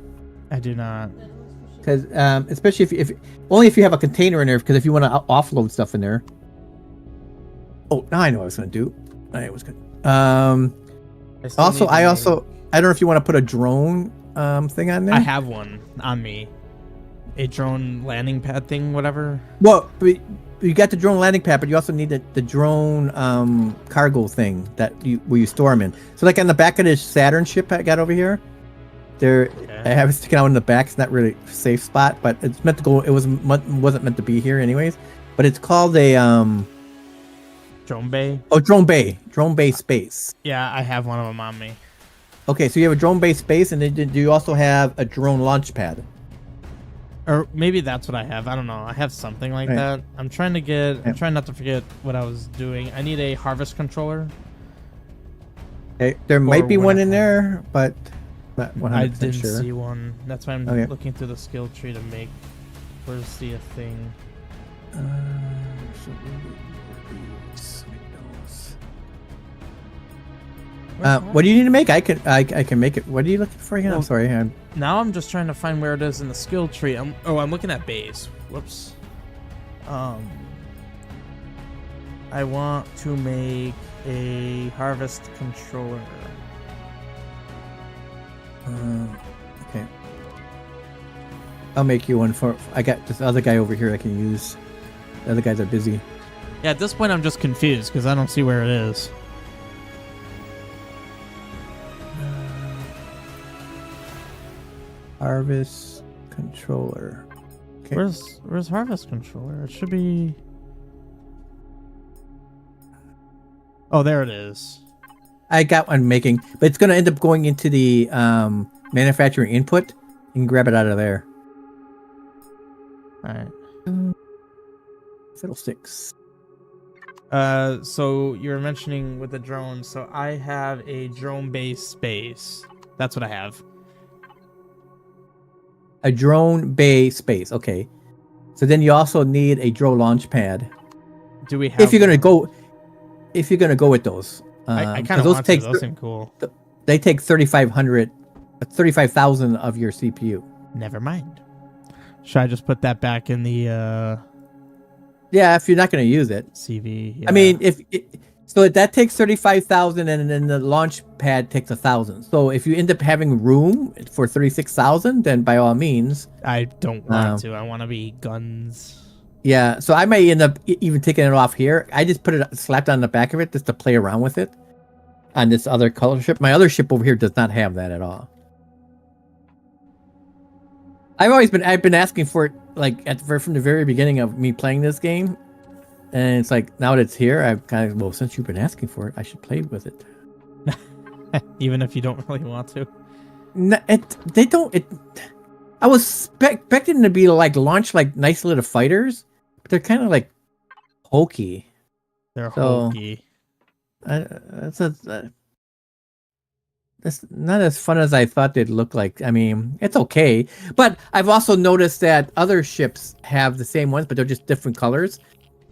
I do not. Because especially if only if you have a container in there. Because if you want to offload stuff in there. Oh, now I know what I was gonna do. I was good. I don't know if you want to put a drone thing on there. I have one on me. A drone landing pad thing, whatever. Well, you got the drone landing pad, but you also need the drone cargo thing where you store them in. So like on the back of this Saturn ship I got over here, I have it sticking out in the back. It's not really a safe spot, but it's meant to go. It wasn't meant to be here anyways. But it's called a drone bay. Oh, drone bay space. Yeah, I have one of them on me. Okay, so you have a drone bay space, and then do you also have a drone launch pad? Or maybe that's what I have. I don't know. I have something like that. I'm trying not to forget what I was doing. I need a harvest controller. Okay, there might be one in there, but not 100% I didn't sure. see one. That's why I'm looking through the skill tree to make. Where's the thing? What do you need to make? I can make it. What are you looking for here? Well, I'm sorry. Now I'm just trying to find where it is in the skill tree. I'm looking at base. Whoops. I want to make a harvest controller. Okay. I'll make you one for. I got this other guy over here I can use. The other guys are busy. Yeah, at this point I'm just confused because I don't see where it is. Harvest controller. Okay. Where's harvest controller? It should be. Oh, there it is. I got one making, but it's going to end up going into the manufacturing input. You can grab it out of there. All right. Fiddlesticks. So you were mentioning with the drone. So I have a drone-based space. That's what I have. A drone bay space. Okay. So then you also need a drone launch pad. Do we have? If you're gonna go with those, I kind 'cause of those want to. take Those seem cool. they take 35,000 of your CPU. Never mind. Should I just put that back in the Yeah, if you're not gonna use it. CV? Yeah. I mean, so that takes 35,000, and then the launch pad takes 1,000. So if you end up having room for 36,000, then by all means. I don't want to. I want to be guns. Yeah, so I may end up even taking it off here. I just put it slapped on the back of it just to play around with it on this other color ship. My other ship over here does not have that at all. I've been asking for it from the very beginning of me playing this game, and it's like now that it's here, I've kind of since you've been asking for it, I should play with it. Even if you don't really want to. No, they don't. I was expecting them to be launch nice little fighters, but they're kind of hokey. They're hokey. That's not as fun as I thought they'd look like. I mean, it's okay, but I've also noticed that other ships have the same ones, but they're just different colors.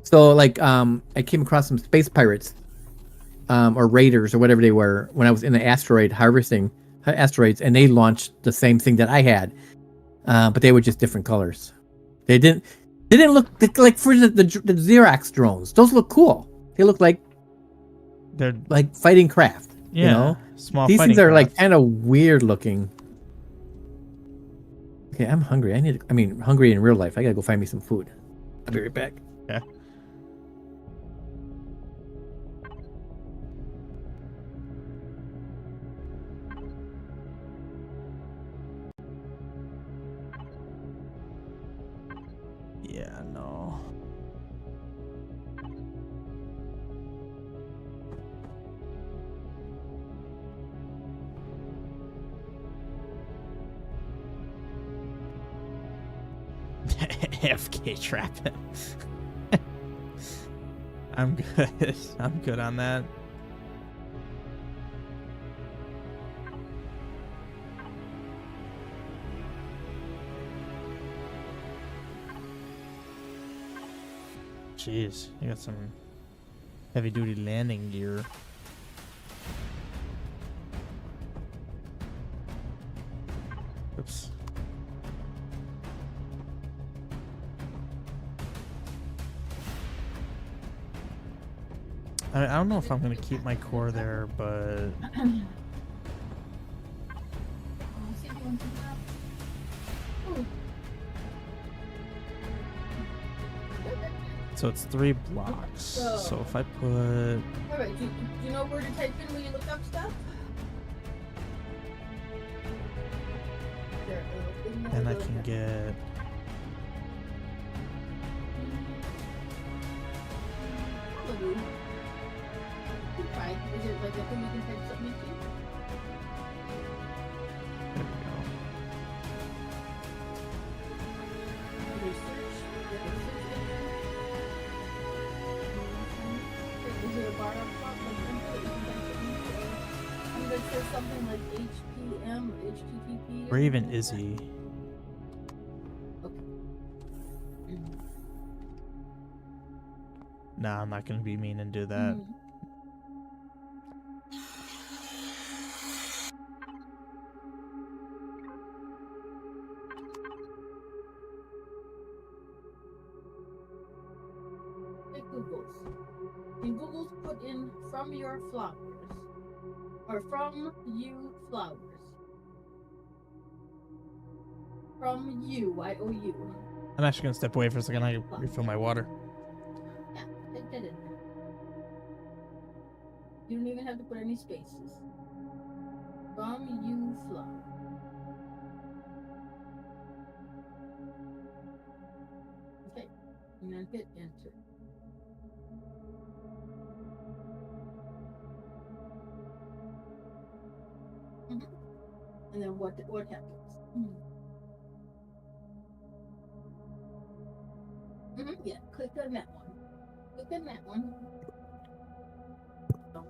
So I came across some space pirates, or raiders or whatever they were when I was in the asteroid harvesting asteroids, and they launched the same thing that I had, but they were just different colors. They didn't look like for the Xerox drones. Those look cool. They look like they're like fighting craft. Yeah, you know? small. These things are craft. kind of weird looking. Okay, I'm hungry. Hungry in real life. I gotta go find me some food. I'll be right back. Okay. Yeah, no. AFK trap him. I'm good. I'm good on that. Jeez, you got some heavy duty landing gear. Oops. I don't know if I'm gonna keep my core there, but so it's 3 blocks. So if I put, Alright, do you know where to type in when you look up stuff? then I can get. Probably. Right. Is it like a thing you can type something into? There we go. Research. Is it a bar up top? Like info that you can type something into? And it says something like HPM or HTTP. Where even is he? Nah, I'm not gonna be mean and do that. Like Google's. In Google's put in from your flowers. Or from you flowers. From you, Y-O-U. I'm actually gonna step away for a second. I can refill my water. Yeah, type that in there. You don't even have to put any spaces. From you flower. Okay, and then hit enter. And then what happens? Yeah, click on that one. Click on that one. Don't-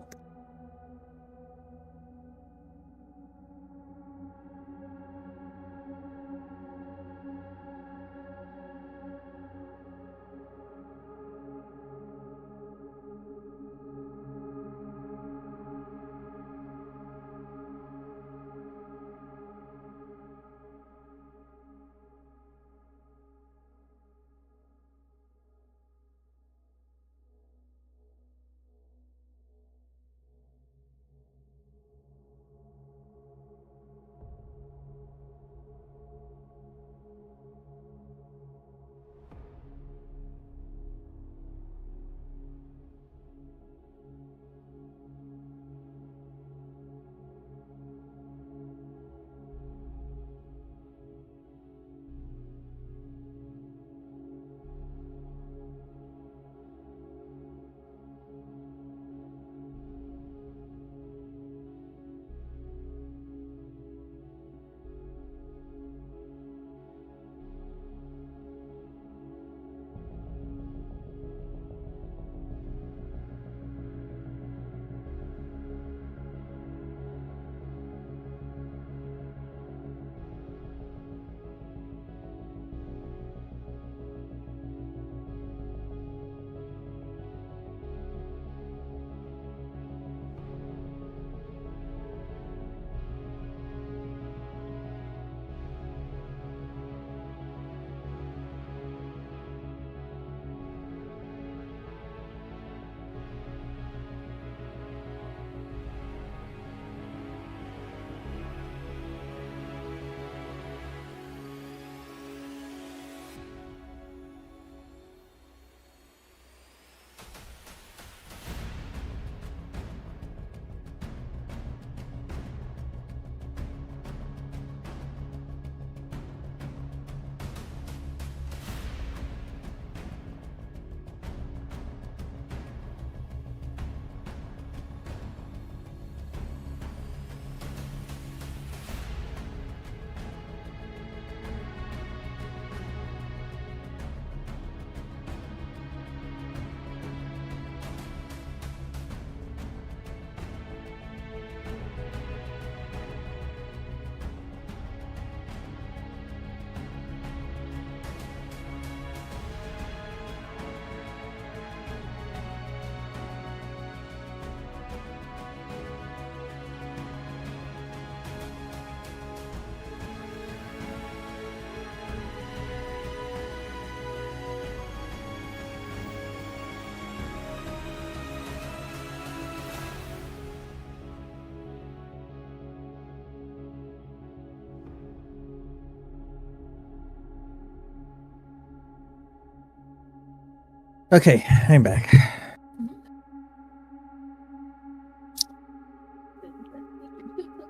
Okay, I'm back. Click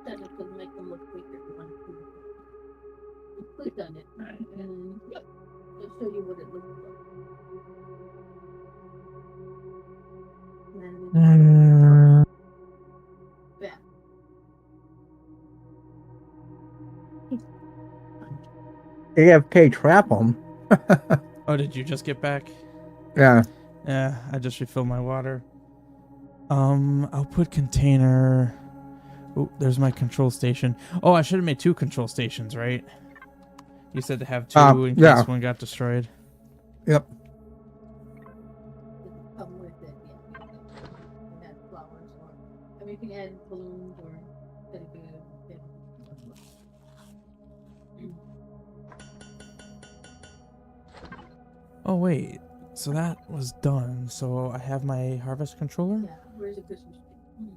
on it to make them look bigger. You want to see it. Click on it, and it'll show you what it looks like. And then back. AFK trap them. Oh, did you just get back? Yeah. Yeah, I just refilled my water. Output container. Oh, there's my control station. Oh, I should have made 2 control stations, right? You said to have 2 in Yeah. case one got destroyed. Yep. Does it come with it? Yeah. You can add flowers, or I mean, you can add balloons or teddy bears. Oh, wait. So that was done. So I have my harvest controller? Yeah. Where's the Christmas tree?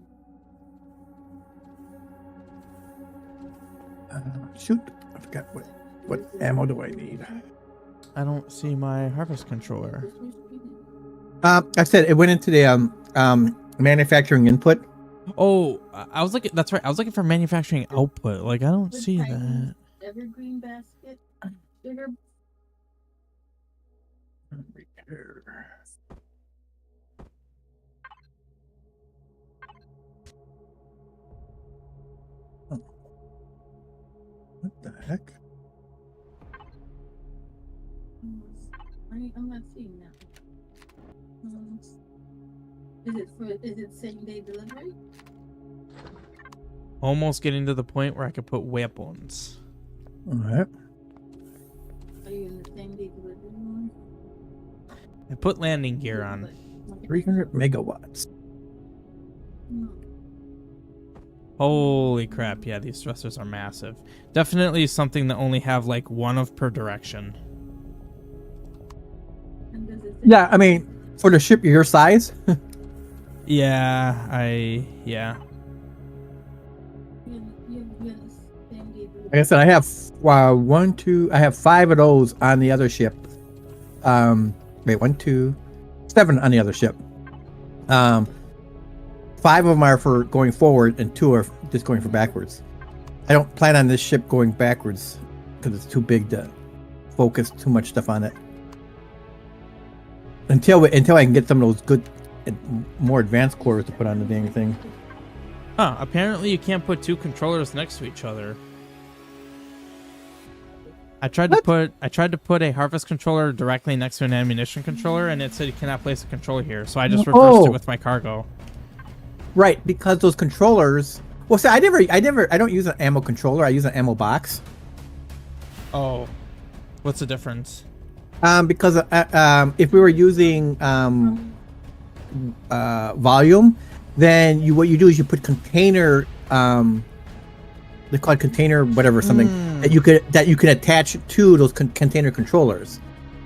Shoot. I forgot what ammo do I need. I don't see my harvest controller. Christmas tree. I said it went into the manufacturing input. Oh, I was looking. That's right. I was looking for manufacturing output. Like, I don't The see tiny that. evergreen basket. Sugar. What the heck? I'm not seeing now. Is it same day delivery? Almost getting to the point where I could put weapons. All right. Are you in the same day delivery one? I put landing gear on. 300 megawatts. No. Holy crap, yeah, these thrusters are massive. Definitely something that only have like one of per direction. And does it say Yeah, I mean, for the ship your size. Yeah. you're in the same day delivery? Like I said, I have I have 5 of those on the other ship. Wait, 1, 2, 7 on the other ship. 5 of them are for going forward, and 2 are just going for backwards. I don't plan on this ship going backwards because it's too big to focus too much stuff on it. Until I can get some of those good, more advanced cores to put on the dang thing. Huh, apparently you can't put 2 controllers next to each other. I tried to put a harvest controller directly next to an ammunition controller, and it said you cannot place a controller here. So I just reversed it with my cargo. Right, because those controllers. Well, see, I don't use an ammo controller. I use an ammo box. Oh, what's the difference? Because if we were using volume, then what you do is you put container. They call it container whatever something that you can attach to those container controllers.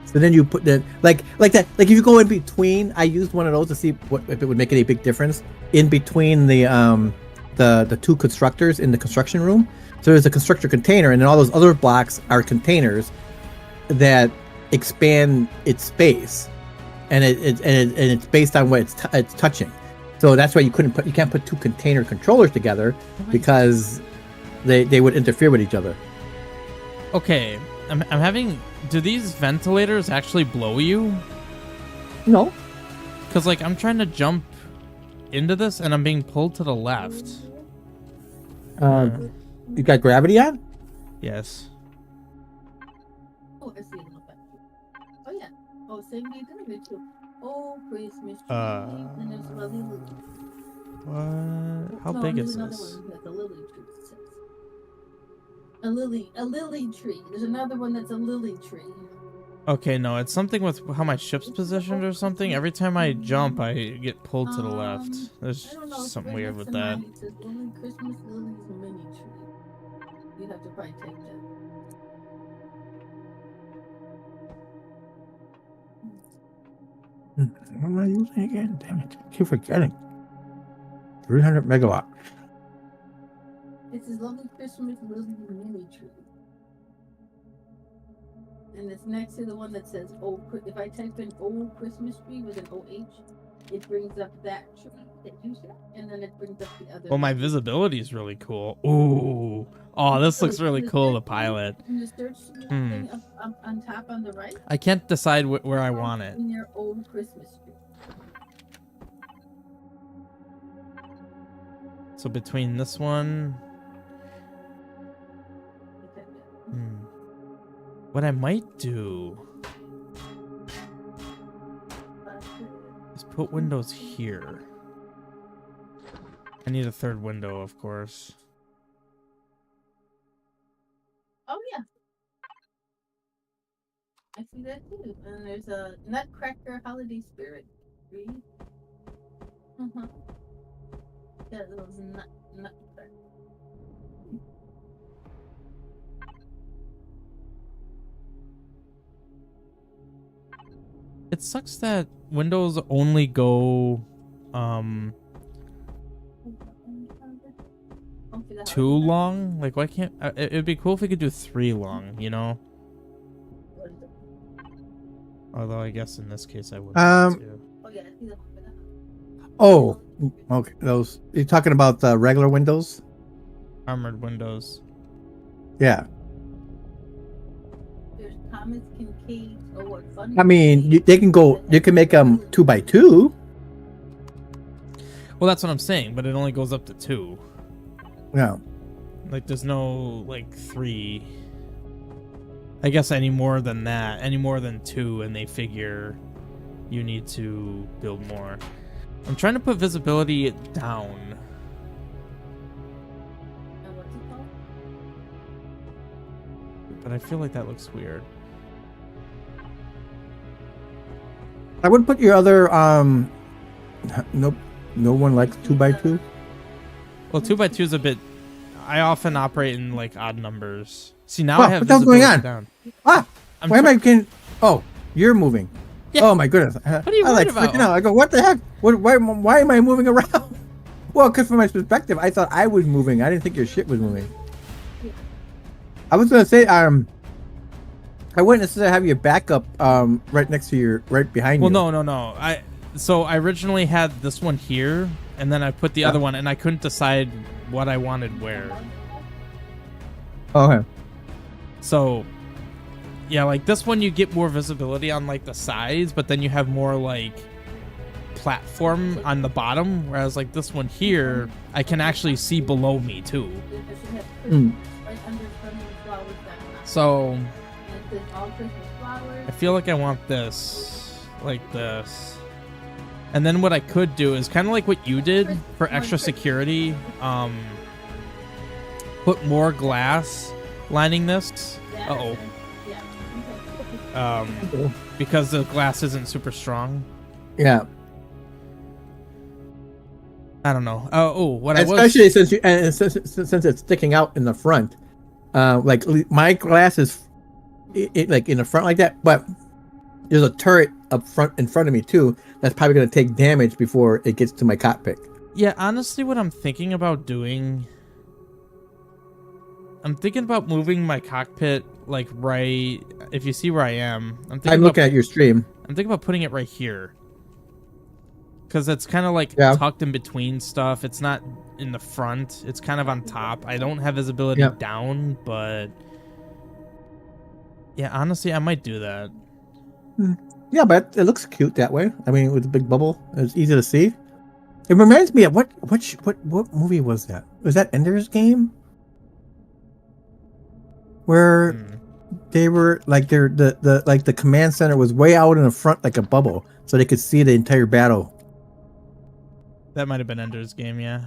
So then you put the like that, like if you go in between. I used one of those to see if it would make any big difference in between the 2 constructors in the construction room. So there's a constructor container, and then all those other blocks are containers that expand its space, and it's based on what it's touching. So that's why you can't put 2 container controllers together because they would interfere with each other. Okay, I'm having. Do these ventilators actually blow you? No. Because like I'm trying to jump into this and I'm being pulled to the left. You got gravity on? Yes. Oh, I see it. Oh yeah. Oh, same day delivery too. Oh, Christmas tree. And there's a lovely lily. What? How big there's is another this? one that's a lily tree. It says. A lily tree. There's another one that's a lily tree. Okay, no, it's something with how my ship's positioned or something. Every time I jump, I get pulled to the left. There's I don't know. something Right weird next with to that. mine, it says Lily Christmas Lily's mini tree. You have to probably take that. What am I using again? Damn it. I keep forgetting. 300 megawatt. It says Lovely Christmas Lily's mini tree. And it's next to the one that says if I type in old Christmas tree with an OH, it brings up that tree that you said, and then it brings up the other. Well, my visibility is really cool. Ooh. Oh, this looks really cool to pilot. In the search thing up on top on the right. I can't decide where I want it. In your old Christmas tree. So between this one... What I might do is put windows here. I need a 3rd window, of course. Oh yeah, I see that too. And there's a Nutcracker Holiday Spirit tree. Yeah, those nutcracker. It sucks that windows only go 2 long. Like, why can't it'd be cool if we could do 3 long, you know? Although I guess in this case I wouldn't want to. Oh yeah, I see that. Oh, okay. Those you're talking about the regular windows? Armored windows. Yeah. There's Thomas Kincaid. Oh, what fun! I mean, you can make them 2x2. Well, that's what I'm saying, but it only goes up to 2. Yeah. Like, there's no like 3. I guess any more than that, any more than 2, and they figure you need to build more. I'm trying to put visibility down. And what's it called? But I feel like that looks weird. I would put your other nope, no one likes 2x2. Well, 2x2 is a bit. I often operate in like odd numbers. See, now Wow, I have what the hell's going visibility on? down. Ah, I'm why am I getting? Oh, you're moving. Yeah. Oh my goodness. What are you I like worried about? freaking out. I go, what the heck? Why am I moving around? Well, because from my perspective, I thought I was moving. I didn't think your shit was moving. I was gonna say, I wouldn't necessarily have your backup right next to right behind Well, you. no. So I originally had this one here, and then I put the other one, and I couldn't decide what I wanted where. Okay. So, yeah, like this one, you get more visibility on like the sides, but then you have more like platform on the bottom. Whereas like this one here, I can actually see below me too. It should have Mm. Christmas right under Christmas flowers that So and it says all Christmas flowers. I feel like I want this, like this. And then what I could do is kind of like what you did for extra security. Put more glass lining this. That Uh-oh. and- yeah. Okay. Because the glass isn't super strong. Yeah. I don't know. What I was. Especially since since it's sticking out in the front, like my glass is, like in the front like that, but there's a turret up front in front of me too. That's probably going to take damage before it gets to my cockpit. Yeah, honestly, what I'm thinking about doing. I'm thinking about moving my cockpit like right. If you see where I am, I'm looking at your stream. I'm thinking about putting it right here. Because it's kind of like Yeah. tucked in between stuff. It's not in the front. It's kind of on top. I don't have visibility Yeah. down, but yeah, honestly, I might do that. Yeah, but it looks cute that way. I mean, with the big bubble, it's easy to see. It reminds me of what movie was that? Was that Ender's Game? Where they were like the command center was way out in the front like a bubble, so they could see the entire battle. That might have been Ender's Game, yeah.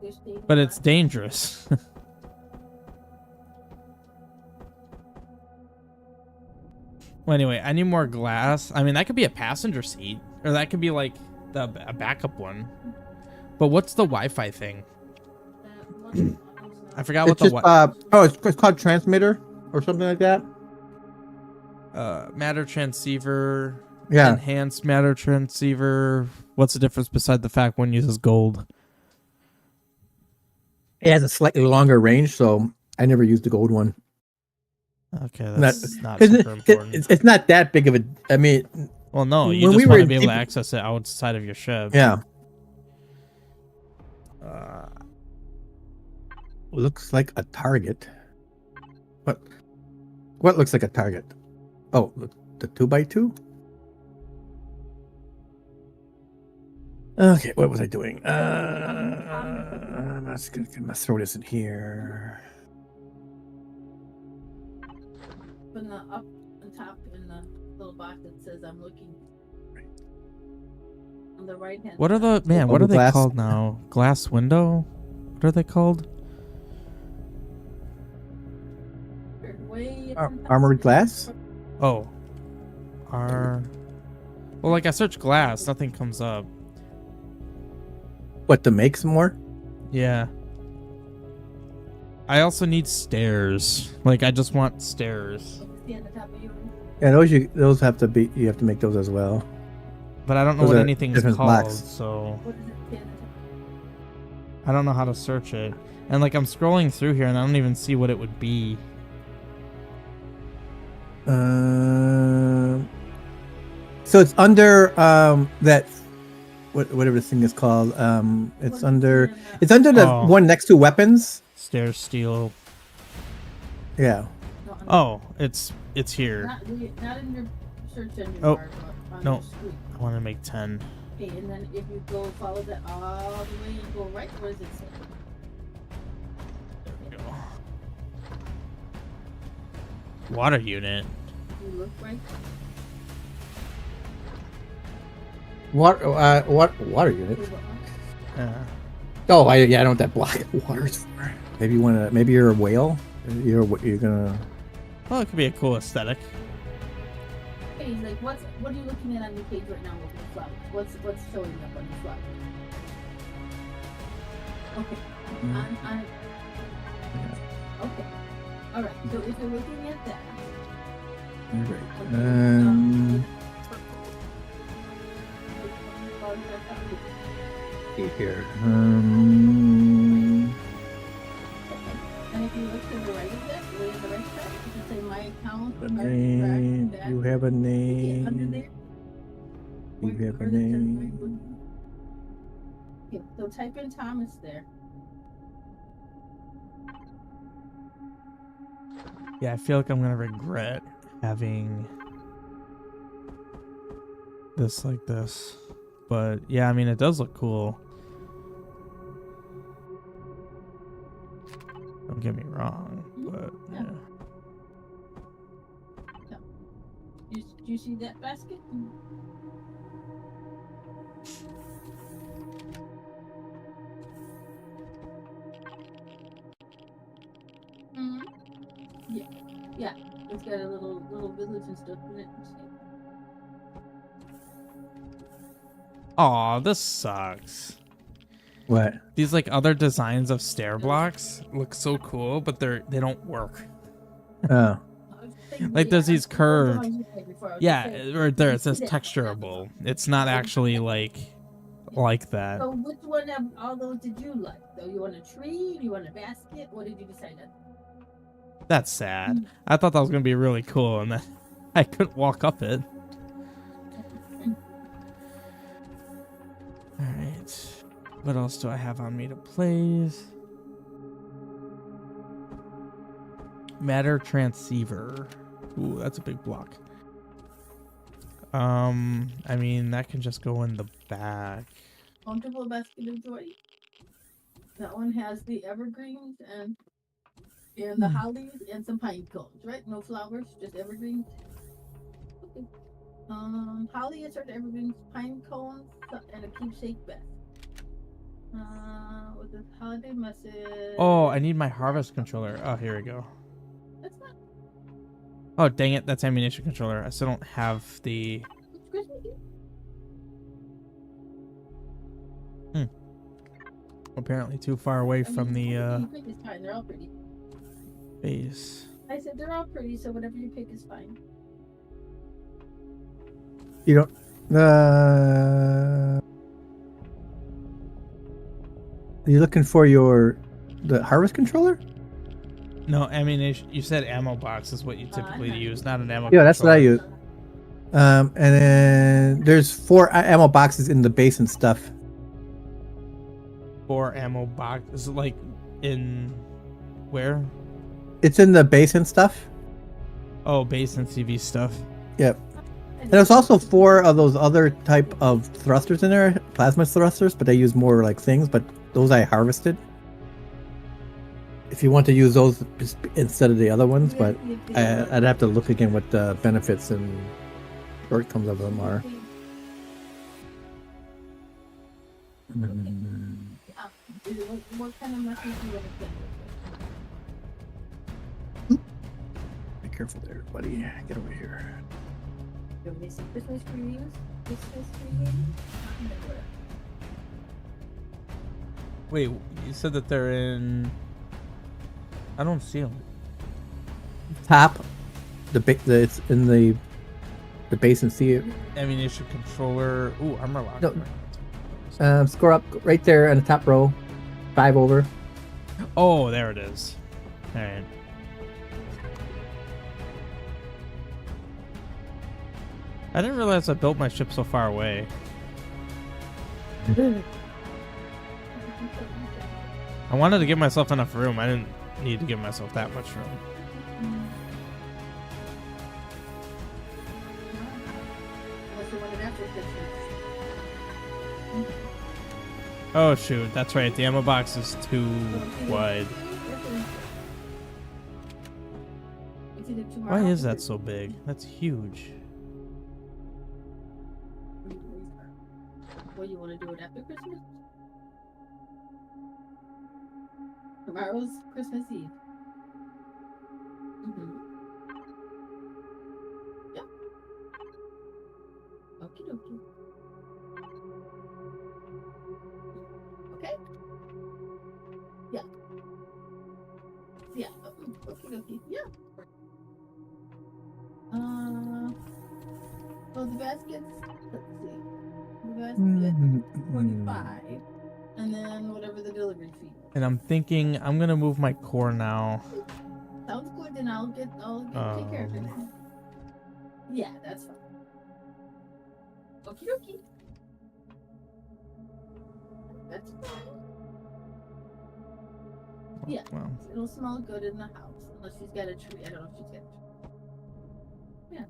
Just take But it's dangerous. Well, anyway, I need more glass. I mean, that could be a passenger seat, or that could be like a backup one. But what's the Wi-Fi thing? that one. I forgot what It's the just it's called transmitter or something like that. matter transceiver. Yeah. Enhanced matter transceiver. What's the difference beside the fact one uses gold? It has a slightly longer range, so I never used the gold one. Okay, that's not 'cause super important. it's not that big of a. I mean, Well, no, you when just we were want to in be able to deep- access it outside of your ship. yeah. Uh, Looks like a target. What looks like a target? Oh, the 2x2. Okay, what was I doing? I'm just gonna throw this in here. From the up on top in the little box that says I'm looking. On the right hand. what are the what are they glass. called now? Glass window? What are they called? Armored glass. Oh, well, like I search glass, nothing comes up. What, to make some more? Yeah. I also need stairs. Like I just want stairs, See at the top of you. Yeah, those have to be. You have to make those as well. but I don't know Those what are anything's different called, blocks. so What is it? See at the top? I don't know how to search it. And like I'm scrolling through here, and I don't even see what it would be. So it's under that whatever the thing is called. It's under the Oh. one next to weapons. Stairs, steel. Yeah. No, on the- Oh, it's here. Not in your search engine Oh, bar, but on no. your screen. I want to make 10. Okay, and then if you go follow that all the way and go right, where does it say? There we go. water unit. You look right. Water unit. Oh, I know what that block of water's for. Maybe you wanna. Maybe you're a whale. You're gonna. Well, it could be a cool aesthetic. Hey, like what are you looking at on your page right now with the flowers? What's showing up on the flowers? Okay. Okay. All right. So if you're looking at that. All right. Here. And if you look to the right of that, way on the right side, you can say my account. A name. You have a Under name. there. You have a name. Okay, so type in Thomas there. Yeah, I feel like I'm gonna regret having this like this. But yeah, I mean, it does look cool. Don't get me wrong, but yeah. Do you see that basket? Mm-hmm. Yeah. It's got a little village and stuff in it. Aw, this sucks. What? These like other designs of stair blocks look so cool, but they don't work. Oh. Like there's these curved. Yeah, right there it says texturable. It's not actually like that. So which one of all those did you like? So you want a tree? You want a basket? What did you decide on? That's sad. I thought that was gonna be really cool, and then I couldn't walk up it. All right. What else do I have on me to place? Matter transceiver. Ooh, that's a big block. I mean, that can just go in the back. Comfortable basket of joy. That one has the evergreens and the hollies and some pine cones, right? No flowers, just evergreens. Okay. Holly is sort of evergreens, pine cones, and a keepsake basket. With the holiday message. Oh, I need my harvest controller. Oh, here we go. That's not. Oh, dang it. That's ammunition controller. I still don't have the... It's Christmas Eve. Apparently too far away from the You pick is fine. They're all pretty. base. I said they're all pretty, so whatever you pick is fine. You don't. Are you looking for the harvest controller? No, ammunition. You said ammo box is what you typically use, not an ammo Yeah, that's what I controller. use. And then there's 4 ammo boxes in the base and stuff. 4 ammo box. Is it like in where? It's in the base and stuff. Oh, base and CV stuff. Yep. And there's also 4 of those other type of thrusters in there, plasma thrusters, but they use more like things. But those I harvested. If you want to use those instead of the other ones, but I'd have to look again what the benefits and shortcomings of them are. What kind of message do you want to send? Be careful there, buddy. Get over here. Christmas trees? Christmas trees? Wait, you said that they're in... I don't see them. Top, it's in the base and see it. Ammunition controller. Ooh, armor lock. No. Score up right there on the top row. 5 over. Oh, there it is. All right. I didn't realize I built my ship so far away. I wanted to give myself enough room. I didn't need to give myself that much room. Oh shoot, that's right. The ammo box is too wide. It's either tomorrow. Why is that so big? That's huge. What, you want to do it after Christmas? Tomorrow's Christmas Eve. Mm-hmm. Yep. Okie dokie. Okay. Yeah. Yeah. Okie dokie. Yeah. Well, the baskets. Let's see. The basket 45, and then whatever the delivery fee. And I'm thinking I'm gonna move my core now. Sounds good, and I'll take care of it. Yeah, that's fine. Okie dokie. That's fine. Yeah. Well, It'll smell good in the house, unless she's got a tree. I don't know if she's got a tree. Yeah.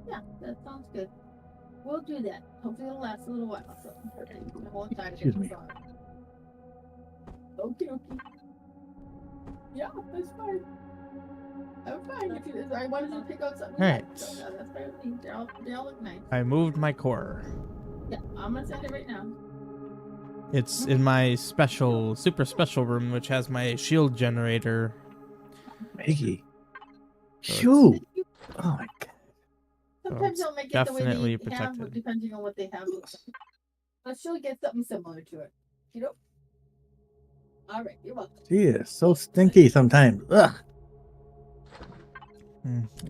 Yeah, that sounds good. We'll do that. Hopefully it'll last a little while. So I won't die to Excuse get me. this on. Okay. Yeah, that's fine. I'm fine. If you, I wanted to pick out something. Alright. Nice, so that's fine with me. They all look nice. I moved my core. Yeah, I'm gonna send it right now. It's in my super special room, which has my shield generator. Maggie. So Shoo! Oh my god. Sometimes it's they'll make it definitely the way they have, protected. depending on what they have. But she'll get something similar to it. You know. All right, you're welcome. She is so stinky sometimes. Ugh.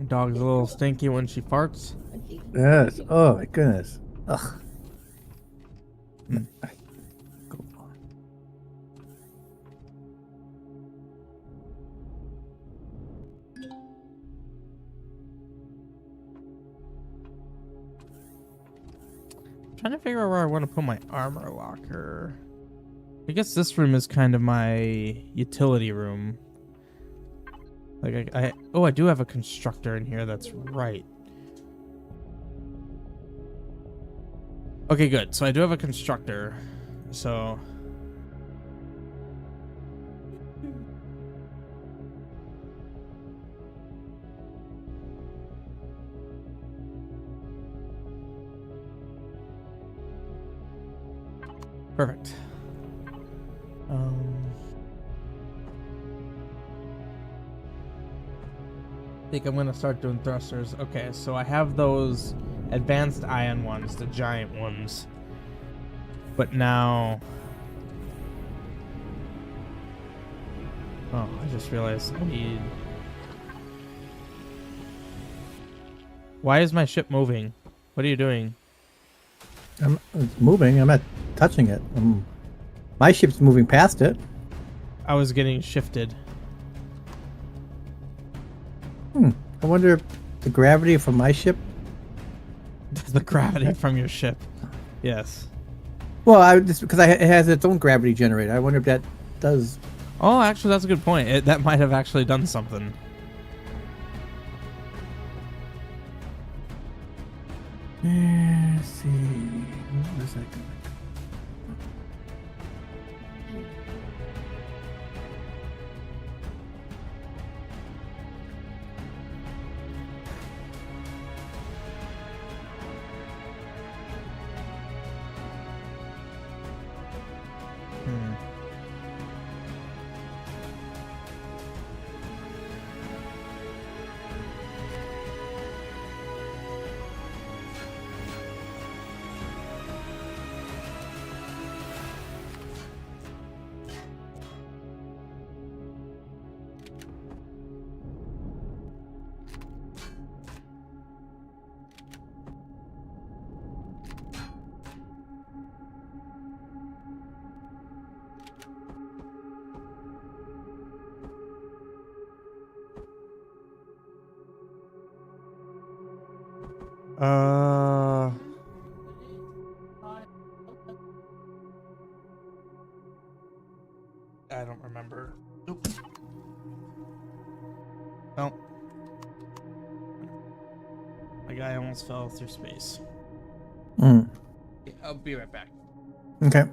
Dog's a little stinky when she farts. Yes. Oh my goodness. Ugh. Mm. Go on. Trying to figure out where I want to put my armor locker. I guess this room is kind of my utility room. Like I do have a constructor in here. That's right. Okay, good. So I do have a constructor. So perfect. I think I'm gonna start doing thrusters. Okay, so I have those advanced ion ones, the giant ones. But now, oh, I just realized I need. Why is my ship moving? What are you doing? It's moving. I'm not touching it. My ship's moving past it. I was getting shifted. I wonder if the gravity from my ship. The gravity from your ship. Yes. Well, I just because it has its own gravity generator. I wonder if that does. Oh, actually, that's a good point. That might have actually done something. Let's see. Where's that going? I don't remember. Nope. Oh. My guy almost fell through space. Yeah, I'll be right back. Okay.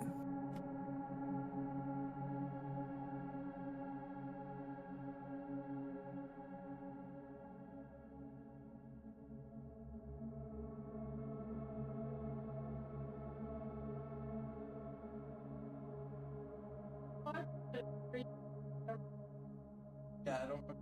I don't remember.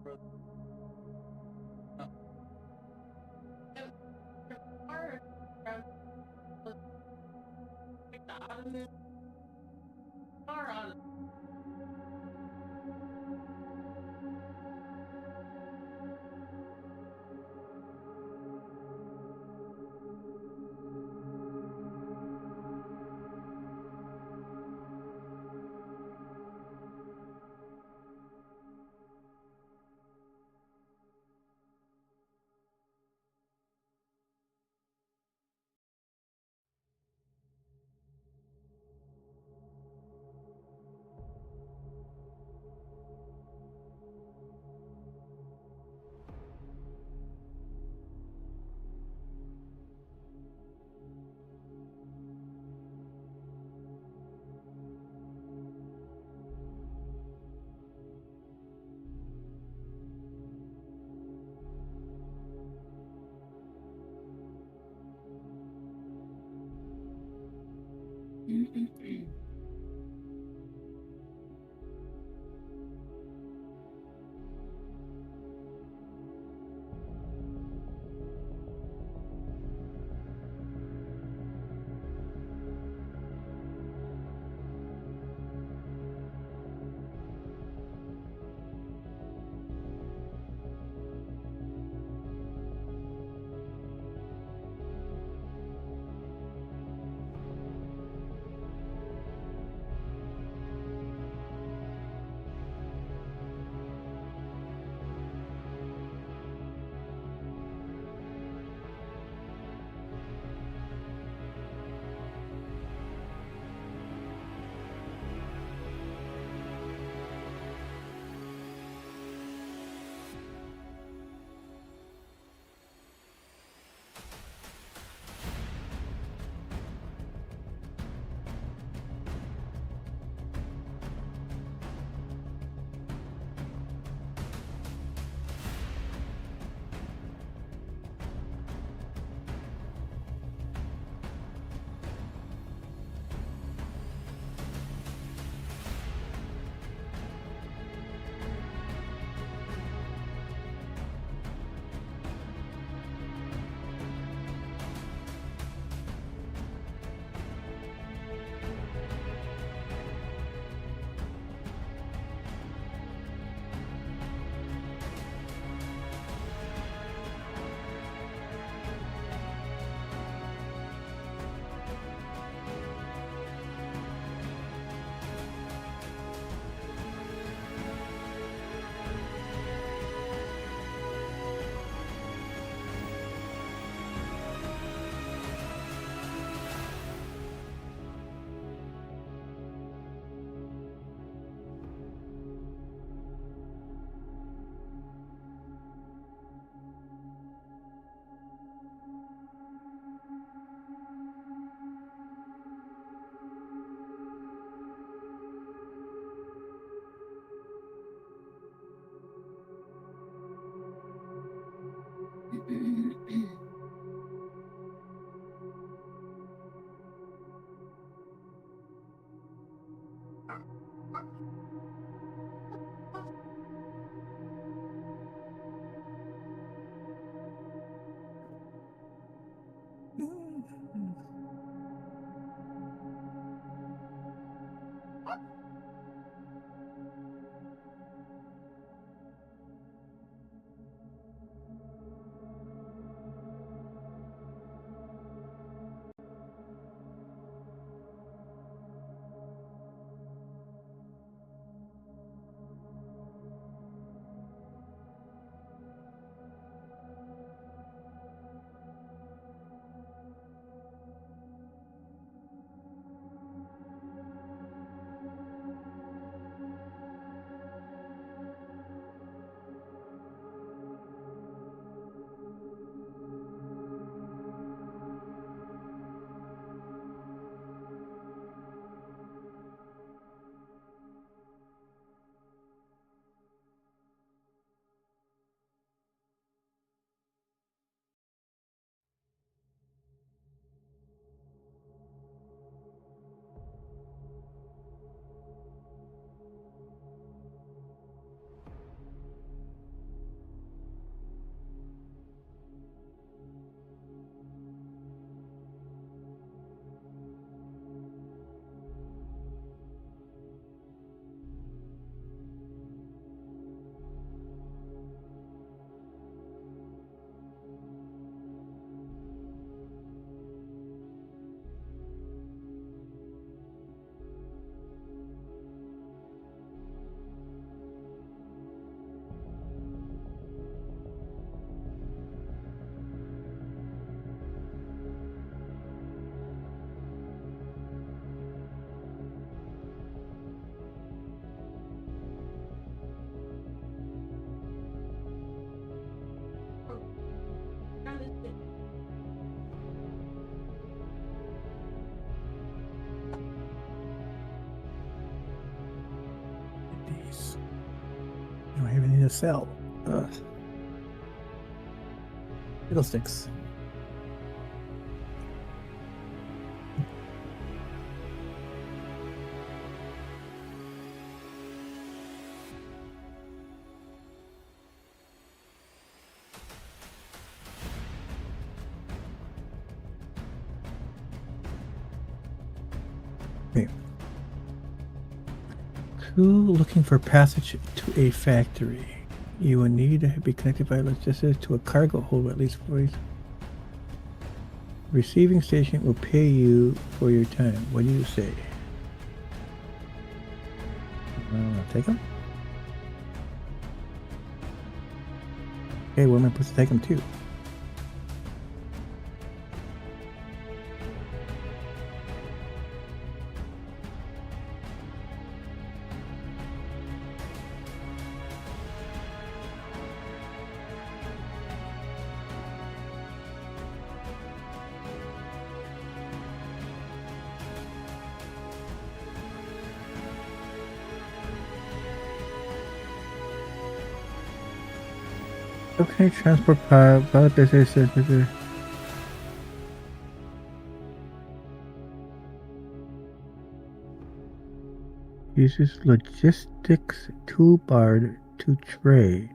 to sell. Fiddlesticks. Okay. Crew looking for passage to a factory. You will need to be connected by logistics to a cargo hold at least 40. Receiving station will pay you for your time. What do you say? Take them? Okay, where am I supposed to take them to? Okay, transport power, uses logistics toolbar to trade.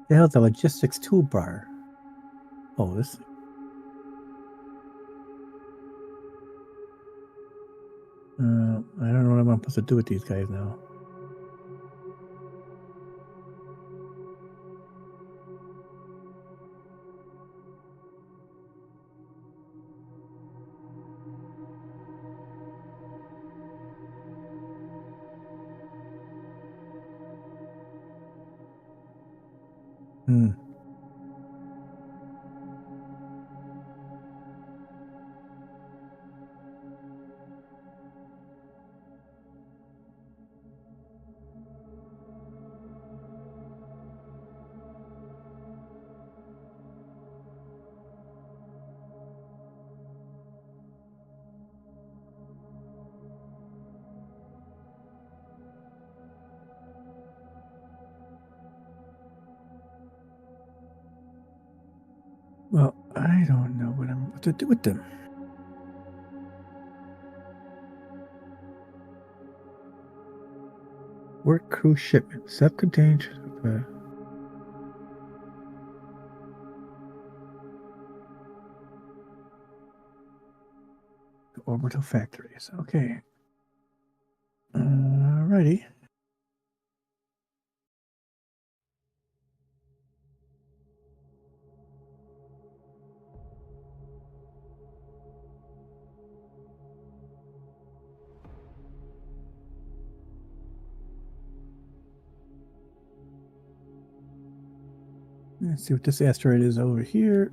The hell's a logistics toolbar? Oh, this. I don't know what I'm supposed to do with these guys now. Well, I don't know what I'm supposed to do with them. Work crew shipment. Self-contained. Orbital factories. Okay. Alrighty. Let's see what this asteroid is over here.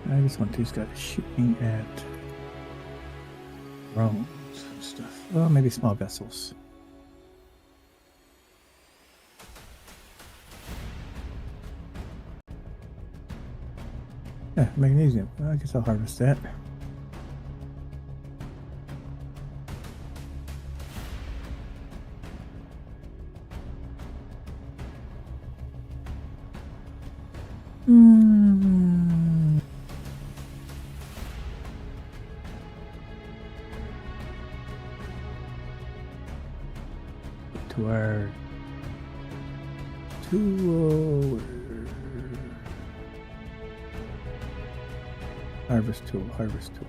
I just want these guys shooting at drones and stuff. Well, maybe small vessels. Yeah, magnesium. Well, I guess I'll harvest that. To our tool. Harvest tool. Harvest tool.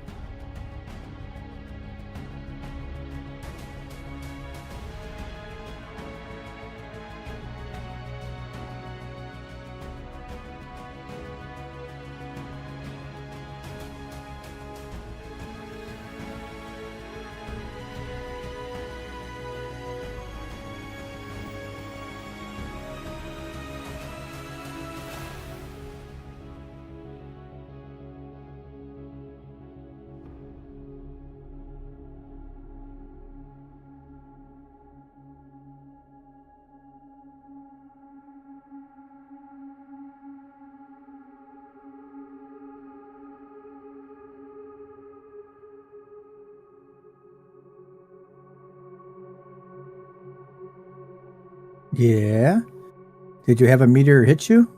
Yeah. Did you have a meteor hit you?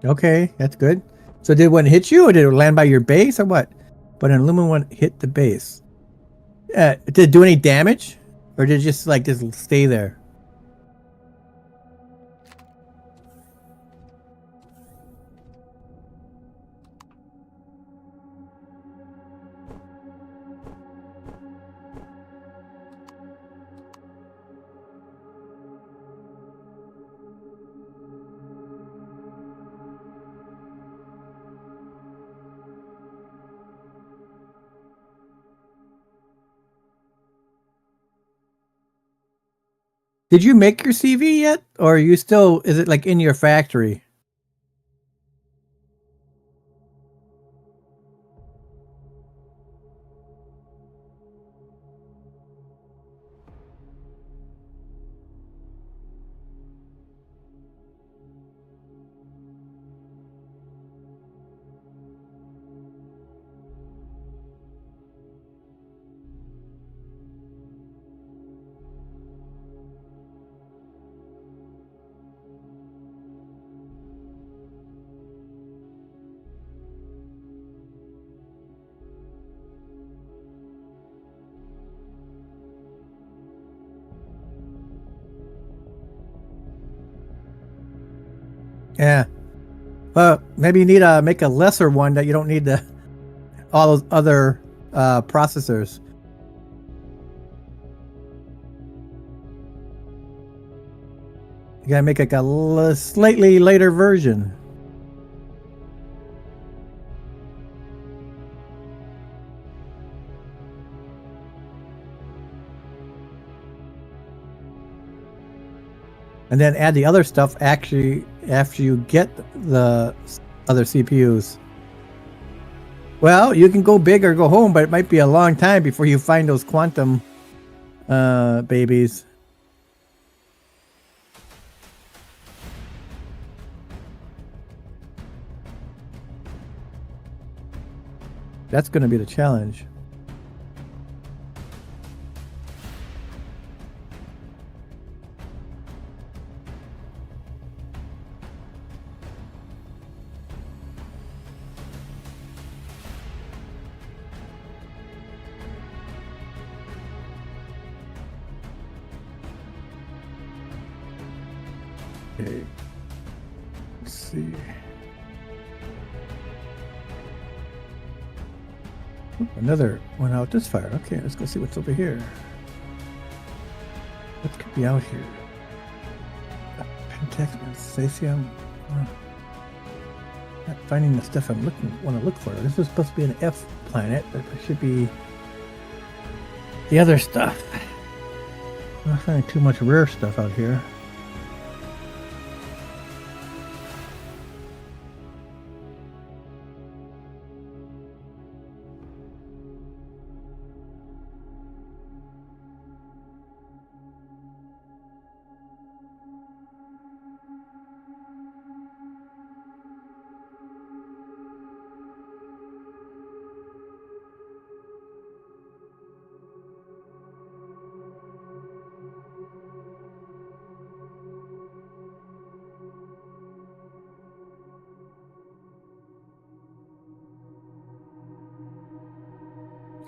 Okay, that's good. So did one hit you, or did it land by your base, or what? But an aluminum one hit the base. Did it do any damage, or did it just like just stay there? Did you make your CV yet, or are you still? Is it like in your factory? Yeah. Well, maybe you need to make a lesser one that you don't need all those other processors. You gotta make like a slightly later version. And then add the other stuff actually after you get the other CPUs. Well, you can go big or go home, but it might be a long time before you find those quantum babies. That's going to be the challenge. Okay. Let's see. Another one out this far. Okay, let's go see what's over here. What could be out here? Pentax, Sacium. Not finding the stuff I'm want to look for. This is supposed to be an F planet, but it should be the other stuff. I'm not finding too much rare stuff out here.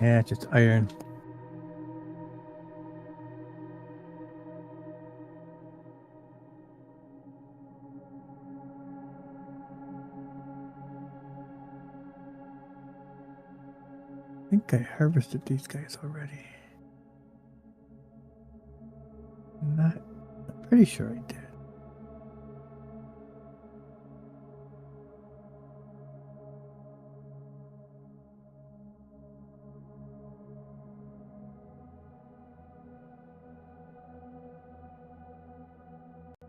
Yeah, just iron. I think I harvested these guys already. I'm pretty sure I did.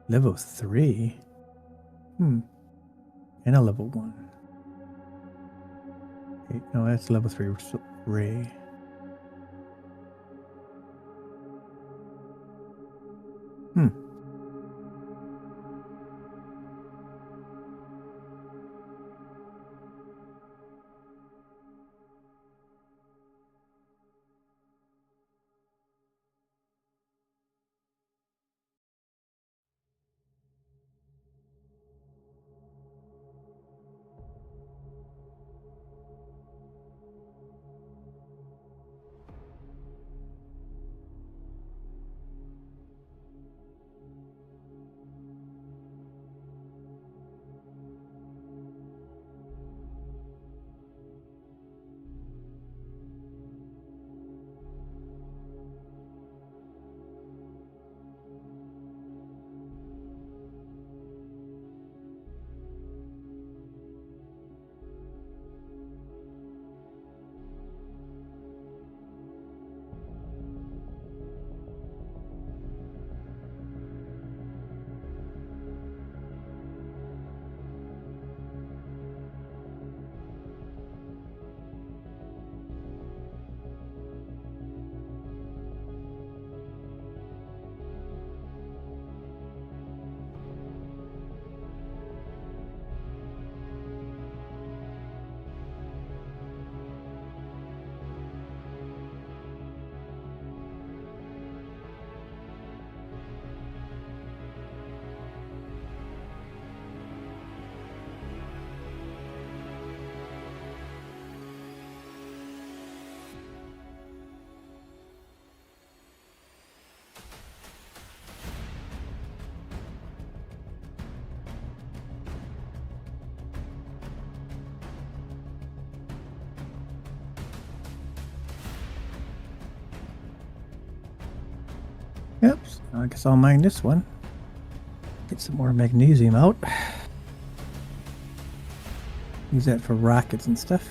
Level 3? And a level 1. Okay, no, that's level 3 ray. Yep, so I guess I'll mine this one. Get some more magnesium out. Use that for rockets and stuff.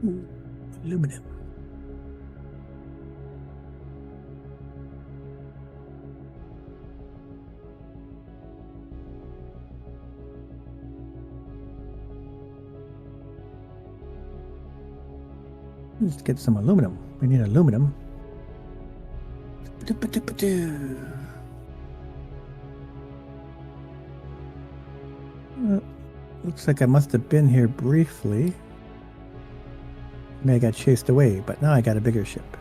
Ooh, aluminum. Let's get some aluminum. We need aluminum. Looks like I must have been here briefly. Maybe I got chased away, but now I got a bigger ship.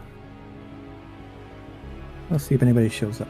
Let's see if anybody shows up.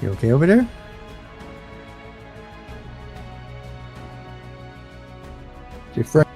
You okay over there? Your friend.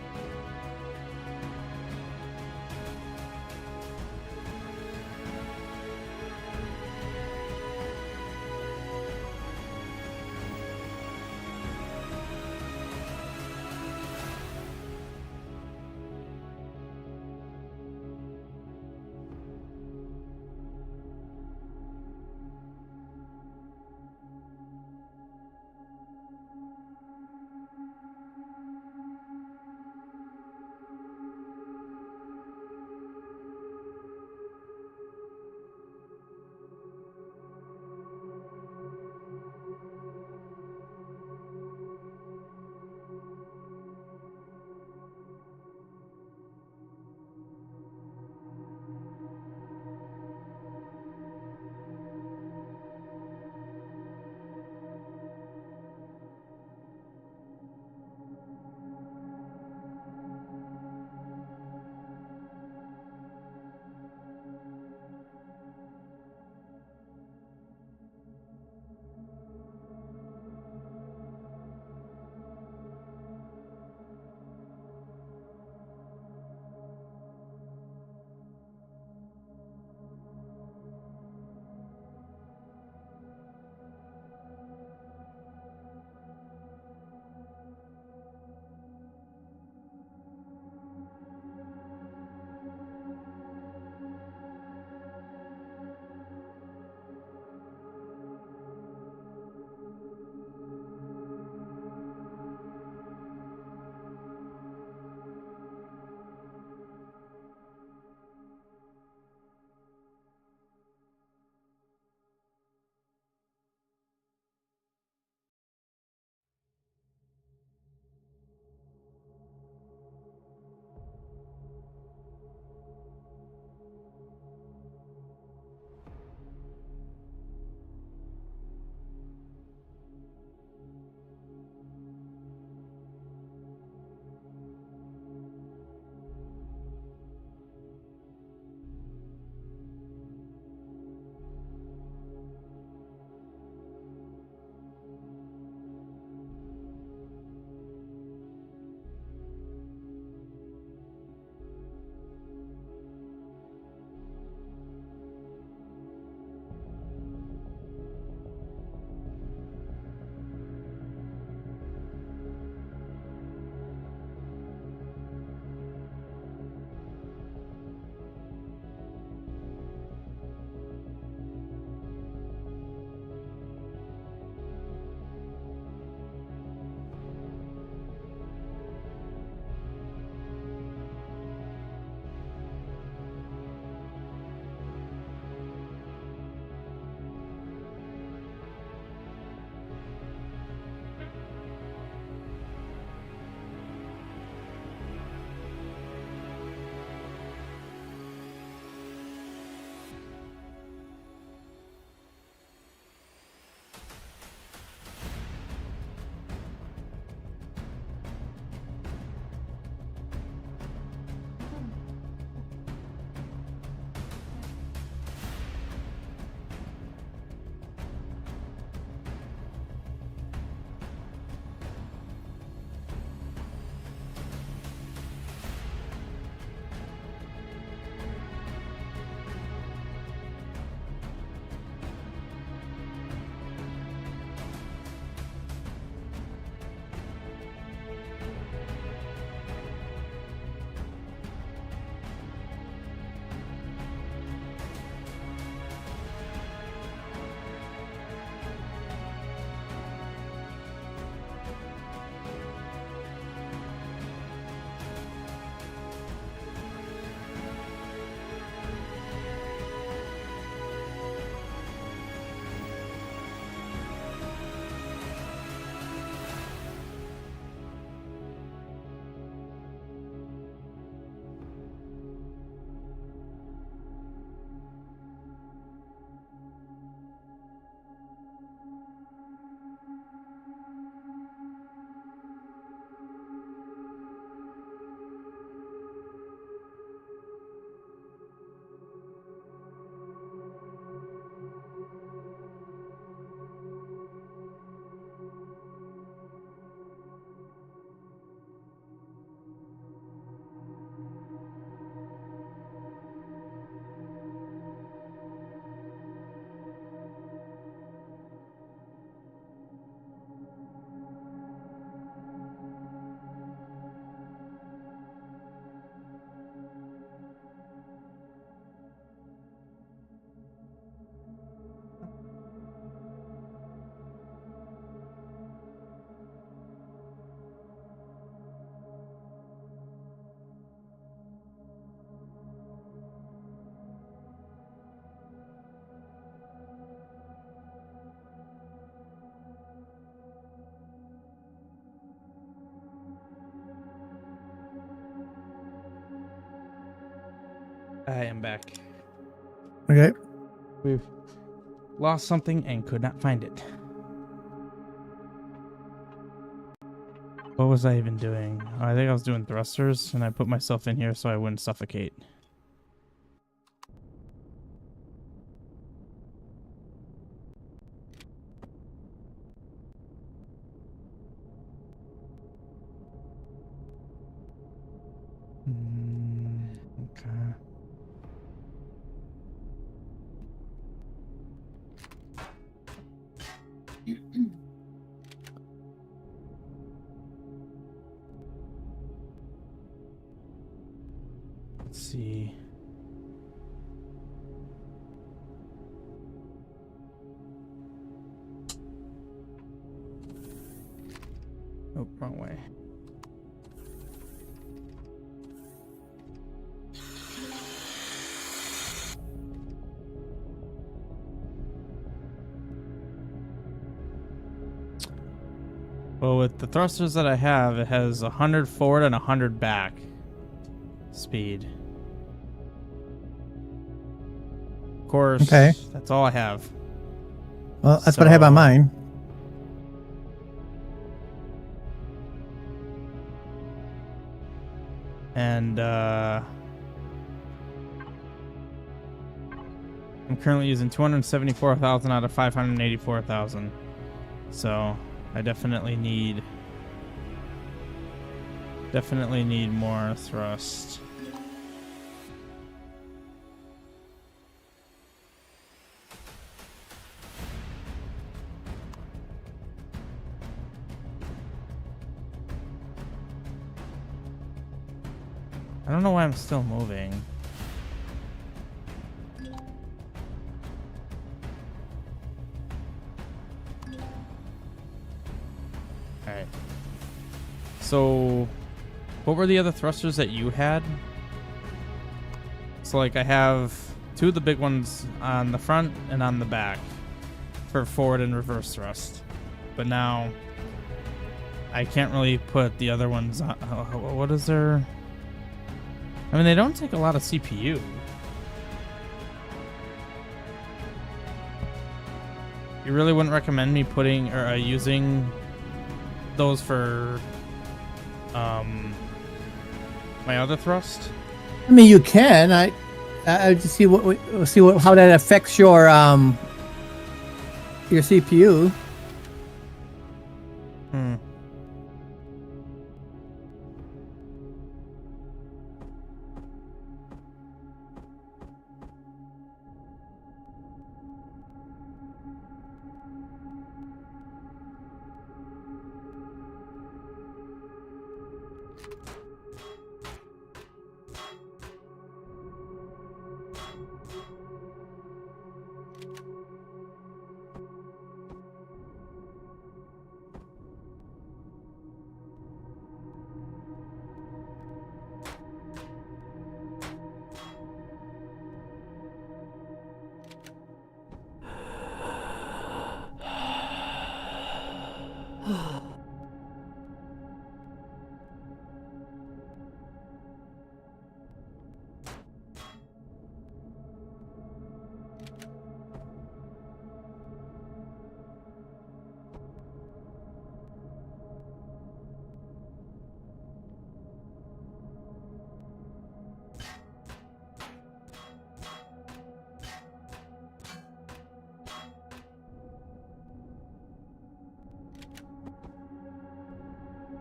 I am back. Okay. We've lost something and could not find it. What was I even doing? Oh, I think I was doing thrusters, and I put myself in here so I wouldn't suffocate. Okay. Let's see. Oh, wrong way. Well, with the thrusters that I have, it has 100 forward and 100 back speed. Of course, Okay. that's all I have. Well, that's what I have on So- mine. And I'm currently using 274,000 out of 584,000. So I definitely need more thrust. I don't know why I'm still moving. Alright. So, what were the other thrusters that you had? So, like, I have two of the big ones on the front and on the back for forward and reverse thrust. But now, I can't really put the other ones on. What is there? I mean, they don't take a lot of CPU. You really wouldn't recommend me putting or using those for my other thrust? I mean, you can. I just see how that affects your CPU. Hmm.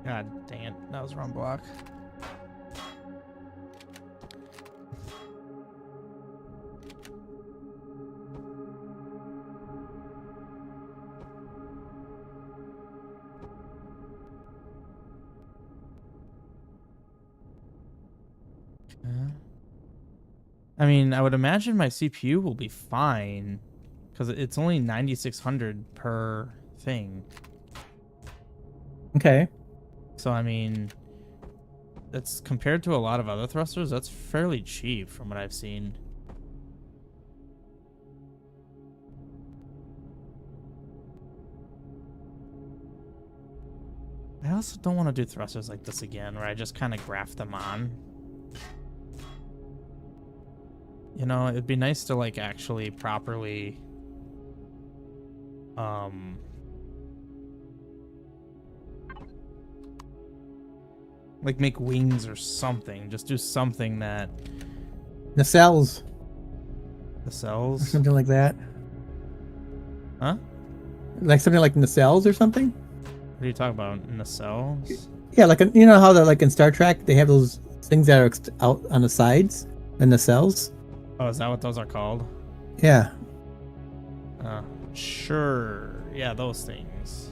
God dang it. That was wrong block. I mean, I would imagine my CPU will be fine because it's only 9,600 per thing. Okay. So, I mean, that's compared to a lot of other thrusters, that's fairly cheap from what I've seen. I also don't want to do thrusters like this again, where I just kind of graph them on. You know, it'd be nice to like actually properly like make wings or something. Just do something that Nacelles the or cells. something like that. Huh? Like something like nacelles or something. What are you talking about? Nacelles? Yeah, like you know how that like in Star Trek they have those things that are out on the sides, the nacelles. Oh, is that what those are called? Yeah. Sure. Yeah, those things.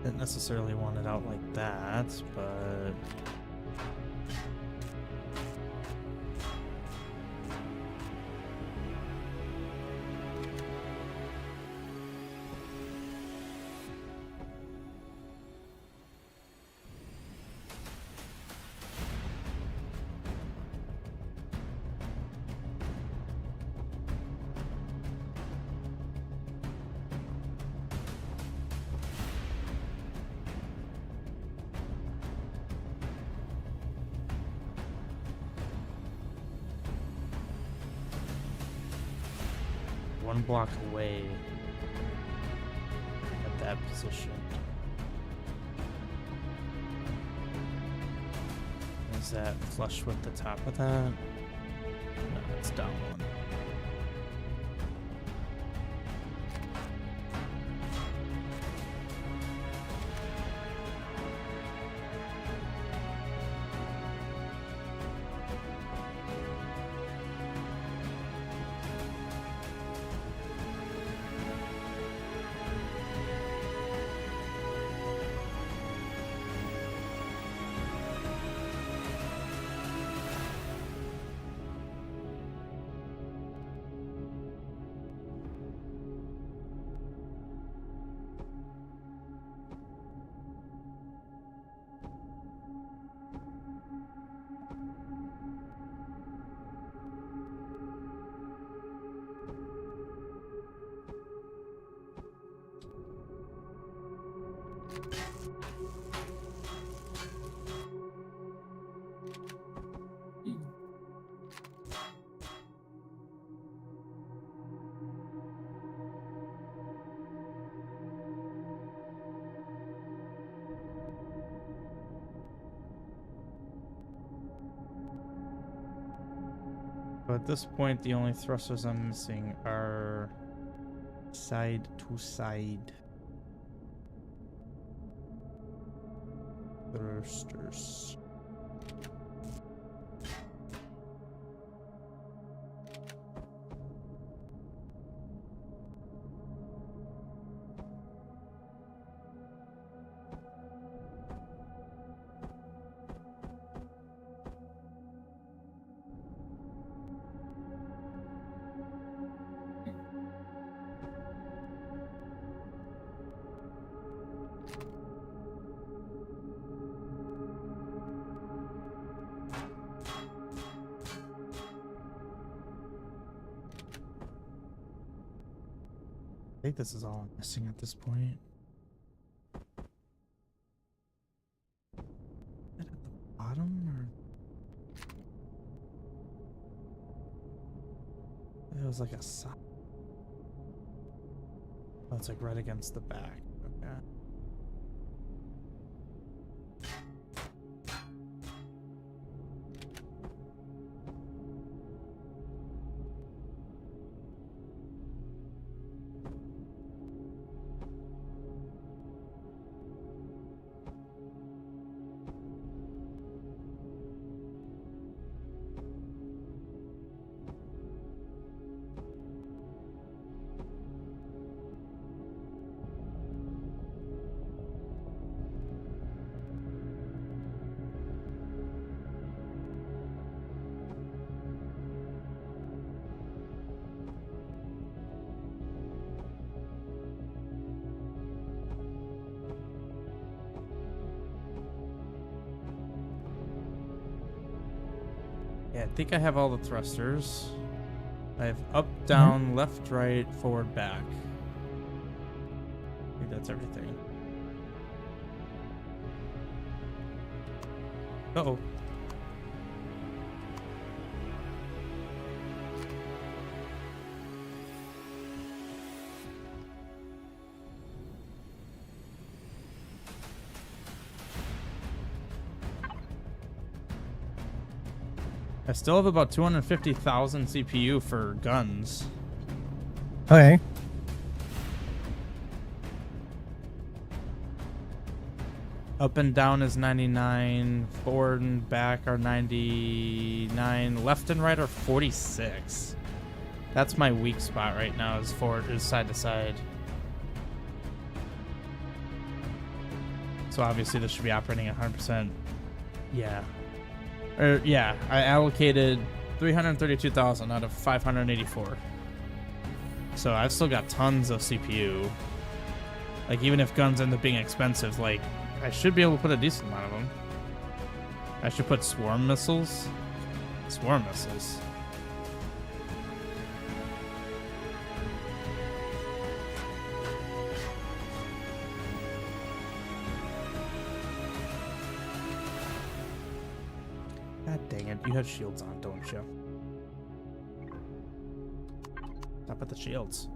Didn't necessarily want it out like that, but one block away at that position. Is that flush with the top of that? No, it's down one. But at this point, the only thrusters I'm missing are side to side thrusters. I think this is all I'm missing at this point. Is it at the bottom or? It was like a side. Oh, it's like right against the back. Okay. Yeah, I think I have all the thrusters. I have up, down, left, right, forward, back. I think that's everything. Uh-oh. I still have about 250,000 CPU for guns. Okay. Up and down is 99. Forward and back are 99. Left and right are 46. That's my weak spot right now, is forward, is side to side. So obviously this should be operating at 100%. Yeah. Yeah, I allocated 332,000 out of 584. So I've still got tons of CPU. Like, even if guns end up being expensive, like, I should be able to put a decent amount of them. I should put swarm missiles. Swarm missiles. God dang it, you have shields on, don't you? Stop at the shields.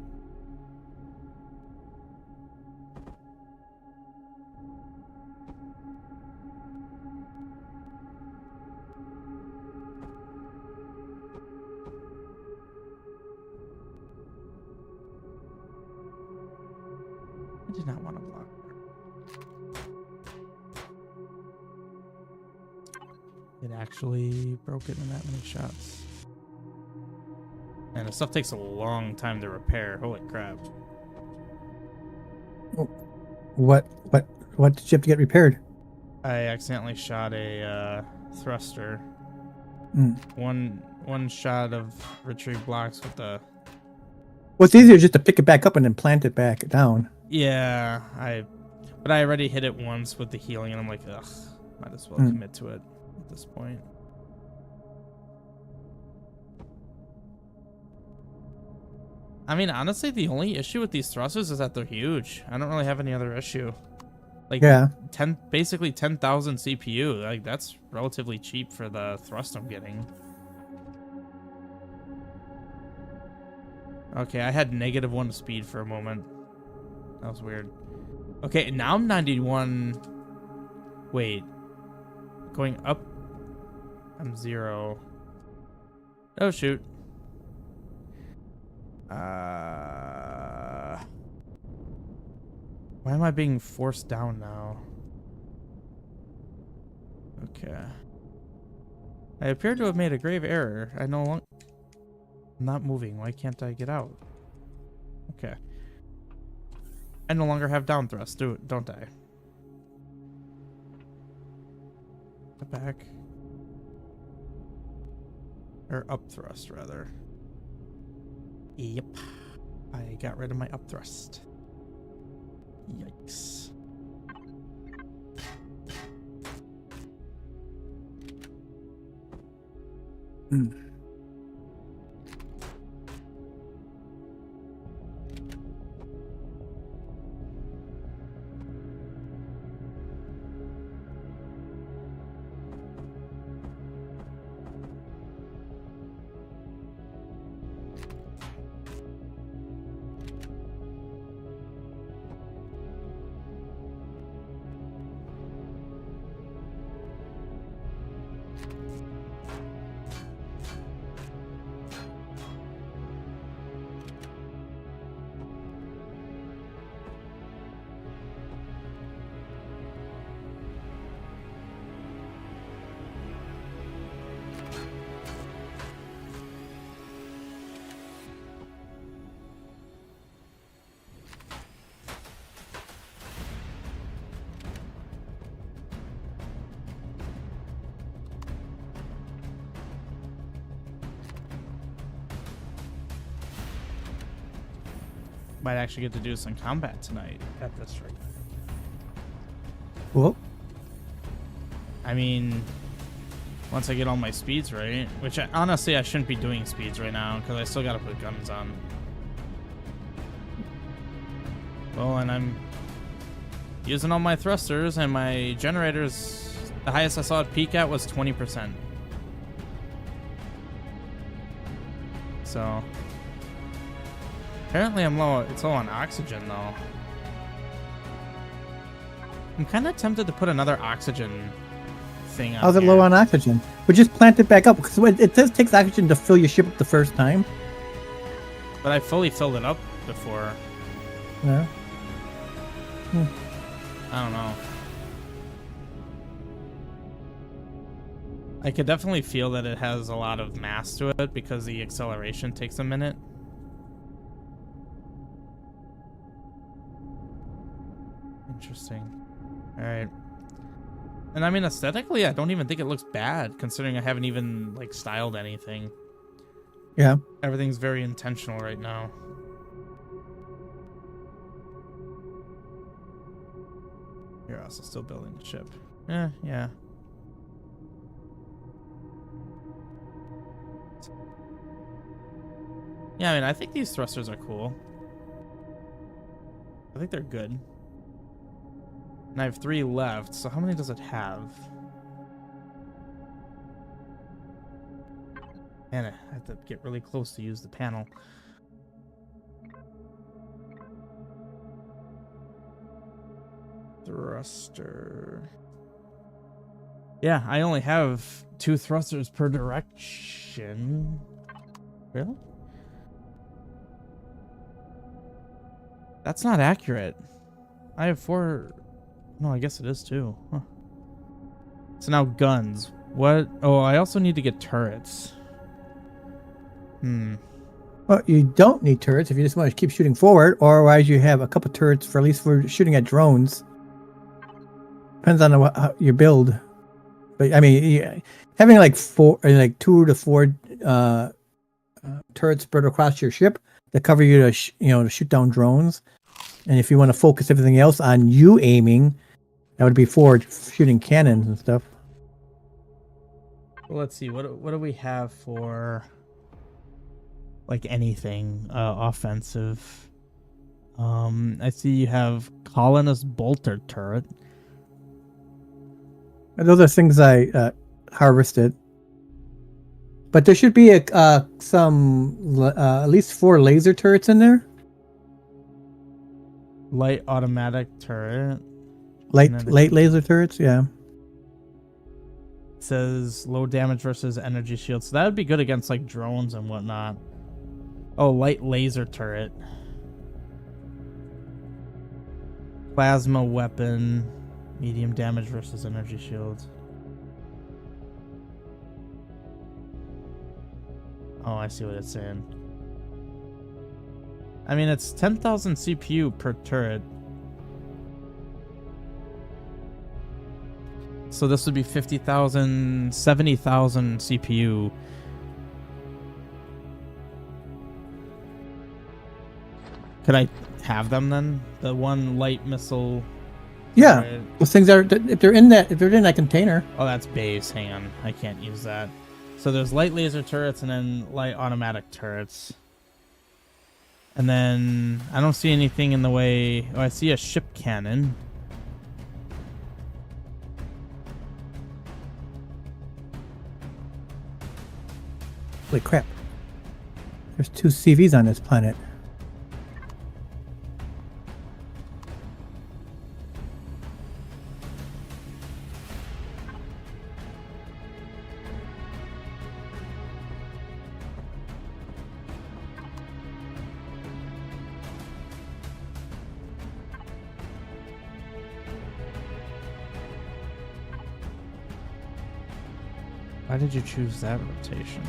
I did not want to block. It actually broke it in that many shots. And the stuff takes a long time to repair. Holy crap. What did you have to get repaired? I accidentally shot a thruster. One shot of retrieve blocks with the... Well, it's easier just to pick it back up and then plant it back down. Yeah, but I already hit it once with the healing, and I'm like, ugh, might as well commit to it at this point. I mean, honestly, the only issue with these thrusters is that they're huge. I don't really have any other issue. Like, yeah, basically 10,000 CPU. Like, that's relatively cheap for the thrust I'm getting. Okay, I had -1 speed for a moment. That was weird. Okay, now I'm 91. Wait. Going up, I'm 0. Oh, shoot. Why am I being forced down now? Okay. I appear to have made a grave error. I no longer... I'm not moving. Why can't I get out? Okay. I no longer have down thrust, don't I? Get back. Or up thrust, rather. Yep. I got rid of my up thrust. Yikes. Might actually get to do some combat tonight at this rate. Well, I mean, once I get all my speeds right, which honestly I shouldn't be doing speeds right now because I still gotta put guns on. Well, and I'm using all my thrusters and my generators The highest I saw it peak at was 20%. So apparently I'm low. It's low on oxygen though. I'm kind of tempted to put another oxygen thing on. How's it low on oxygen? But just plant it back up because it says it takes oxygen to fill your ship up the first time. But I fully filled it up before. Yeah. I don't know. I could definitely feel that it has a lot of mass to it because the acceleration takes a minute. Interesting. All right. And I mean, aesthetically, I don't even think it looks bad considering I haven't even like styled anything. Yeah. Everything's very intentional right now. You're also still building the ship. Yeah. Yeah, I mean, I think these thrusters are cool. I think they're good. And I have 3 left, so how many does it have? Man, I have to get really close to use the panel. Thruster. Yeah, I only have 2 thrusters per direction. Really? That's not accurate. I have 4... No, I guess it is 2. Huh. So now guns. What? Oh, I also need to get turrets. Well, you don't need turrets if you just want to keep shooting forward, or otherwise you have a couple turrets for at least for shooting at drones. Depends on how your build. But I mean, having like 2 to 4 turrets spread across your ship that cover you to to shoot down drones, and if you want to focus everything else on you aiming, that would be 4 shooting cannons and stuff. Well, let's see. What do we have for like anything offensive? I see you have colonist bolter turret. Those are things I harvested. But there should be some at least 4 laser turrets in there. Light automatic turret. Light laser turrets, yeah. It says low damage versus energy shield. So that would be good against like drones and whatnot. Oh, light laser turret. Plasma weapon. Medium damage versus energy shield. Oh, I see what it's saying. I mean, it's 10,000 CPU per turret. So this would be 50,000, 70,000 CPU. Could I have them then? The one light missile. Yeah, turret? those things are if they're in that container. Oh, that's base. Hang on, I can't use that. So there's light laser turrets and then light automatic turrets. And then I don't see anything in the way. Oh, I see a ship cannon. Holy crap! There's 2 CVs on this planet. Why did you choose that rotation?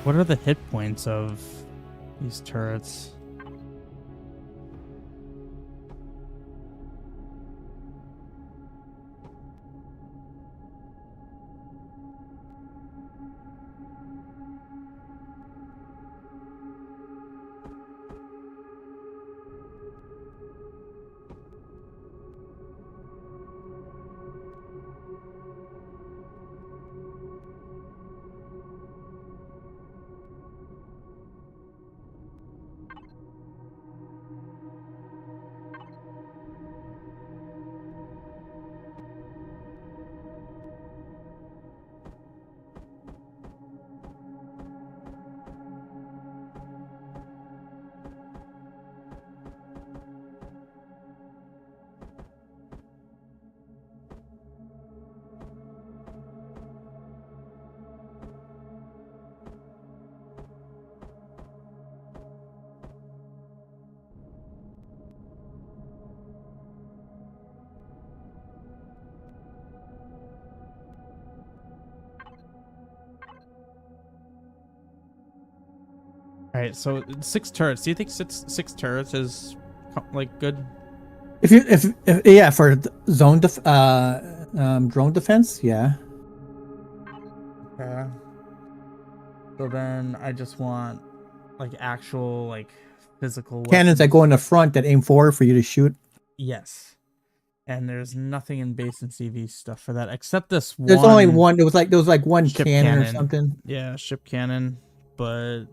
What are the hit points of these turrets? All right, so 6 turrets. Do you think six turrets is like good? If yeah, for drone defense, yeah. Yeah. So then I just want like actual like physical Cannons that weapons. go in the front that aim forward for you to shoot. Yes. And there's nothing in base and CV stuff for that except this There's one. only one. There was like one ship cannon or cannon. something. Yeah, ship cannon, but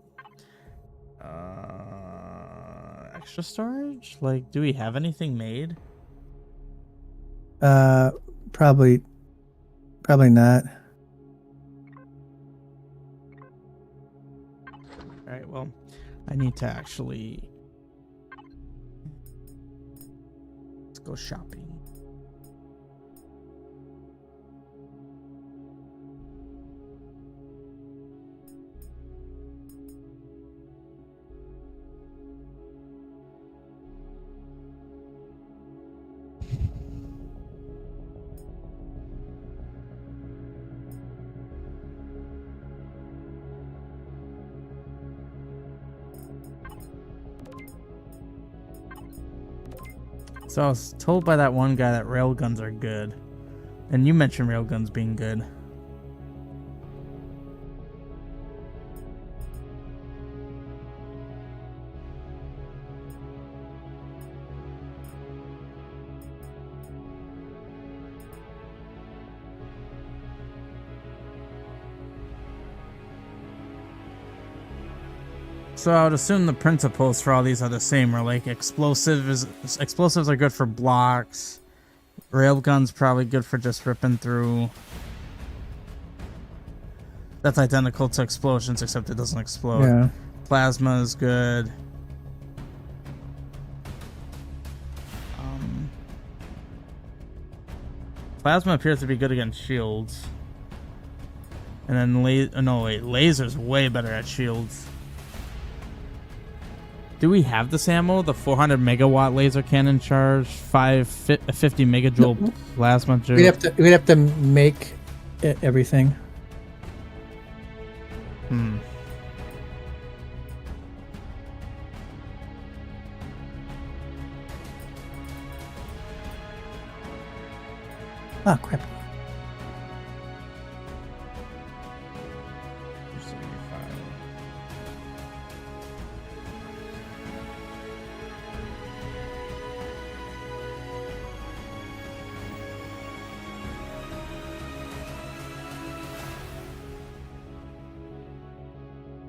extra storage? Like, do we have anything made? Probably not. All right, well, I need to actually let's go shopping. So I was told by that one guy that railguns are good. And you mentioned railguns being good. So I would assume the principles for all these are the same, or like explosives are good for blocks. Railgun's probably good for just ripping through. That's identical to explosions, except it doesn't explode. Yeah. Plasma is good. Plasma appears to be good against shields. And then laser's way better at shields. Do we have this ammo? The 400 megawatt laser cannon charge, 50 megajoule plasma. We'd have to make everything. Oh crap.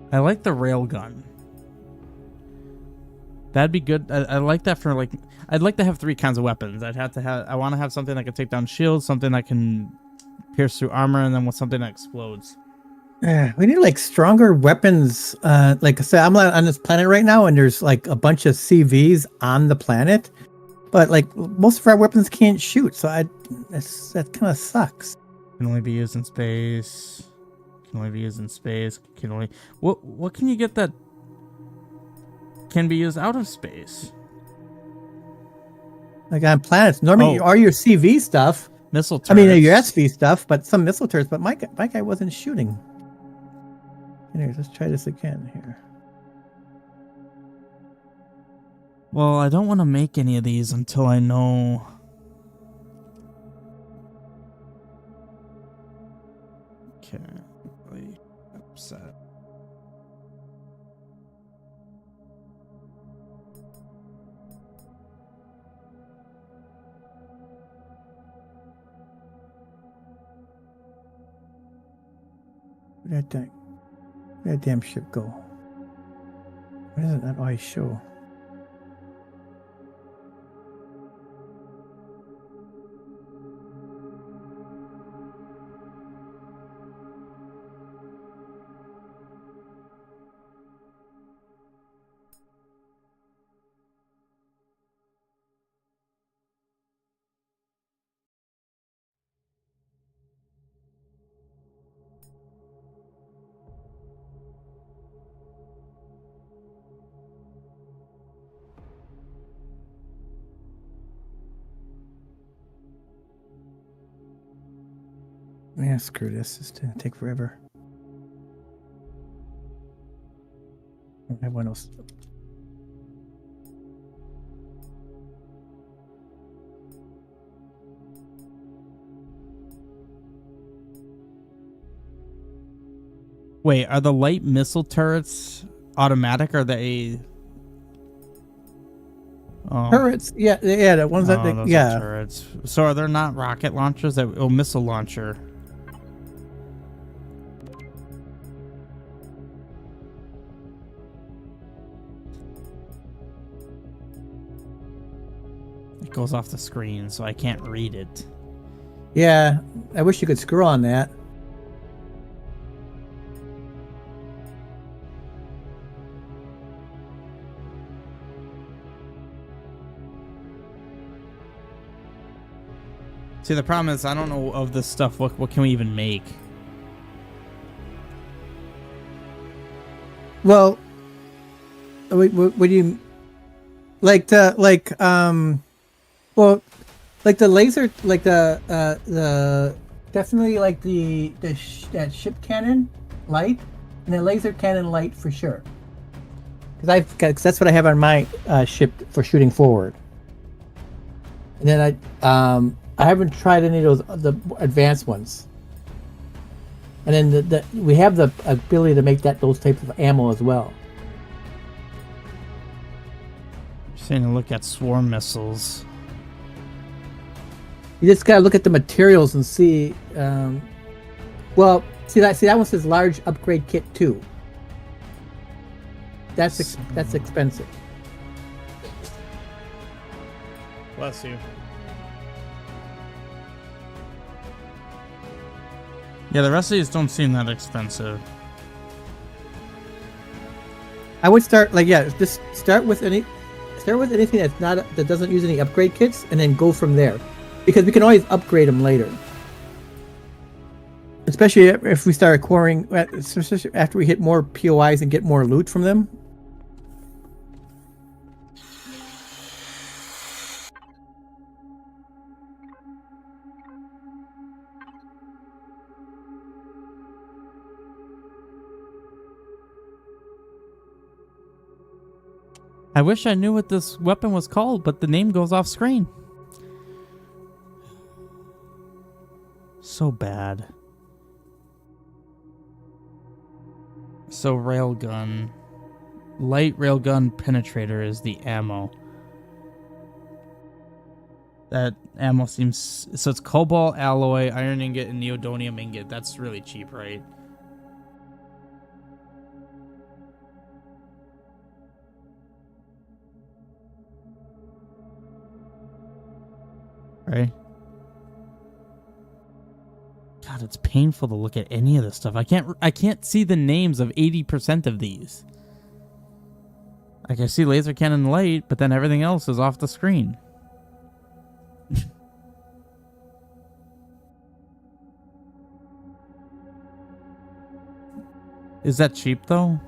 I like the railgun. That'd be good. I like that for like. I'd like to have 3 kinds of weapons. I want to have something that can take down shields, something that can pierce through armor, and then with something that explodes. Yeah, we need like stronger weapons. Like I said, I'm on this planet right now, and there's like a bunch of CVs on the planet, but like most of our weapons can't shoot. So that kind of sucks. Can only be used in space. Can only be used in space. Can only what can you get that can be used out of space? Like on planets, normally all your CV stuff. Missile turrets. I mean, your SV stuff, but some missile turrets. But my guy wasn't shooting. Anyways, let's try this again here. Well, I don't want to make any of these until I know. Okay, really upset. Where'd that damn ship go? Why doesn't that always show? Yeah, screw this. It's gonna take forever. I don't have one else. Wait, are the light missile turrets automatic? Or are they? Oh, Turrets, yeah, the ones that, those are turrets. So are there not rocket launchers? Missile launcher. It goes off the screen, so I can't read it. Yeah, I wish you could scroll on that. See, the problem is I don't know of this stuff. What can we even make? Well, what do you like the well, like the laser, like the definitely like that ship cannon light and the laser cannon light for sure. Because that's what I have on my ship for shooting forward. And then I haven't tried any of the advanced ones. And then we have the ability to make those types of ammo as well. Just saying to look at swarm missiles. You just gotta look at the materials and see. Well, see that one says large upgrade kit 2. That's expensive. Bless you. Yeah, the rest of these don't seem that expensive. I would start just start with anything that doesn't use any upgrade kits, and then go from there, because we can always upgrade them later. Especially if we start acquiring, especially after we hit more POIs and get more loot from them. I wish I knew what this weapon was called, but the name goes off screen. So bad. So railgun. Light railgun penetrator is the ammo. That ammo seems... So it's cobalt alloy, iron ingot, and neodymium ingot. That's really cheap, right? Right? God, it's painful to look at any of this stuff. I can't see the names of 80% of these. Like, I see laser cannon light, but then everything else is off the screen. Is that cheap though?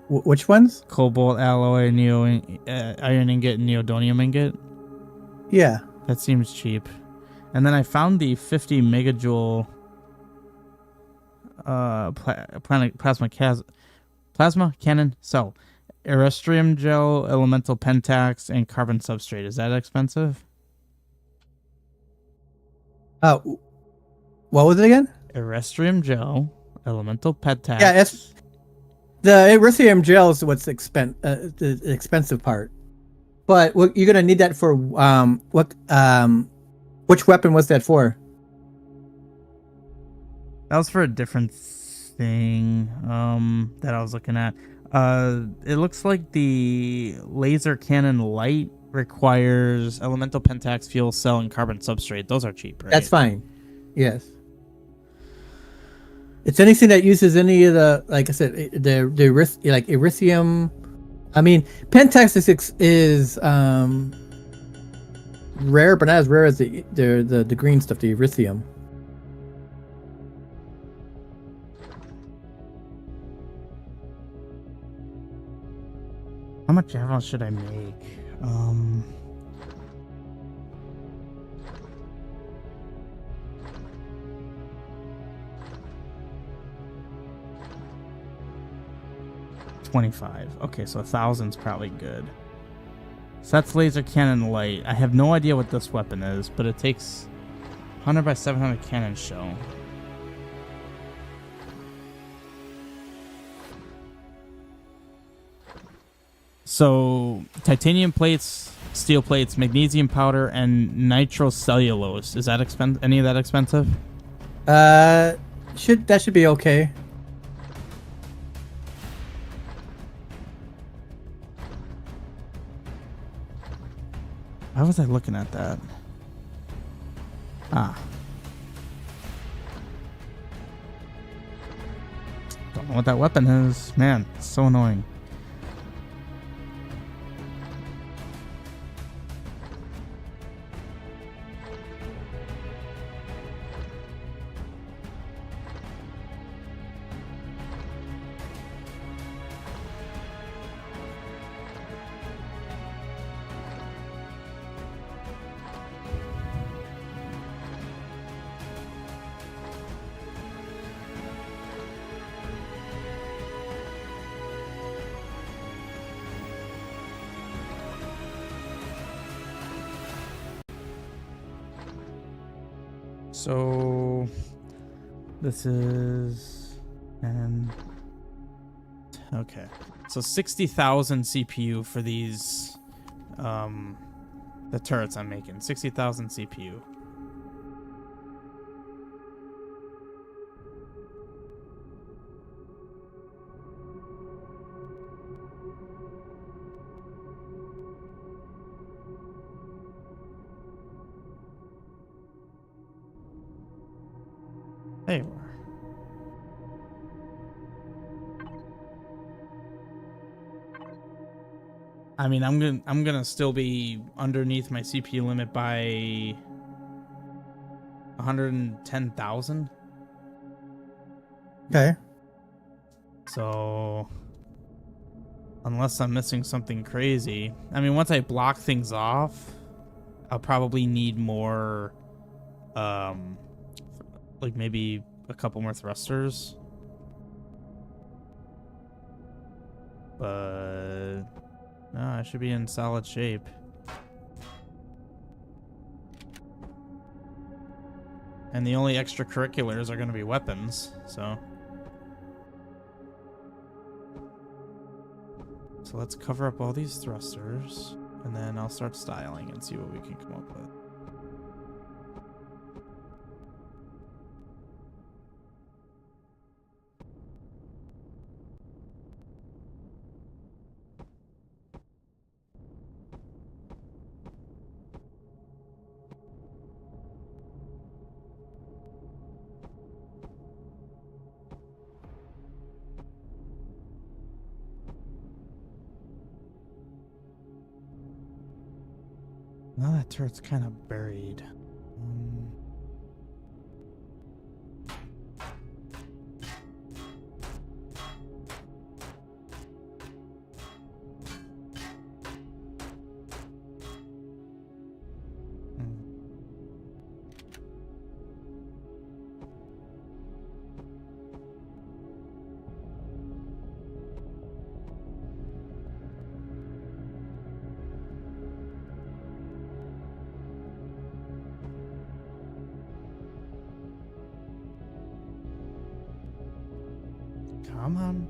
Which ones? Cobalt alloy, iron ingot, and neodymium ingot. Yeah. That seems cheap. And then I found the 50 megajoule plasma cannon cell. Erestrium gel, elemental pentax, and carbon substrate. Is that expensive? What was it again? Erestrium gel, elemental pentax. Yeah, the erythrium gel is what's the expensive part. But you're gonna need that for which weapon was that for? That was for a different thing that I was looking at. It looks like the laser cannon light requires elemental pentax, fuel cell, and carbon substrate. Those are cheap, right? That's fine. Yes. It's anything that uses any of the, like I said, the erythrium. I mean, pentax is rare, but not as rare as the green stuff, the erythrium. How much ammo should I make? 25. Okay, so 1,000's probably good. Sets laser cannon light. I have no idea what this weapon is, but it takes 100 by 700 cannon shell. So, titanium plates, steel plates, magnesium powder, and nitrocellulose. Is that any of that expensive? That should be okay. Why was I looking at that? Ah. Don't know what that weapon is. Man, it's so annoying. So this is okay. So 60,000 CPU for these the turrets I'm making. 60,000 CPU. There you are. I mean, I'm gonna still be underneath my CPU limit by 110,000. Okay. So unless I'm missing something crazy, I mean, once I block things off, I'll probably need more, like maybe a couple more thrusters. But no, I should be in solid shape. And the only extracurriculars are going to be weapons, so let's cover up all these thrusters, and then I'll start styling and see what we can come up with. Now that turret's kind of buried. Come on.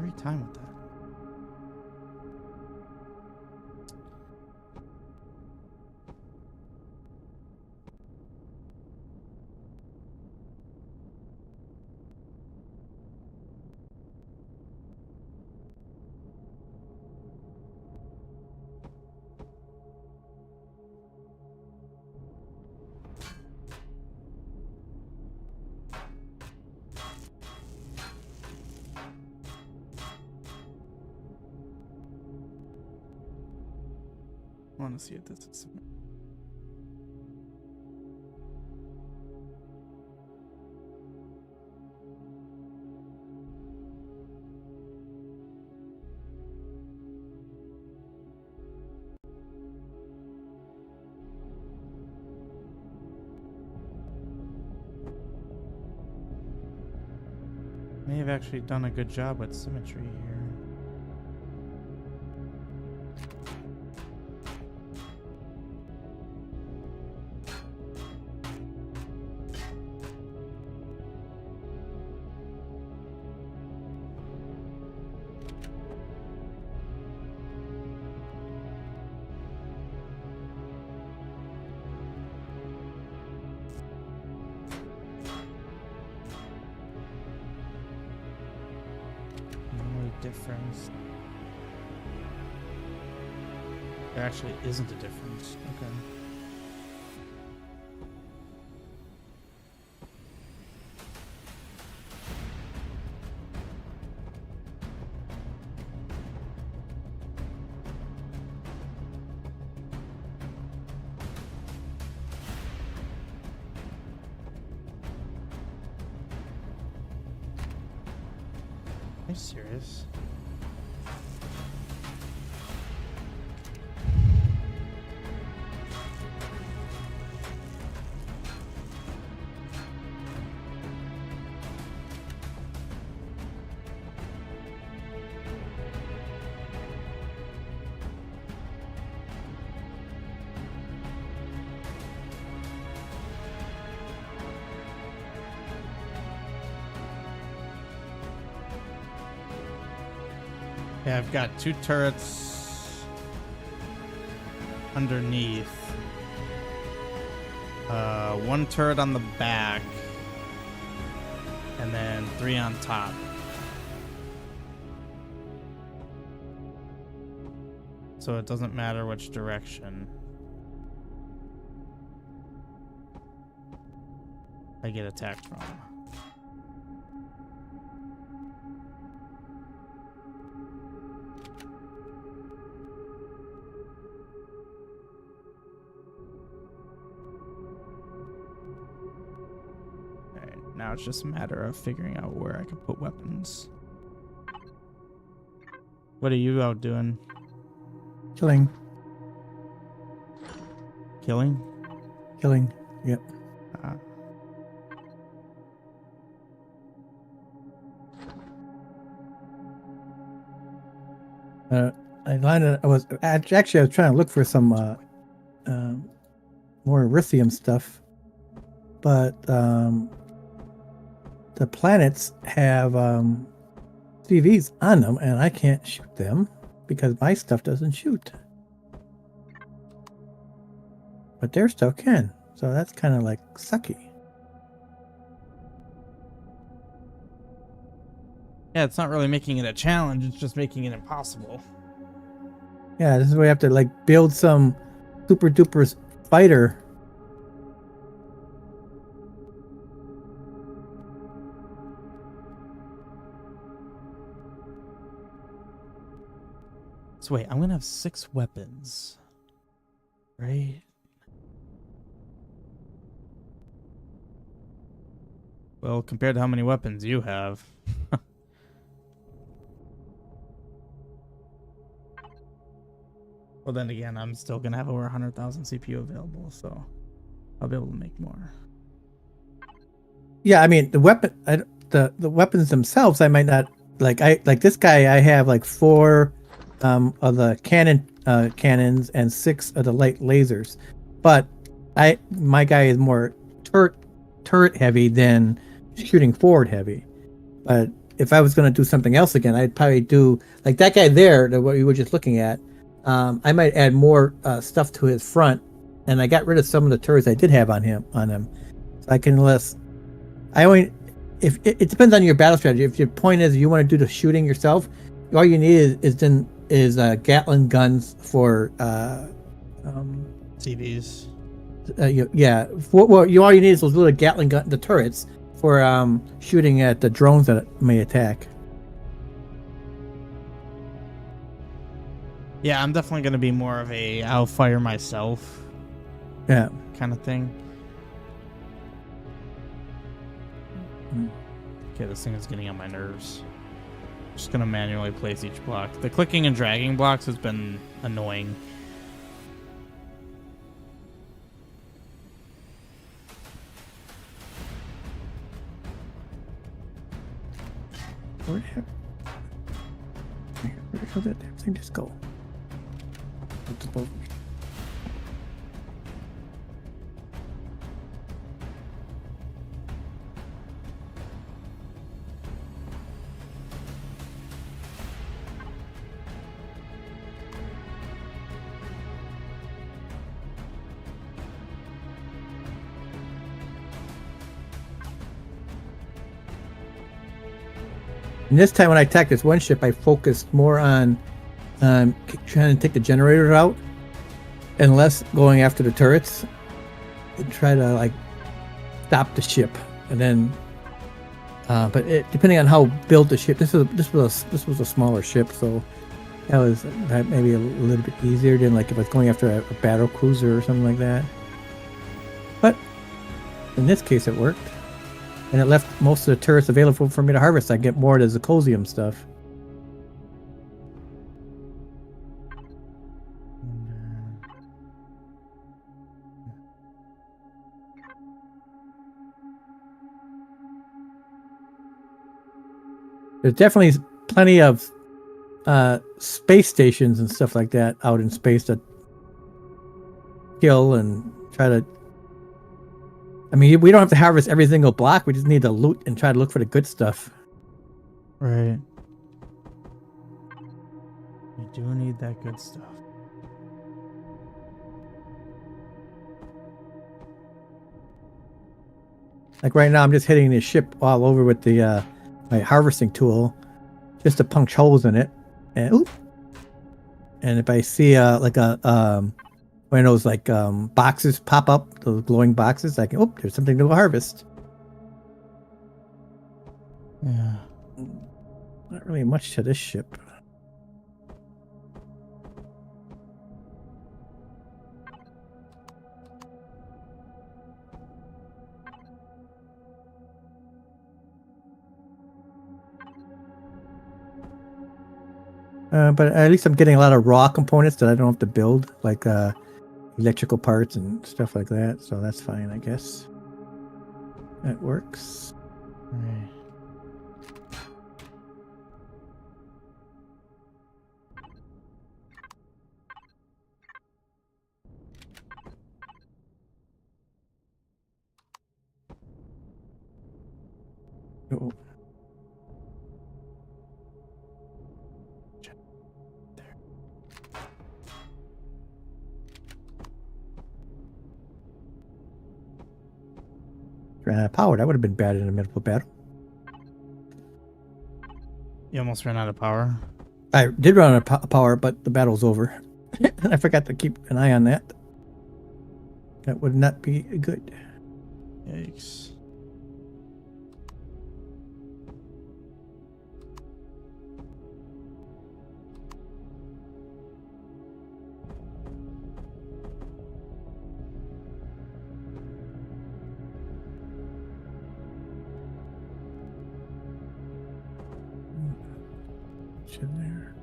every time with that. I want to see if this is. May have actually done a good job with symmetry here. Difference. There actually isn't a difference. Okay. Are you serious? Yeah, I've got 2 turrets underneath. 1 turret on the back. And then 3 on top. So it doesn't matter which direction I get attacked from. Now it's just a matter of figuring out where I can put weapons. What are you out doing? Killing. Killing? Killing. Yep. I was trying to look for some more Erythium stuff, but the planets have CVs on them, and I can't shoot them because my stuff doesn't shoot. But their stuff can, so that's kind of like sucky. Yeah, it's not really making it a challenge, it's just making it impossible. Yeah, this is where you have to like build some super duper fighter. So wait, I'm gonna have 6 weapons, right? Well, compared to how many weapons you have. Well, then again, I'm still gonna have over 100,000 CPU available, so I'll be able to make more. Yeah, I mean the weapons themselves, I might not like. I like this guy. I have like 4 of the cannons and 6 of the light lasers, but my guy is more turret heavy than shooting forward heavy. But if I was going to do something else again, I'd probably do like that guy there, what you were just looking at. I might add more stuff to his front, and I got rid of some of the turrets I did have on him. So I can less. I only if it depends on your battle strategy. If your point is you want to do the shooting yourself, all you need is Gatling guns for CVs. All you need is those little Gatling gun, the turrets for shooting at the drones that may attack. Yeah, I'm definitely gonna be more of a I'll fire myself. Yeah. Kind of thing. Okay, this thing is getting on my nerves. Just gonna manually place each block. The clicking and dragging blocks has been annoying. Where the hell did that thing just go? What's above me? And this time when I attacked this one ship, I focused more on trying to take the generator out and less going after the turrets and try to like stop the ship. And then, but depending on how built the ship, this was a smaller ship, so that maybe a little bit easier than like if I was going after a battle cruiser or something like that. But in this case, it worked. And it left most of the turrets available for me to harvest. I get more of the Zirconium stuff. There's definitely plenty of space stations and stuff like that out in space to kill and try to... I mean, we don't have to harvest every single block. We just need to loot and try to look for the good stuff. Right. We do need that good stuff. Like right now, I'm just hitting this ship all over with the my harvesting tool, just to punch holes in it. And if I see one of those like boxes pop up, those glowing boxes, I can, there's something to harvest. Yeah. Not really much to this ship. But at least I'm getting a lot of raw components that I don't have to build, like electrical parts and stuff like that. So that's fine, I guess. That works. Right. Oh. Ran out of power. That would have been bad in the middle of a battle. You almost ran out of power. I did run out of power, but the battle's over. I forgot to keep an eye on that. That would not be good. Yikes. In there.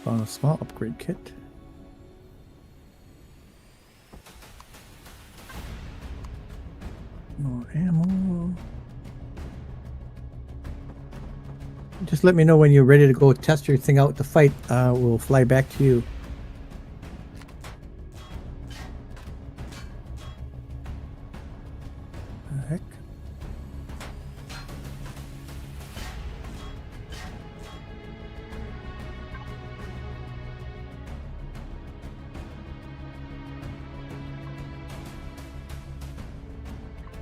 Found a small upgrade kit. More ammo. Just let me know when you're ready to go test your thing out to fight. We'll fly back to you. The heck?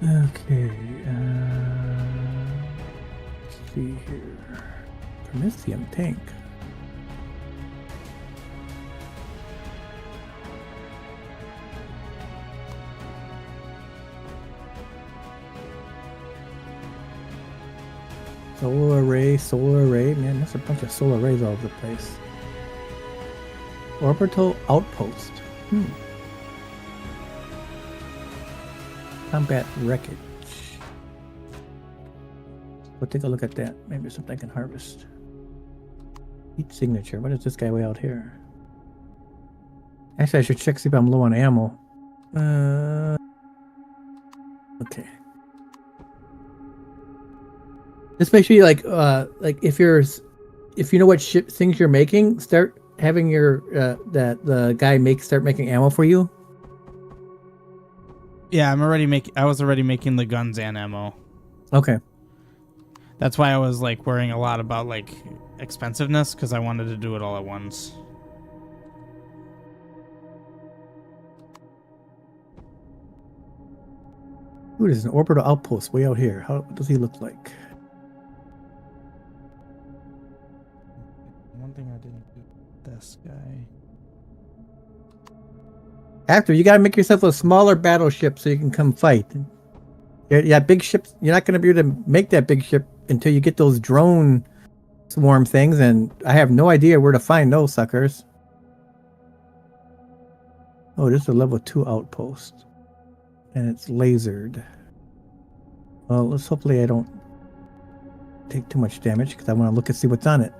Okay, let's see here. Promethium tank. Solar array. Man, there's a bunch of solar arrays all over the place. Orbital outpost. Combat wreckage. We'll take a look at that. Maybe there's something I can harvest. Heat signature. What is this guy way out here? Actually, I should check see if I'm low on ammo. Okay. Just make sure you like if you know what things you're making, start having your that the guy start making ammo for you. Yeah, I was already making the guns and ammo. Okay. That's why I was like worrying a lot about like expensiveness, because I wanted to do it all at once. Ooh, there's an orbital outpost way out here. What does he look like? One thing I didn't do with this guy. After you gotta make yourself a smaller battleship so you can come fight. Yeah, big ships. You're not gonna be able to make that big ship until you get those drone swarm things, and I have no idea where to find those suckers. Oh, this is a level 2 outpost, and it's lasered. Well, hopefully I don't take too much damage, because I want to look and see what's on it.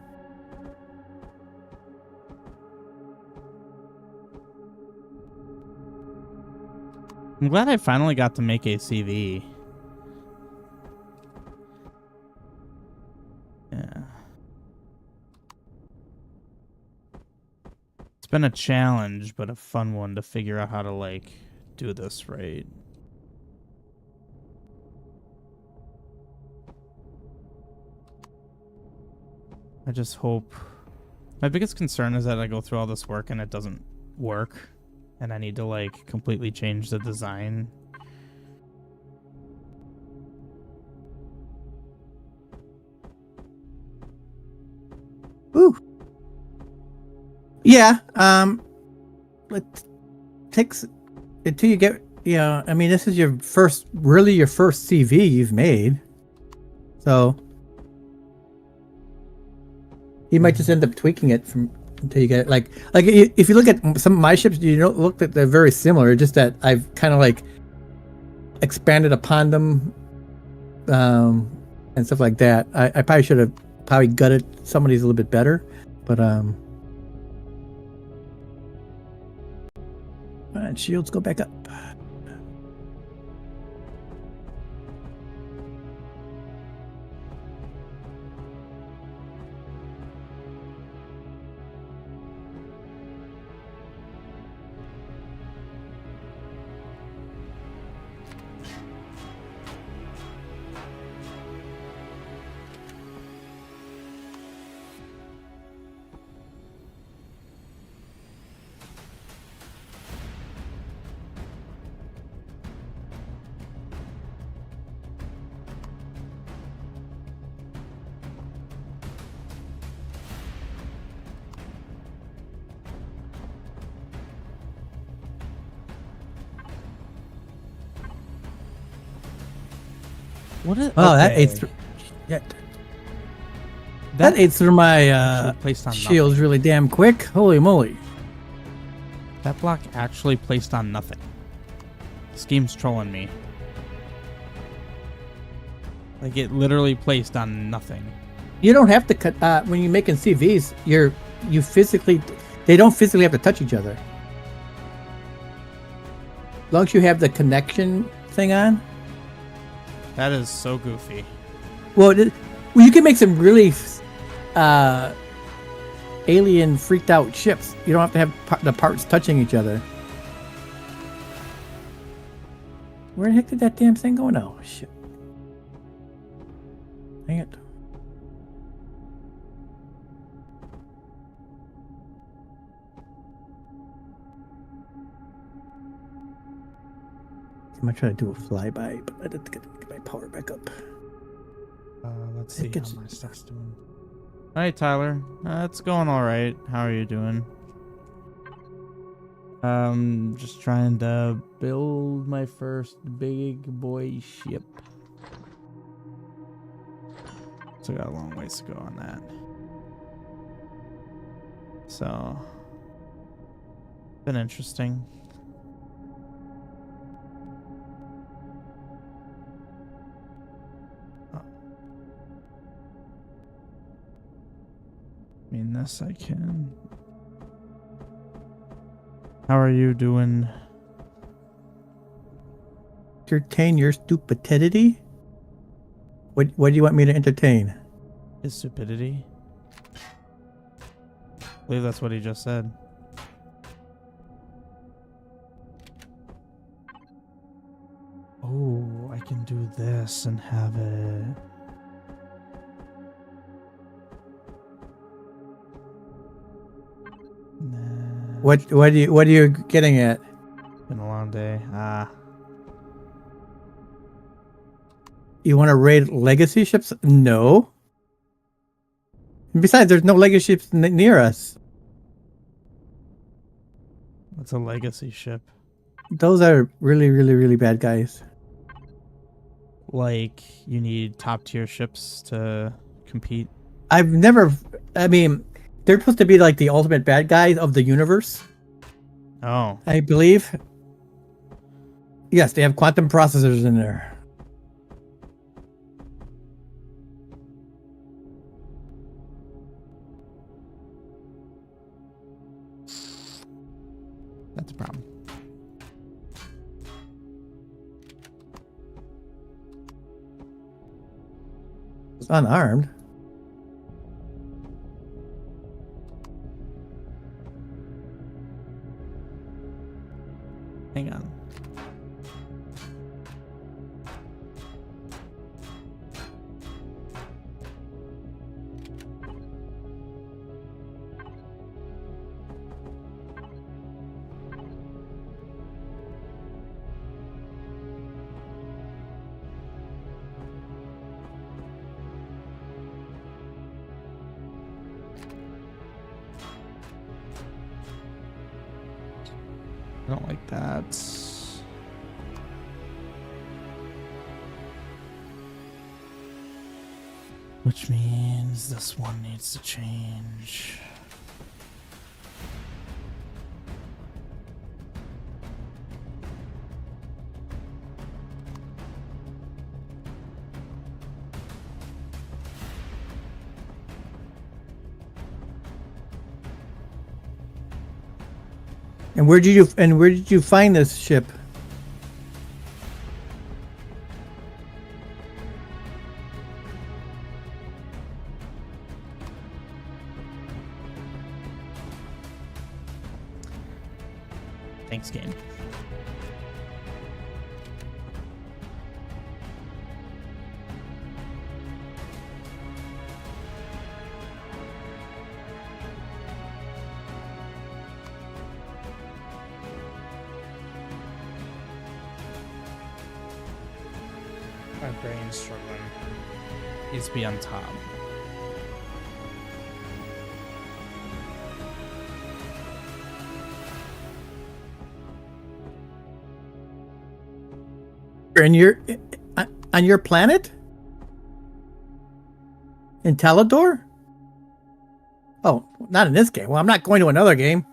I'm glad I finally got to make a CV. Yeah. It's been a challenge, but a fun one to figure out how to, like, do this right. I just hope... My biggest concern is that I go through all this work and it doesn't work. And I need to, like, completely change the design. Ooh. Yeah, it takes until you get, I mean, this is your first CV you've made. So you might just end up tweaking it until you get it. Like if you look at some of my ships, you don't look that they're very similar. Just that I've kind of like expanded upon them, and stuff like that. I probably should have gutted some of these a little bit better, but and shields go back up. What is? Oh, that okay. ate through. Yeah, that ate through my placed on shields nothing. really damn quick. Holy moly! That block actually placed on nothing. This game's trolling me. Like, it literally placed on nothing. You don't have to cut when you're making CVs. you physically, they don't physically have to touch each other. As long as you have the connection thing on. That is so goofy. Well, you can make some really alien freaked out ships. You don't have to have the parts touching each other. Where the heck did that damn thing go now? Shit. Dang it. I'm gonna try to do a flyby, but I didn't get my power back up. Let's see how my stuff's doing. Hi, Tyler. It's going all right. How are you doing? Just trying to build my first big boy ship. So I got a long ways to go on that. So, been interesting. I mean, this I can. How are you doing? Entertain your stupidity? What do you want me to entertain? His stupidity? I believe that's what he just said. Oh, I can do this and have it. What are you getting at? Been a long day. You want to raid legacy ships? No. Besides, there's no legacy ships near us. What's a legacy ship? Those are really, really, really bad guys. Like, you need top tier ships to compete? I mean, they're supposed to be like the ultimate bad guys of the universe. Oh. I believe. Yes, they have quantum processors in there. That's a problem. It's unarmed. Hang on. I don't like that. Which means this one needs to change. And where did you find this ship? Thanks, game. My brain's struggling. Needs to be on top. And you're on your planet? In Talador? Oh, not in this game. Well, I'm not going to another game.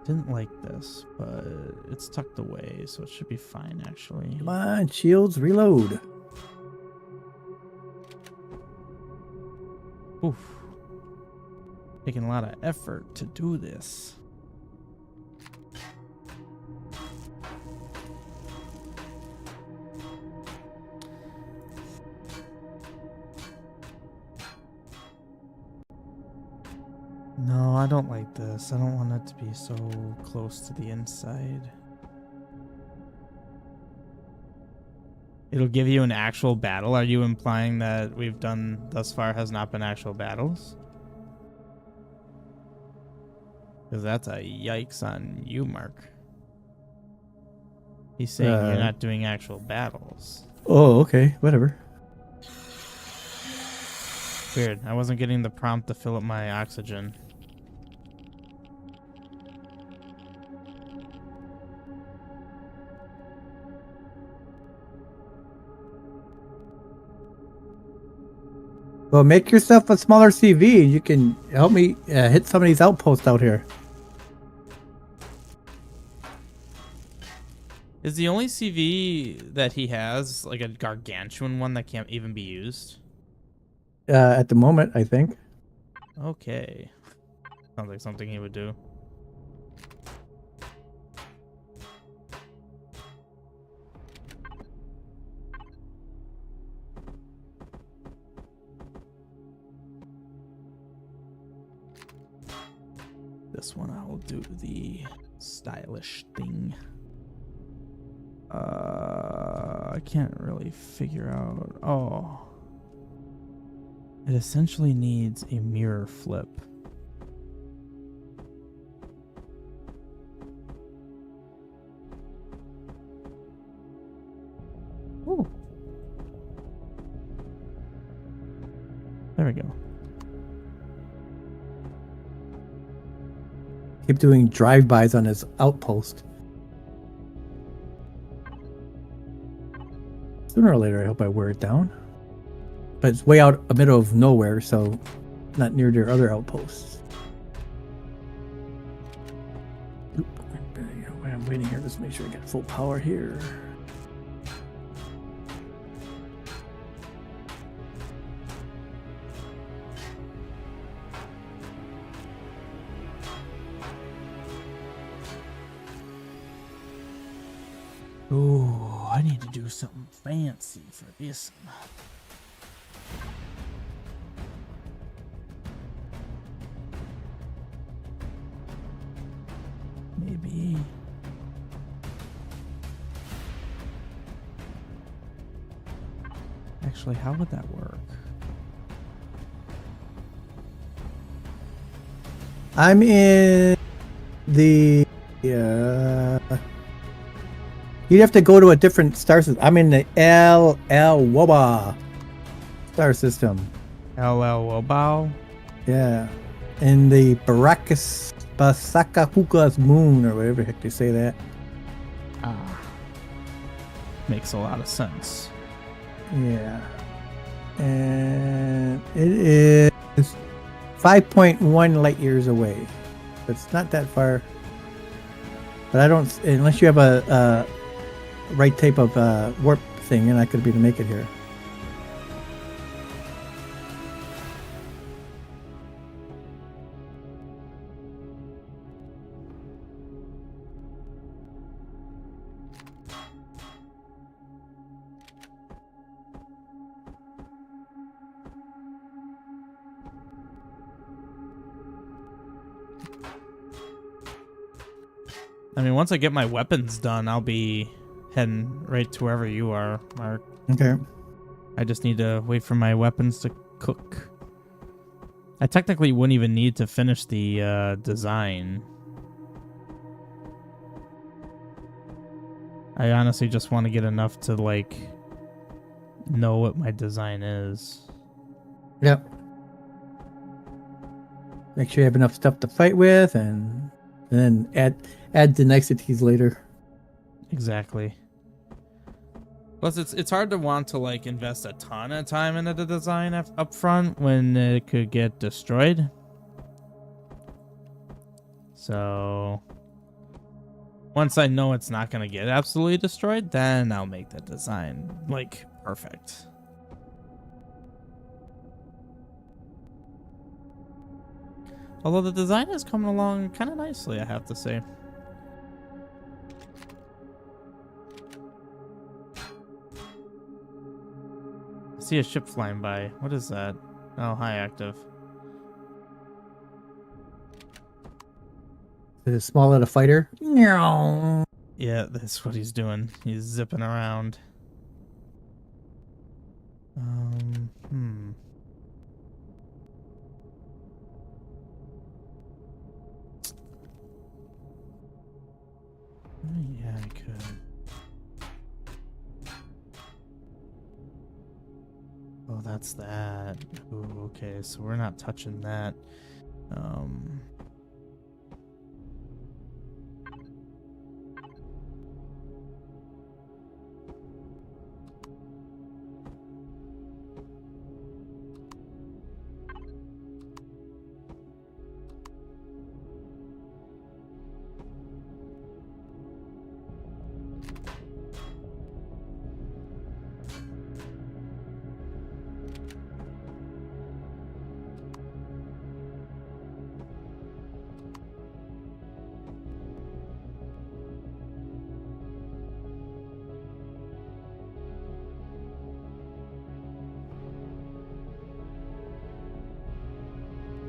Didn't like this, but it's tucked away, so it should be fine, actually. Come on, shields, reload. Oof. Taking a lot of effort to do this. No, I don't like this. I don't want it to be so close to the inside. It'll give you an actual battle. Are you implying that we've done thus far has not been actual battles? Because that's a yikes on you, Mark. He's saying you're not doing actual battles. Oh, okay. Whatever. Weird. I wasn't getting the prompt to fill up my oxygen. Well, make yourself a smaller CV and you can help me hit some of these outposts out here. Is the only CV that he has like a gargantuan one that can't even be used? At the moment, I think. Okay. Sounds like something he would do. This one I will do the stylish thing. I can't really figure out. Oh. It essentially needs a mirror flip. Ooh. There we go. Keep doing drive-bys on his outpost. Sooner or later, I hope I wear it down. But it's way out in the middle of nowhere, so not near their other outposts. Oop, while I'm waiting here, let's make sure I get full power here. Oh, I need to do something fancy for this. Maybe. Actually, how would that work? I'm in the you'd have to go to a different star system. I'm in the El Waba star system. Wobao? Yeah. In the Basakahuka's moon, or whatever the heck they say that. Ah. Makes a lot of sense. Yeah. And it is 5.1 light years away. It's not that far. But I don't, unless you have a right type of warp thing, you're not going to be able to make it here. I mean, once I get my weapons done, I'll be heading right to wherever you are, Mark. Okay. I just need to wait for my weapons to cook. I technically wouldn't even need to finish the design. I honestly just want to get enough to, like, know what my design is. Yep. Make sure you have enough stuff to fight with, and then add the niceties later. Exactly. Plus, it's hard to want to, like, invest a ton of time into the design up front when it could get destroyed. So once I know it's not going to get absolutely destroyed, then I'll make the design, like, perfect. Although the design is coming along kind of nicely, I have to say. I see a ship flying by. What is that? Oh, high active. Is it a small little fighter? Meow. Yeah, that's what he's doing. He's zipping around. Hmm. Oh, yeah, I could. Oh, that's that. Ooh, okay, so we're not touching that. Um.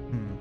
Hmm.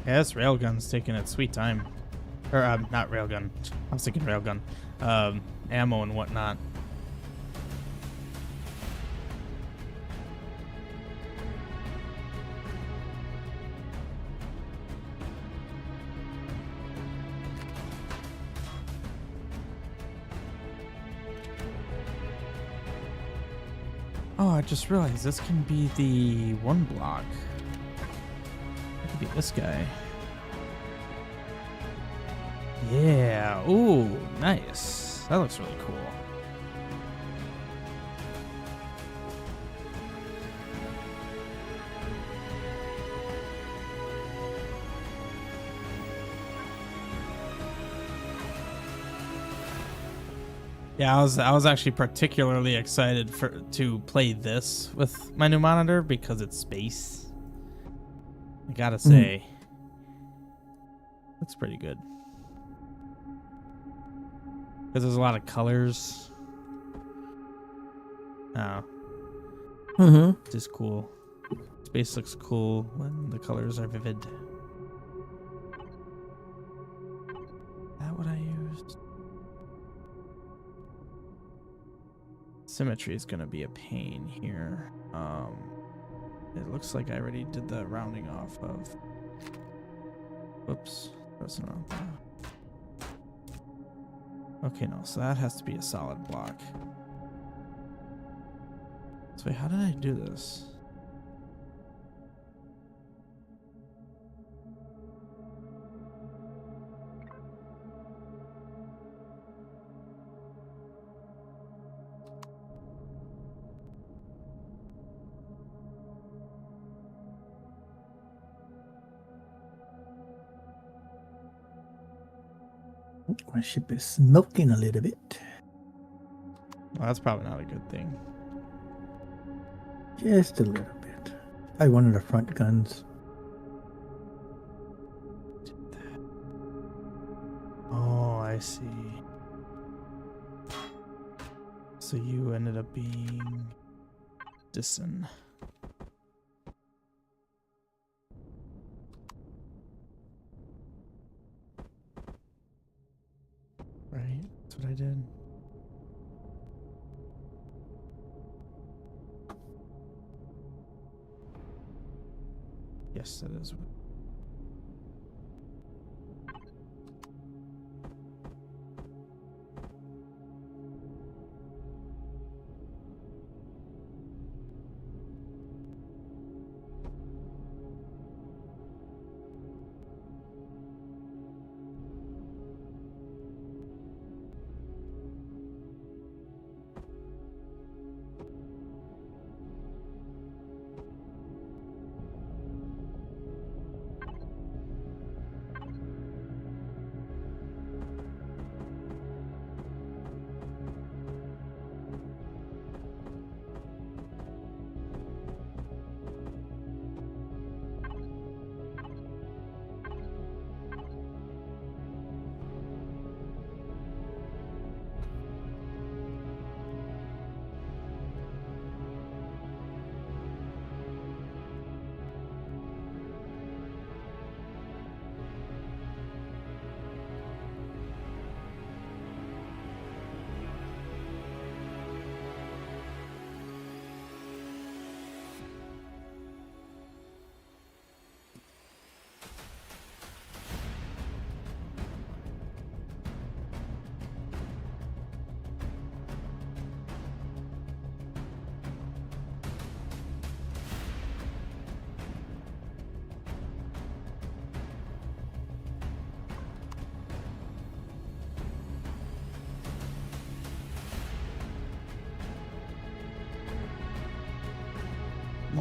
Yeah, this railgun's taking its sweet time. Or, not railgun. I was thinking railgun. Ammo and whatnot. Oh, I just realized this can be the one block. It could be this guy. Yeah. Ooh, nice. That looks really cool. Yeah, I was actually particularly excited to play this with my new monitor because it's space. I gotta say, looks pretty good. Because there's a lot of colors. Oh, just cool. Space looks cool when the colors are vivid. Is that what I used? Symmetry is gonna be a pain here. It looks like I already did the rounding off of. Whoops, that's not. Okay, no, so that has to be a solid block. So wait, how did I do this? My ship is smoking a little bit. Well, that's probably not a good thing. Just a little bit. I one of the front guns. Oh, I see. So you ended up being Dyson. Right? That's what I did. Yes, that is.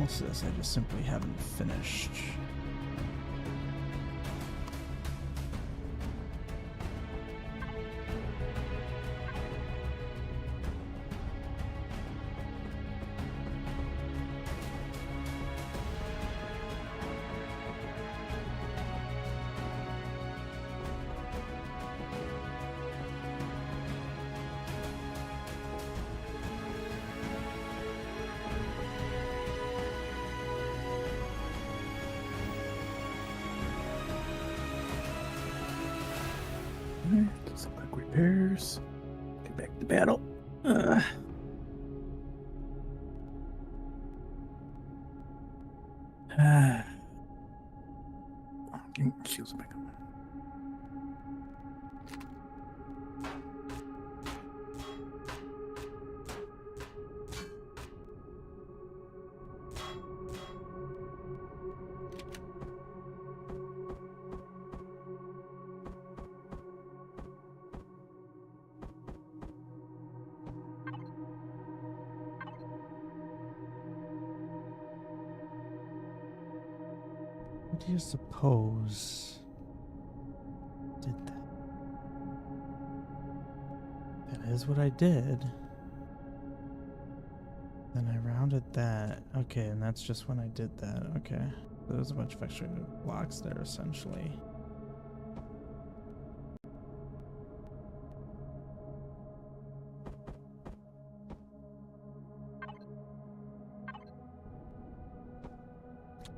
most of this I just simply haven't finished. Some quick repairs. Get back to battle. Shields back on. What do you suppose did that? That is what I did. Then I rounded that. Okay, and that's just when I did that. Okay. There was a bunch of extra blocks there, essentially.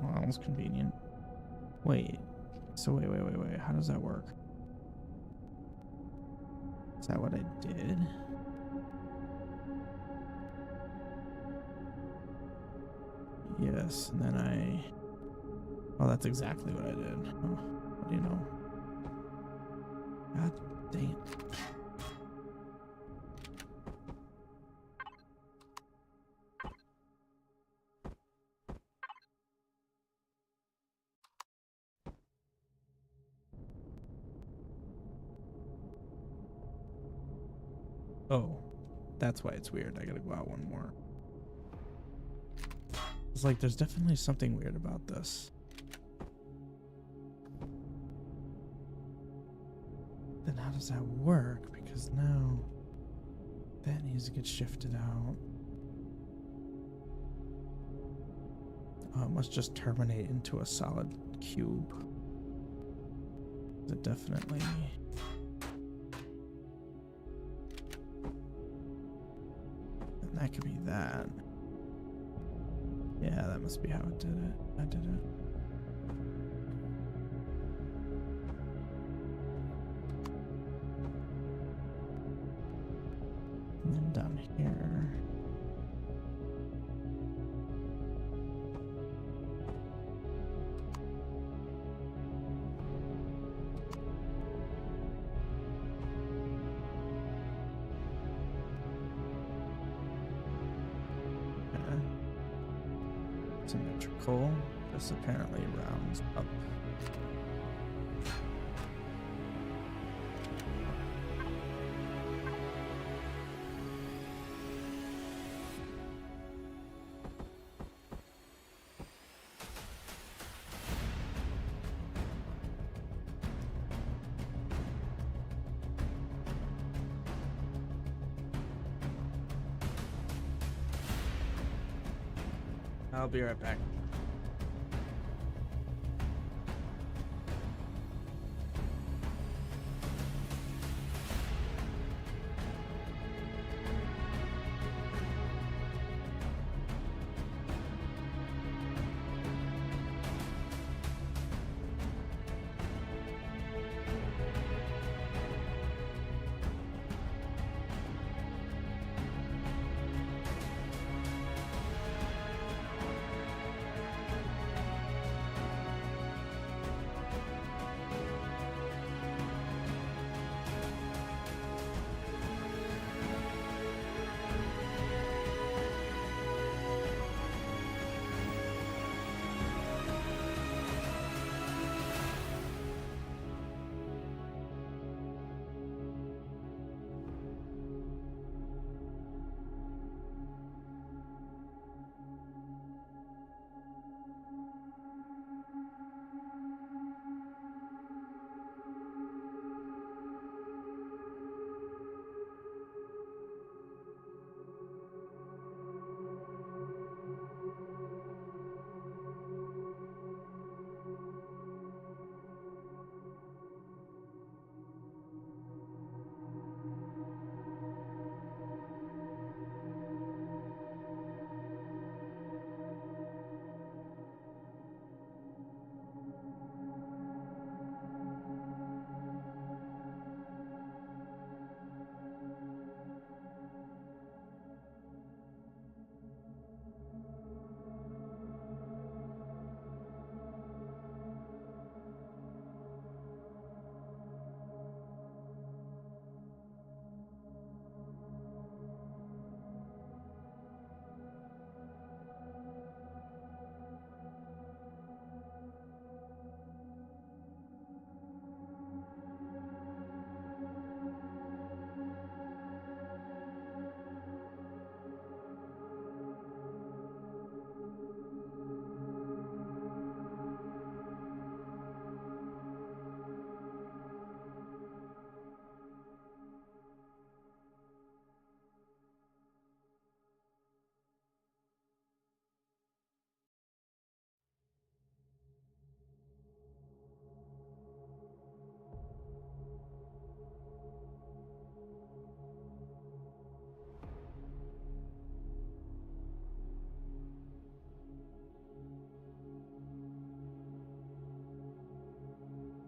Well, that was convenient. Wait. So wait. How does that work? Is that what I did? Yes, and then I... Oh, that's exactly what I did. Oh, what do you know? God dang it. Oh, that's why it's weird. I gotta go out one more. It's like there's definitely something weird about this. Then how does that work? Because now that needs to get shifted out. Oh, it must just terminate into a solid cube. It definitely... And that could be that. Yeah, that must be how it did it. I did it. And then down here. Symmetrical. This apparently rounds up. I'll be right back.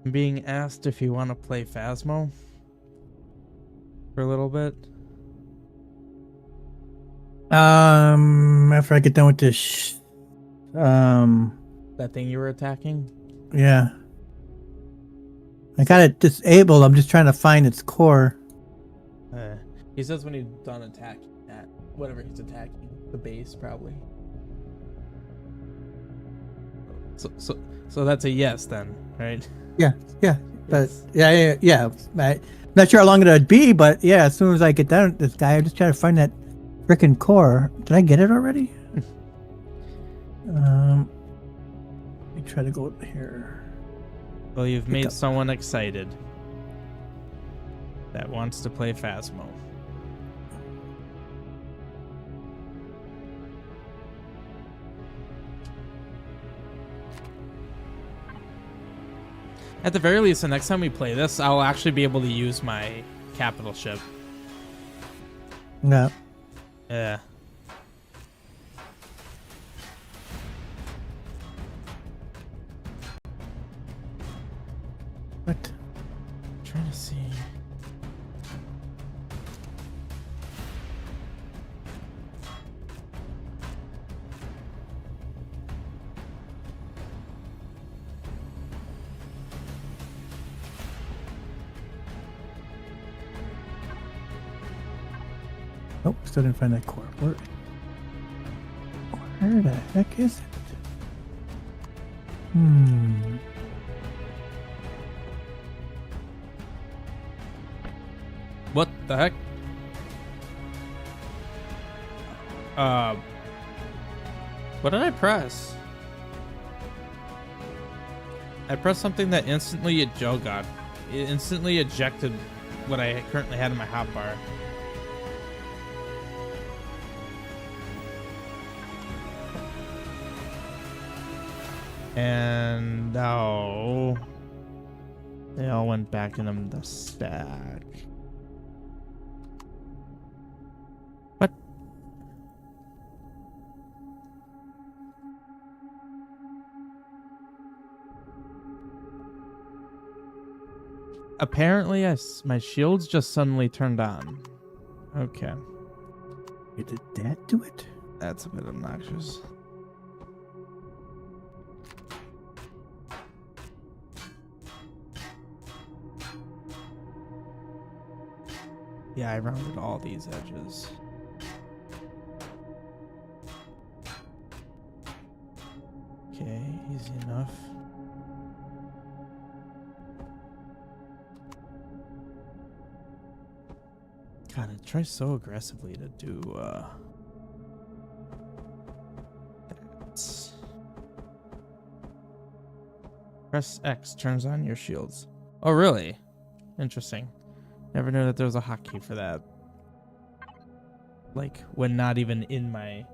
I'm being asked if you want to play Phasmo for a little bit. After I get done with this, That thing you were attacking? yeah. I got it disabled. I'm just trying to find its core. He says when he's done attacking that, whatever he's attacking, the base probably. So that's a yes then, right? Yeah. But Yes. yeah. I'm not sure how long it'll be, but yeah, as soon as I get done with this guy, I'm just trying to find that freaking core. Did I get it already? Let me try to go here. Well, you've Pick made up. someone excited that wants to play Phasmo. At the very least, the next time we play this, I'll actually be able to use my capital ship. No. Yeah. What? Trying to see. Nope, still didn't find that core. Where the heck is it? What the heck? What did I press? I pressed something that instantly oh god. It instantly ejected what I currently had in my hotbar. And oh, they all went back in the stack. What? Apparently, my shields just suddenly turned on. Okay, Did that do it? that's a bit obnoxious. Yeah, I rounded all these edges. Okay, easy enough. God, I try so aggressively to do, that. Press X turns on your shields. Oh, really? Interesting. Never knew that there was a hotkey for that. Like when not even in my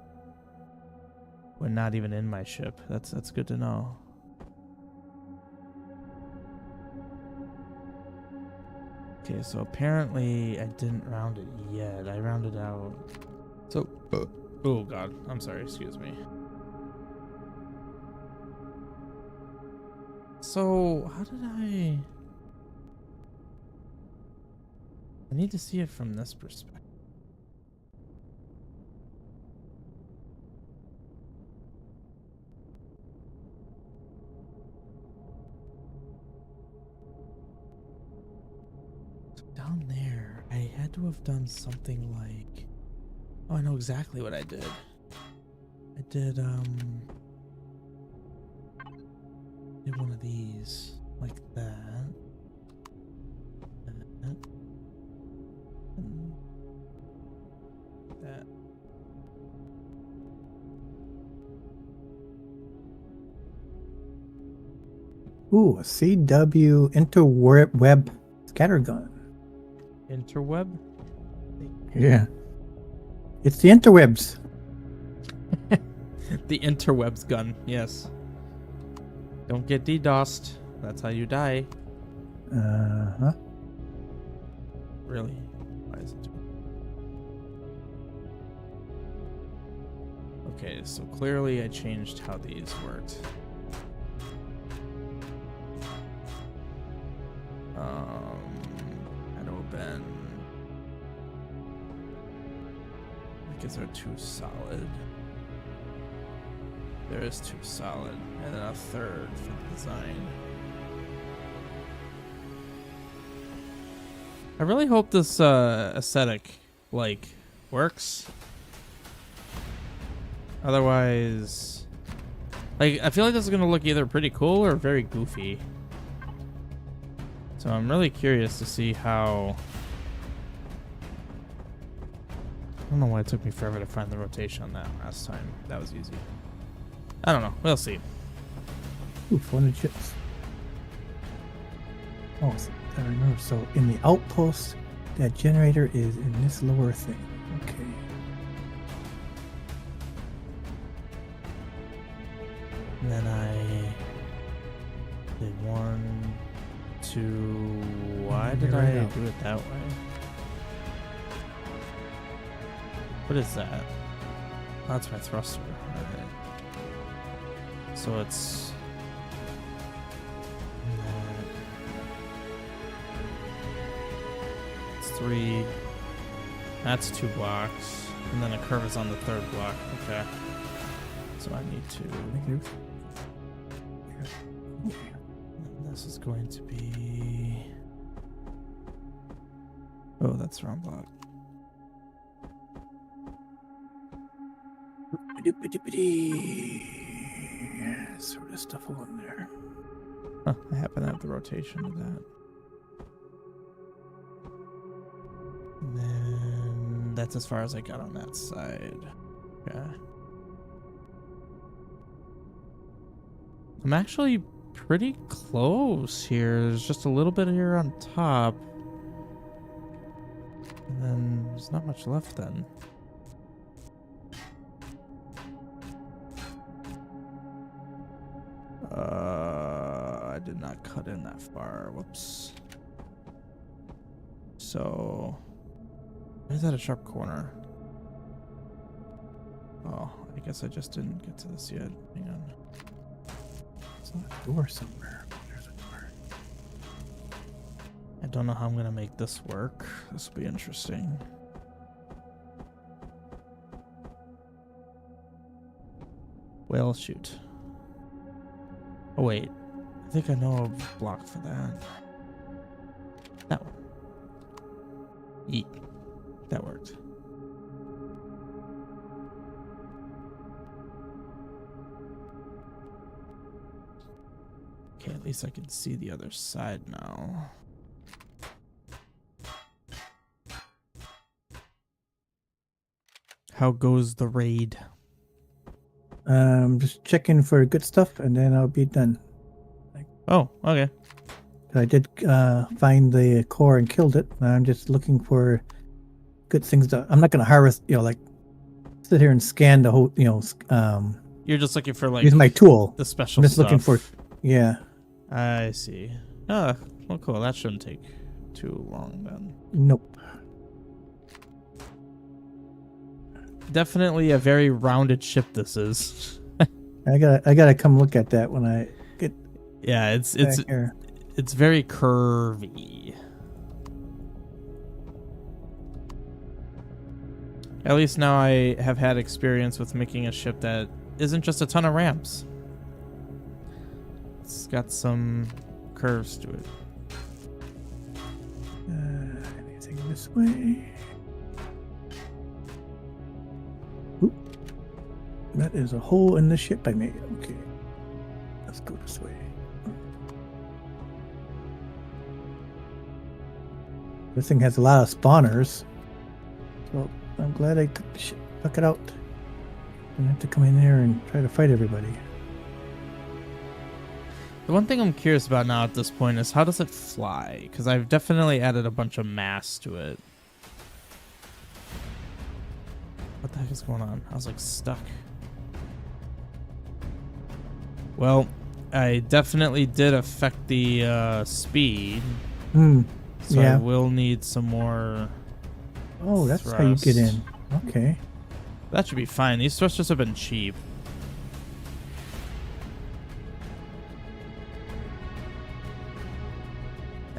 ship. That's good to know. Okay, so apparently I didn't round it yet. I rounded out. So oh god, I'm sorry, excuse me. So how did I need to see it from this perspective. So down there, I had to have done something like... Oh, I know exactly what I did. I did one of these, like that. That. Ooh, a CW interweb scattergun. Interweb? Yeah. It's the interwebs. The interwebs gun, yes. Don't get DDoSed. That's how you die. Uh-huh. Really? Why is it doing... Okay, so clearly I changed how these worked. Had open. Because they're too solid. There is too solid. And then a third for the design. I really hope this aesthetic like works. Otherwise, like, I feel like this is gonna look either pretty cool or very goofy. So I'm really curious to see how. I don't know why it took me forever to find the rotation on that last time. That was easy. I don't know. We'll see. Ooh, 400 chips. Oh, so I remember. So in the outpost, that generator is in this lower thing. Okay. And then I did 1, 2. Why did I do it that way? What is that? Oh, that's my thruster. Alright. So it's. It's 3. That's 2 blocks. And then a curve is on the 3rd block. Okay. So I need to. And this is going to be. Oh, that's the wrong block. Sort of stuff on there. Huh, I happen to have the rotation of that. And then that's as far as I got on that side. Okay. I'm actually pretty close here. There's just a little bit here on top. And then there's not much left then. I did not cut in that far. Whoops. So, is that a sharp corner? Oh, I guess I just didn't get to this yet. Hang on. There's a door somewhere. There's a door. I don't know how I'm gonna make this work. This will be interesting. Well, shoot. Oh wait, I think I know a block for that. That one. Eat. That worked. Okay, at least I can see the other side now. How goes the raid? Just checking for good stuff, and then I'll be done. Oh, okay. I did find the core and killed it. I'm just looking for good things to. I'm not gonna harvest, like sit here and scan the whole, You're just looking for like use my tool. the special I'm just stuff. looking for, yeah. I see. Oh, well, cool. That shouldn't take too long then. Nope. Definitely a very rounded ship. This is. I gotta come look at that when I get. Yeah, it's back here. It's very curvy. At least now I have had experience with making a ship that isn't just a ton of ramps. It's got some curves to it. Anything this way? Oop. That is a hole in the ship I made. Okay. Let's go this way. This thing has a lot of spawners. So I'm glad I took it out. Don't have to come in there and try to fight everybody. The one thing I'm curious about now at this point is how does it fly? Because I've definitely added a bunch of mass to it. What the heck is going on? I was like stuck. Well, I definitely did affect the speed. So yeah. I will need some more. Oh, that's how you get in. Okay. That should be fine. These thrusters have been cheap.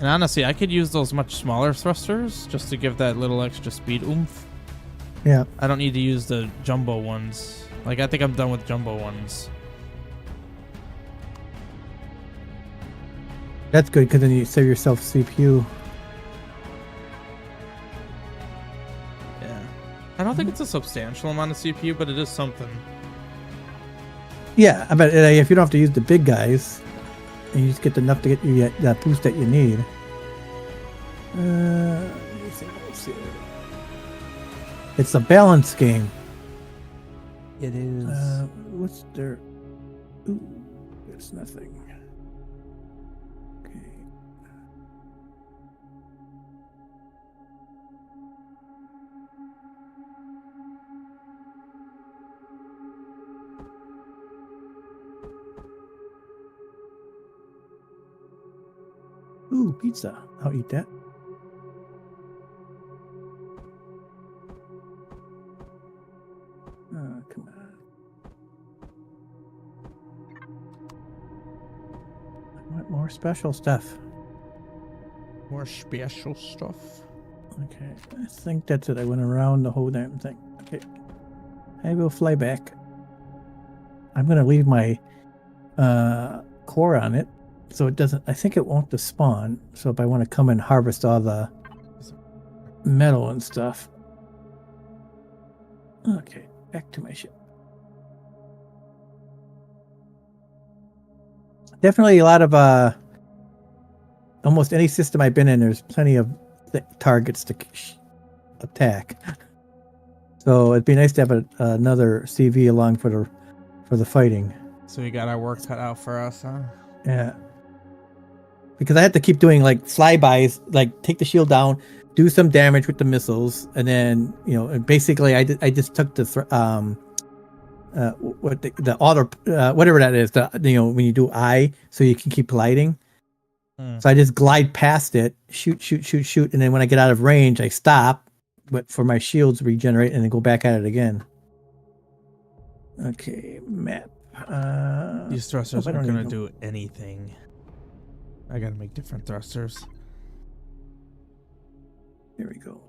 And honestly, I could use those much smaller thrusters just to give that little extra speed oomph. Yeah. I don't need to use the jumbo ones. Like, I think I'm done with jumbo ones. That's good because then you save yourself CPU. Yeah. I don't think it's a substantial amount of CPU, but it is something. Yeah, I bet if you don't have to use the big guys, and you just get enough to get you that boost that you need. Let's see. It's a balance game. It is. What's there? Ooh, there's nothing. Okay. Ooh, pizza. I'll eat that. Oh, come on. I want more special stuff. More special stuff. Okay, I think that's it. I went around the whole damn thing. Okay, I will fly back. I'm gonna leave my core on it, so it doesn't. I think it won't despawn. So if I want to come and harvest all the metal and stuff. Okay, back to my ship. Definitely a lot of almost any system I've been in. There's plenty of targets to attack. So it'd be nice to have another CV along for the fighting. So we got our work cut out for us, huh? Yeah. Because I had to keep doing like flybys, like take the shield down, do some damage with the missiles, and then and basically I just took the auto whatever that is, when you do I, so you can keep gliding. So I just glide past it, shoot, and then when I get out of range, I stop, but for my shields to regenerate, and then go back at it again. Okay, map. These thrusters I aren't don't gonna even do anything. I gotta make different thrusters. Here we go.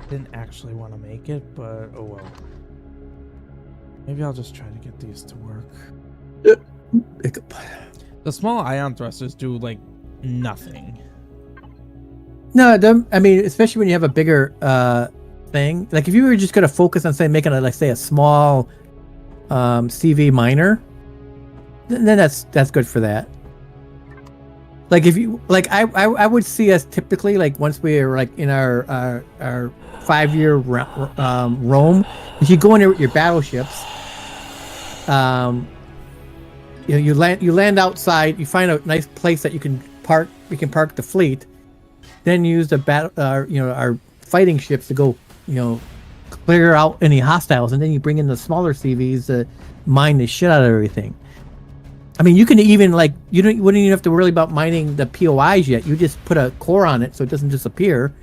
Didn't actually want to make it, but oh well. Maybe I'll just try to get these to work. Hiccup. The small ion thrusters do like nothing. No, I mean, especially when you have a bigger thing. Like if you were just gonna focus on making a small CV miner, then that's good for that. Like if you I would see us typically once we are in our 5-year roam, if you go in there with your battleships, you land outside, you find a nice place that you can park the fleet, then use the our fighting ships to go clear out any hostiles, and then you bring in the smaller CVs to mine the shit out of everything. I mean, you can even you wouldn't even have to worry about mining the POIs yet. You just put a core on it so it doesn't disappear,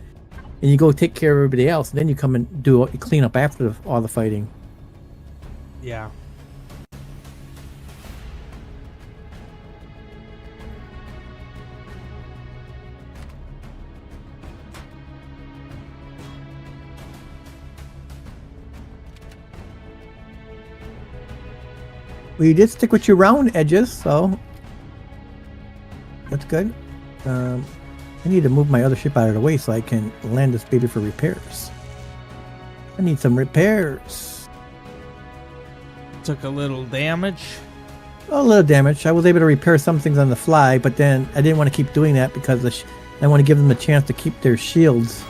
and you go take care of everybody else. And then you come and you clean up after all the fighting. Yeah. Well, you did stick with your round edges, so that's good. I need to move my other ship out of the way so I can land this baby for repairs. I need some repairs. Took a little damage. A little damage. I was able to repair some things on the fly, but then I didn't want to keep doing that because I want to give them a chance to keep their shields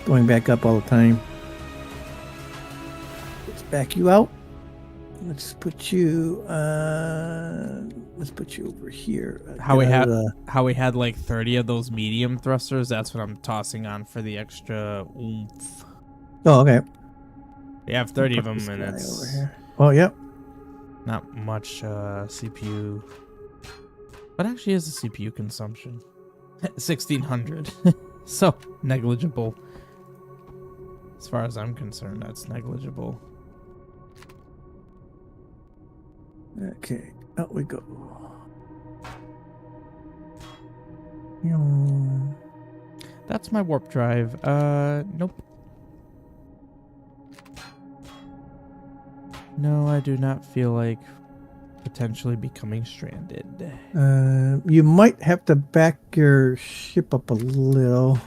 going back up all the time. Let's back you out. let's put you. Let's put you over here. How we Get out had of the- how we had like 30 of those medium thrusters. That's what I'm tossing on for the extra oomph. Oh, okay. We have 30 of Put them, this and guy it's over here. Oh, yep. not much CPU. What actually is the CPU consumption? 1600. So negligible. As far as I'm concerned, that's negligible. Okay, out we go. That's my warp drive. Nope. No, I do not feel like potentially becoming stranded. You might have to back your ship up a little,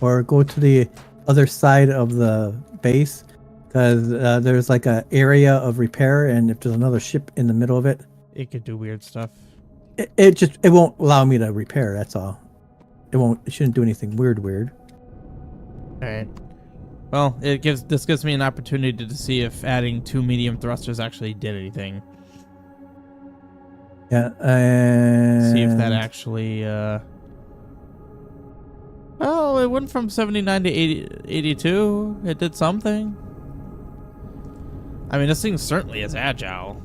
or go to the other side of the base, because there's like a area of repair, and if there's another ship in the middle of it, It could do weird stuff. it won't allow me to repair. That's all. It shouldn't do anything weird. All right. Well, this gives me an opportunity to see if adding 2 medium thrusters actually did anything. Yeah, and See if that actually. Well, it went from 79 to 82. It did something. I mean, this thing certainly is agile.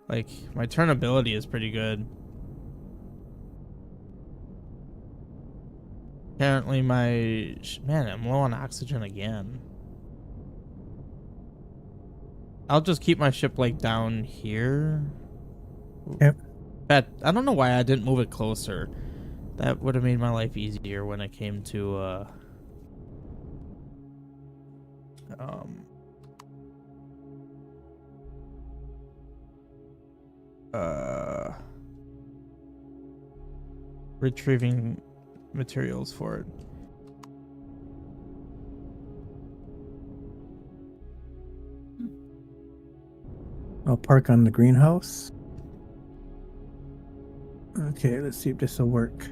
Like, my turnability is pretty good. Apparently man, I'm low on oxygen again. I'll just keep my ship like down here. Yep. I don't know why I didn't move it closer. That would have made my life easier when it came to retrieving materials for it. I'll park on the greenhouse. Okay, let's see if this will work.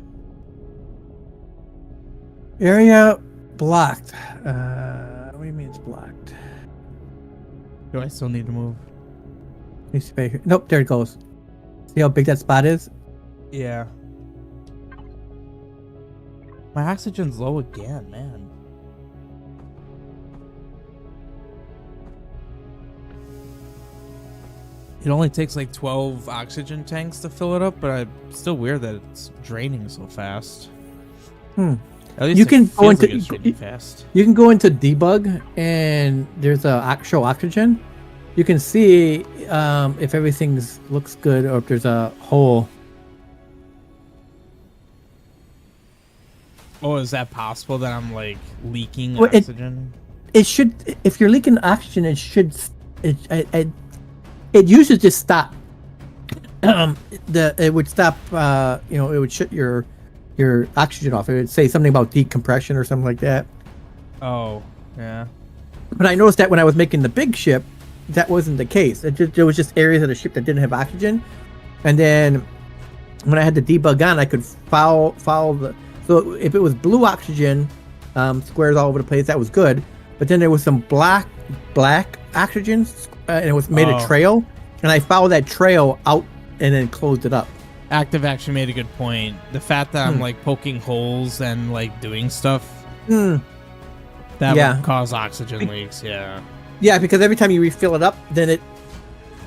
Area blocked. What do you mean it's blocked? Do I still need to move? Let me see if I- Nope, there it goes. See how big that spot is? Yeah. My oxygen's low again, man. It only takes like 12 oxygen tanks to fill it up, but it's still weird that it's draining so fast. At least You can go feels into- like it's draining fast. You can go into debug, and there's a actual oxygen. You can see if everything looks good or if there's a hole. Oh, is that possible that I'm like leaking Well, oxygen? It should. If you're leaking oxygen, it should. It usually just stop. It would stop. It would shut your oxygen off. It would say something about decompression or something like that. Oh, yeah. But I noticed that when I was making the big ship, that wasn't the case. There was just areas of the ship that didn't have oxygen, and then when I had the debug on, I could follow the. So if it was blue oxygen, squares all over the place, that was good. But then there was some black oxygen, and it was made a trail, and I followed that trail out and then closed it up. Active actually made a good point. The fact that I'm like poking holes and like doing stuff, that would cause oxygen leaks. Yeah. Yeah, because every time you refill it up, then it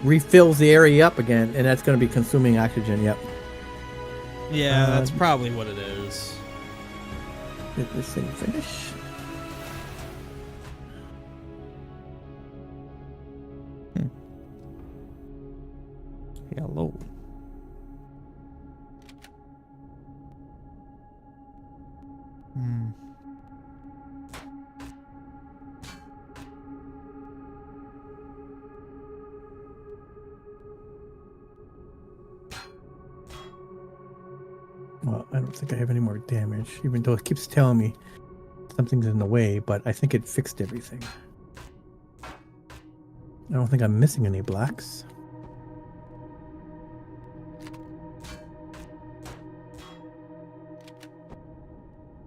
refills the area up again, and that's going to be consuming oxygen. Yep. Yeah, that's probably what it is. Let this thing finish. Hello. Well, I don't think I have any more damage, even though it keeps telling me something's in the way, but I think it fixed everything. I don't think I'm missing any blacks.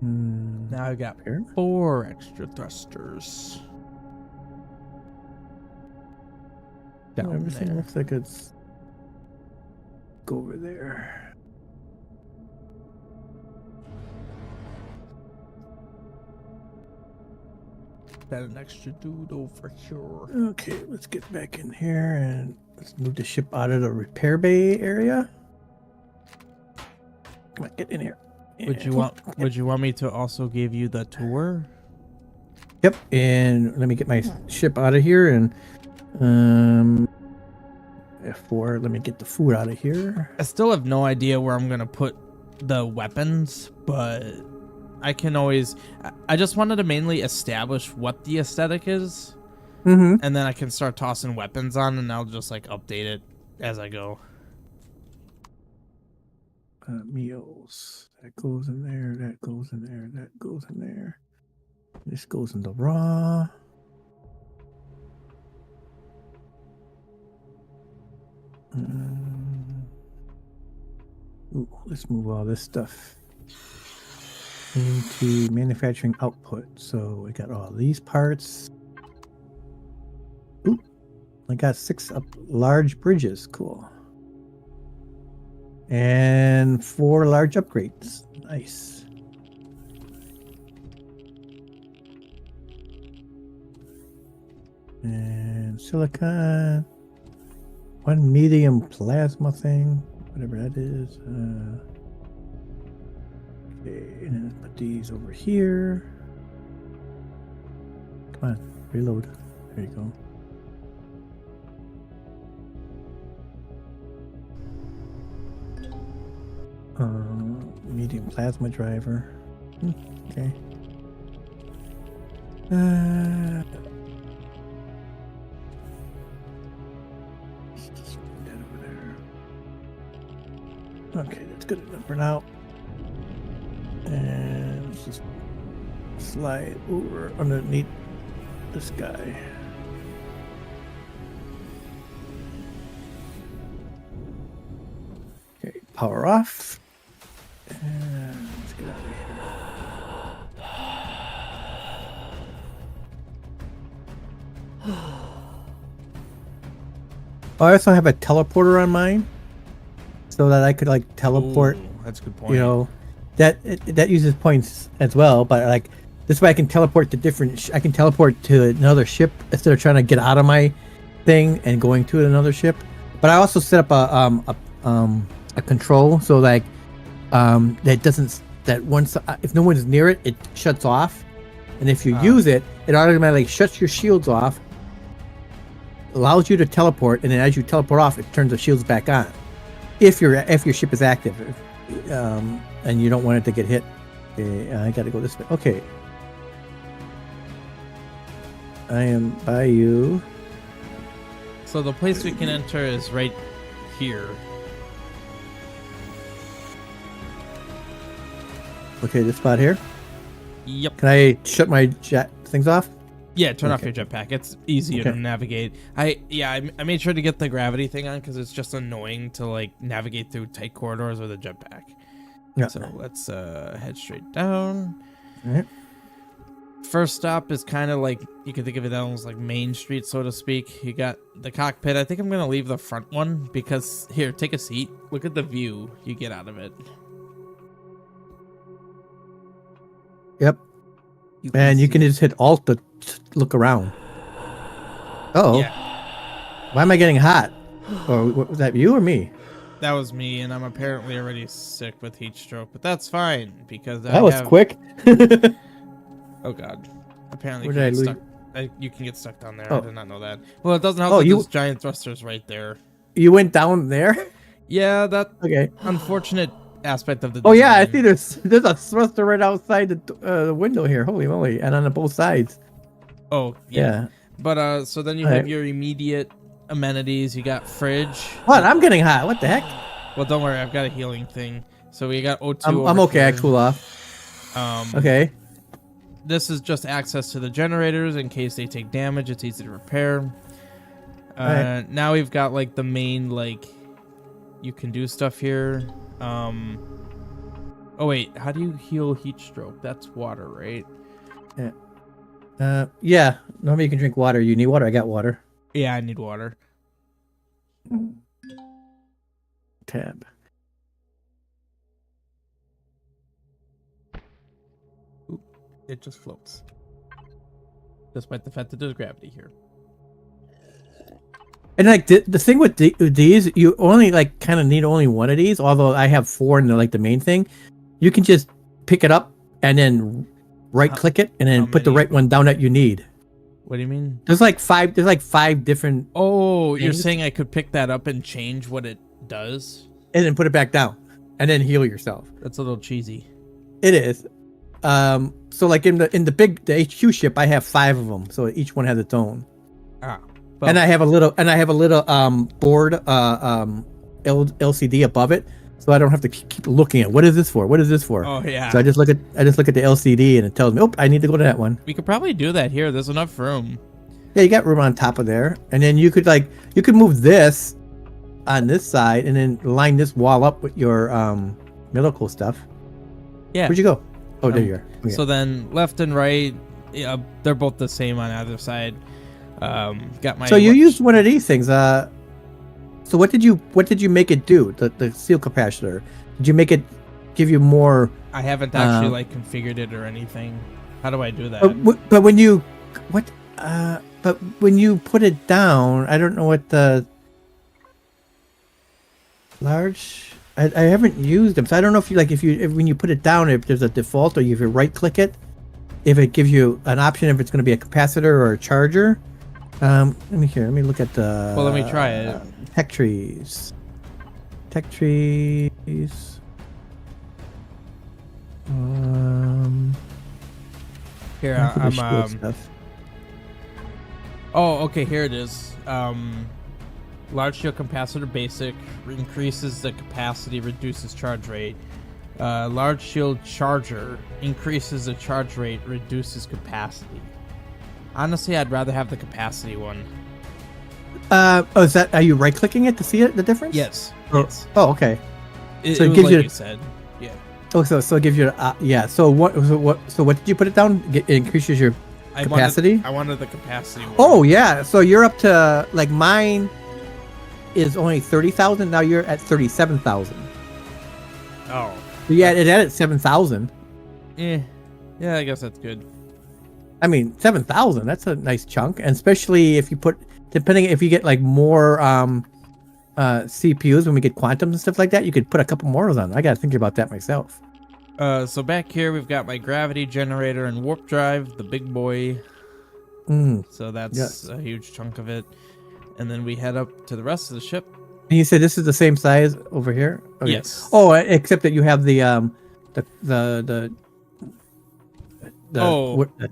Now I've got Here? 4 extra thrusters. down Everything there. looks like it's go over there. Got an extra dude over here. Okay, let's get back in here and let's move the ship out of the repair bay area. Come on, get in here. Would you want me to also give you the tour? Yep, and let me get my ship out of here and F4, let me get the food out of here. I still have no idea where I'm gonna put the weapons, but I can always. I just wanted to mainly establish what the aesthetic is, Mm-hmm. and then I can start tossing weapons on, and I'll just like update it as I go. Meals. That goes in there, that goes in there, that goes in there. This goes in the raw. Ooh, let's move all this stuff into manufacturing output. So we got all these parts. Ooh, I got 6 large bridges. Cool. And 4 large upgrades. Nice. And silicon. 1 medium plasma thing. Whatever that is. Okay, and then let's put these over here. Come on, reload. There you go. Medium plasma driver. Okay. Just put that over there. Okay, that's good enough for now. And let's just slide over underneath this guy. Okay, power off. And let's get out of here. I also have a teleporter on mine, so that I could like teleport. Ooh, that's a good point. You know, that uses points as well, but like this way I can teleport to different. I can teleport to another ship instead of trying to get out of my thing and going to another ship. But I also set up a control so like that doesn't once if no one's near it, it shuts off, and if you use it, it automatically shuts your shields off, allows you to teleport, and then as you teleport off, it turns the shields back on. If your ship is active, and you don't want it to get hit. Okay, I got to go this way. Okay, I am by you. So the place we can enter is right here. Okay, this spot here. Yep. Can I shut my jet things off? Yeah, turn off Okay. your jetpack. It's easier Okay. to navigate. I made sure to get the gravity thing on because it's just annoying to like navigate through tight corridors with a jetpack. Yeah. So let's head straight down. All right. First stop is kind of like, you can think of it almost like Main Street, so to speak. You got the cockpit. I think I'm gonna leave the front one because here, take a seat. Look at the view you get out of it. Yep. And you can just hit Alt to look around. Oh. Yeah, Why am I getting hot? Or was that you or me? that was me, and I'm apparently already sick with heat stroke, but that's fine because That was quick. Oh god. Apparently Where you did can I get stuck. You can get stuck down there. Oh. I did not know that. Well, it doesn't help Oh, that you- those giant thrusters right there. You went down there? Yeah, that Okay. unfortunate aspect of the Oh yeah, I design. see there's a thruster right outside the window here. Holy moly. And on both sides. Oh, yeah. Yeah. But so then you Alright. have your immediate amenities. You got fridge. What? I'm getting hot. What the heck? Well, don't worry, I've got a healing thing. So we got O2. I'm over okay. I here. cool off. Okay. This is just access to the generators in case they take damage. It's easy to repair. Alright. Now we've got like the main like you can do stuff here. Oh wait, how do you heal heat stroke? That's water, right? Yeah. Normally you can drink water. You need water? I got water. Yeah, I need water. Tab. Oop, it just floats. Despite the fact that there's gravity here. And like the thing with these, you only like kind of need only one of these. Although I have 4 and they're like the main thing, you can just pick it up and then right click it and then put the right one down that you need. What do you mean? There's like 5 different. Oh, you're things. saying I could pick that up and change what it does? And then put it back down and then heal yourself. That's a little cheesy. It is. So like in the HQ ship, I have 5 of them, so each one has its own. Ah. And I have a little board LCD above it, so I don't have to keep looking at what is this for? What is this for? Oh yeah. So I just look at the LCD and it tells me, oh, I need to go to that one. We could probably do that here. There's enough room. Yeah, you got room on top of there, and then you could move this on this side and then line this wall up with your medical stuff. Yeah. Where'd you go? Oh, there you are. Okay. So then left and right, yeah, they're both the same on either side. Got my. So you used one of these things. So what did you make it do? The seal capacitor. Did you make it give you more? I haven't actually like configured it or anything. How do I do that? But when you but when you put it down, I don't know what the large. I haven't used them, so I don't know if when you put it down, if there's a default or if you right click it, if it gives you an option if it's going to be a capacitor or a charger. Let me look at the. Well, let me try it. Tech trees. Here, I'm Oh, okay, here it is. Large shield capacitor basic increases the capacity, reduces charge rate. Large shield charger increases the charge rate, reduces capacity. Honestly, I'd rather have the capacity one. Is that? Are you right clicking it to see it? The difference? Yes. Yes. Oh, okay. So it gives you. You said. Yeah. Oh, so it gives you. Yeah. So what did you put it down? It increases your capacity. I wanted the capacity one. Oh yeah. So you're up to like mine is only 30,000. Now you're at 37,000. Oh. So yeah, it added 7,000. Yeah, I guess that's good. I mean, 7,000. That's a nice chunk, and especially if you put, depending if you get like more CPUs when we get quantums and stuff like that, you could put a couple more on. I gotta think about that myself. So back here we've got my gravity generator and warp drive, the big boy. So that's a huge chunk of it, and then we head up to the rest of the ship. And you said this is the same size over here? Okay. Yes. Oh, except that you have the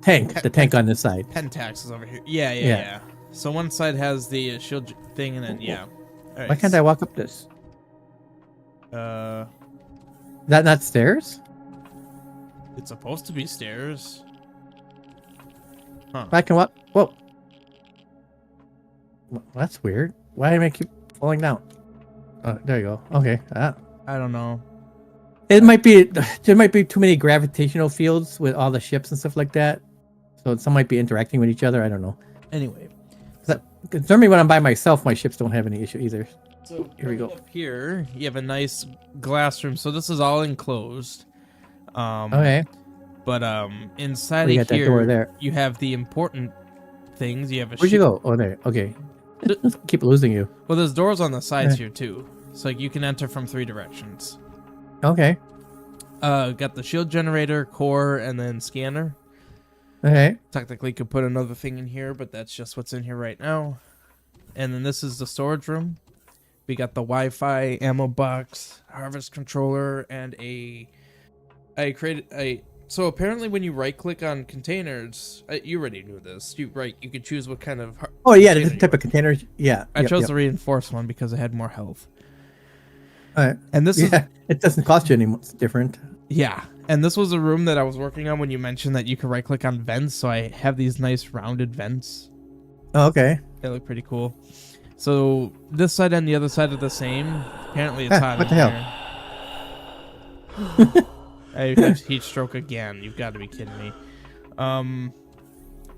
tank on this side. Pentax is over here. Yeah. So one side has the shield thing, and then All right. Why can't I walk up this? That not stairs? It's supposed to be stairs. Huh. I can walk. Whoa. Well, that's weird. Why do I keep falling down? There you go. Okay. I don't know. It might be there might be too many gravitational fields with all the ships and stuff like that. So some might be interacting with each other. I don't know. Anyway, concern me when I'm by myself. My ships don't have any issue either. So here we go. Up here, you have a nice glass room. So this is all enclosed. Okay. But inside you of got here, that door there. You have the important things. You have a. Where'd you go? Oh, there. Okay. Keep losing you. Well, there's doors on the sides here too, so like you can enter from 3 directions. Okay. Got the shield generator, core, and then scanner. Okay. Technically could put another thing in here, but that's just what's in here right now. And then this is the storage room. We got the Wi-Fi, ammo box, harvest controller, and so apparently when you right click on containers, you already knew this. You could choose what kind of the type of containers. Yeah. I chose the reinforced one because it had more health. All right. And this is it doesn't cost you any more. It's different. Yeah. And this was a room that I was working on when you mentioned that you could right click on vents, so I have these nice rounded vents. Oh, okay. They look pretty cool. So this side and the other side are the same. Apparently it's hot. What the hell? I have heat stroke again. You've got to be kidding me.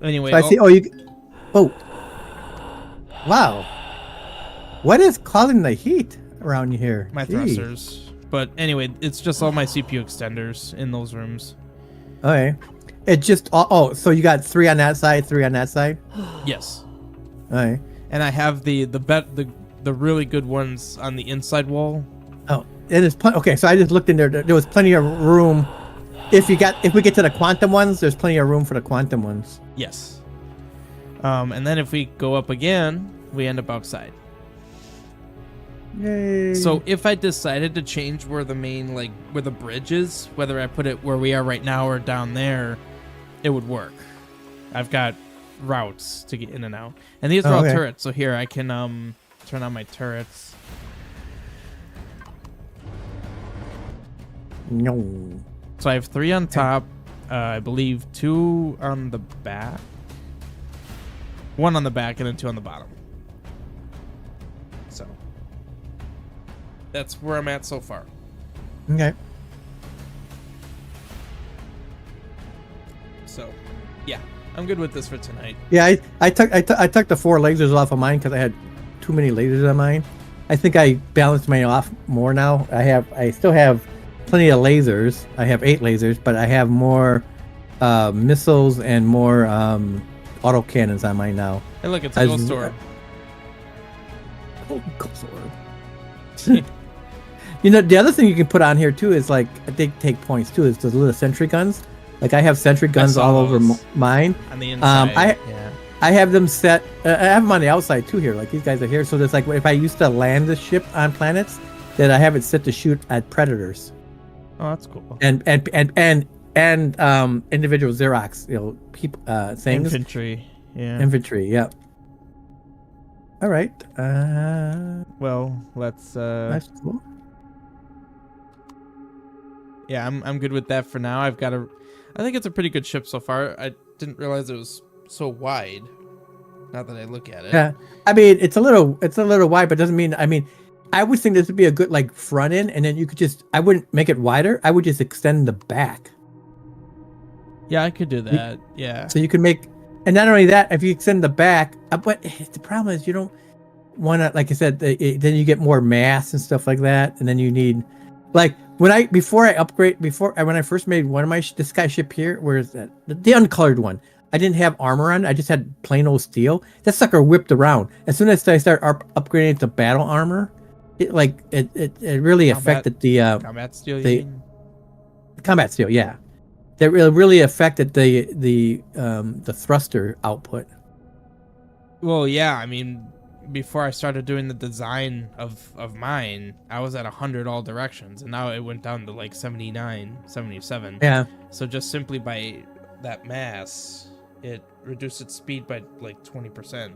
Anyway, So I see. Oh, wow. What is causing the heat around here? My Gee. thrusters. But anyway, it's just all my CPU extenders in those rooms. Okay. It just so you got 3 on that side, 3 on that side? Yes. Okay. And I have the really good ones on the inside wall. Oh, it is okay, so I just looked in there. There was plenty of room. If we get to the quantum ones, there's plenty of room for the quantum ones. Yes. And then if we go up again, we end up outside. Yay. So if I decided to change where the main, like, where the bridge is, whether I put it where we are right now or down there, it would work. I've got routes to get in and out. And these are all turrets, so here I can turn on my turrets. No. So I have 3 on top, I believe 2 on the back. 1 on the back and then 2 on the bottom. So that's where I'm at so far. Okay. So, yeah, I'm good with this for tonight. Yeah, I took the 4 lasers off of mine because I had too many lasers on mine. I think I balanced mine off more now. I still have plenty of lasers. I have 8 lasers, but I have more missiles and more autocannons on mine now. Hey, look, it's a ghost orb. Oh, ghost orb. You know, the other thing you can put on here too is, like, they take points too, is the little sentry guns. Like, I have sentry guns all over mine. On the inside, I have them set. I have them on the outside too here. Like, these guys are here. So there's, like, if I used to land the ship on planets, then I have it set to shoot at predators. Oh, that's cool. And individual Xerox, you know, people things. Infantry. Yeah. Infantry. Yep. All right. Well, let's. That's cool. Yeah, I'm good with that for now. I think it's a pretty good ship so far. I didn't realize it was so wide. Now that I look at it. Yeah. I mean, it's a little wide, but doesn't mean. I mean, I would think this would be a good, like, front end, and then you could just. I wouldn't make it wider. I would just extend the back. Yeah, I could do that. Yeah. So you can make, and not only that, if you extend the back, but the problem is you don't want to, like I said, then you get more mass and stuff like that, and then you need, like, when I first made one of my this guy's ship here, where is that? The uncolored one. I didn't have armor on. I just had plain old steel. That sucker whipped around. As soon as I start upgrading it to battle armor, it really affected the combat steel. Combat steel, yeah. That really affected the thruster output. Well, yeah. I mean, before I started doing the design of mine, I was at 100 all directions, and now it went down to like 79, 77. Yeah. So just simply by that mass, it reduced its speed by like 20%.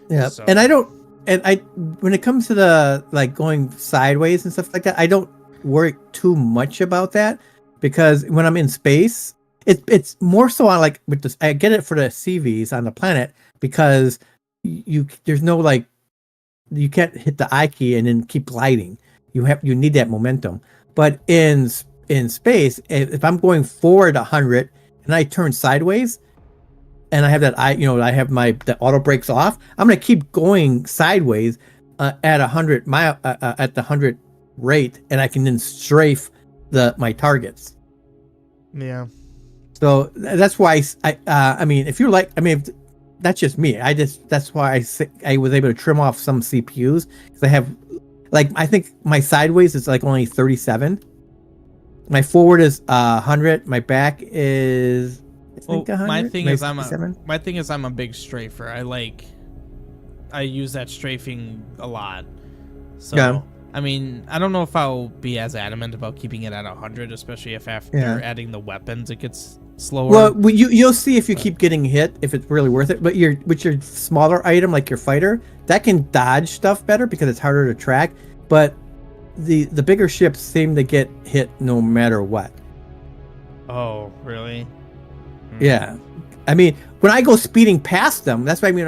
Yeah. So. And when it comes to the, like, going sideways and stuff like that, I don't worry too much about that, because when I'm in space, it's more so on, like, with this. I get it for the CVs on the planet, because there's no, like, you can't hit the I key and then keep gliding. You need that momentum. But in space, if I'm going forward 100 and I turn sideways, and I have that I have the auto brakes off, I'm gonna keep going sideways at 100 mile at the 100 rate, and I can then strafe my targets. Yeah. So that's why I mean, if you're like, I mean, that's just me. That's why I was able to trim off some CPUs, because I have, like, I think my sideways is like only 37. My forward is 100. My back is, I think, 100. My thing is I'm a big strafer. I use that strafing a lot. So yeah. I mean, I don't know if I'll be as adamant about keeping it at 100, especially if after adding the weapons it gets slower. Well, you'll see if you keep getting hit, if it's really worth it. But with your smaller item, like your fighter, that can dodge stuff better because it's harder to track. But the bigger ships seem to get hit no matter what. Oh, really? Yeah. I mean, when I go speeding past them, that's what I mean.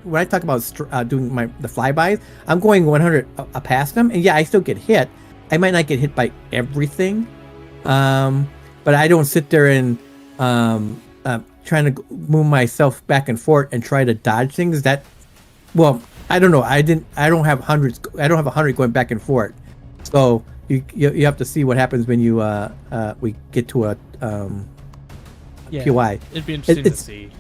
When I talk about doing the flybys, I'm going 100 past them, and yeah, I still get hit. I might not get hit by everything, but I don't sit there and trying to move myself back and forth and try to dodge things. I don't know. I don't have hundreds. I don't have 100 going back and forth. So you have to see what happens when you we get to a POI. It'd be interesting to It's- see.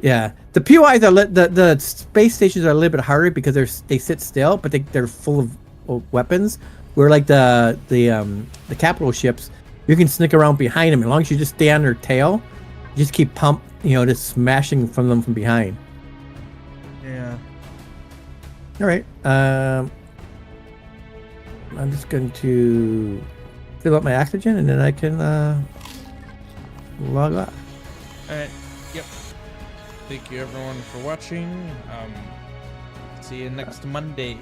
Yeah, the POIs are the space stations are a little bit harder because they sit still, but they're full of weapons. Where like the capital ships, you can sneak around behind them as long as you just stay on their tail. You just keep just smashing from them from behind. Yeah. All right. I'm just going to fill up my oxygen and then I can log off. All right. Yep. Thank you everyone for watching. See you next Monday.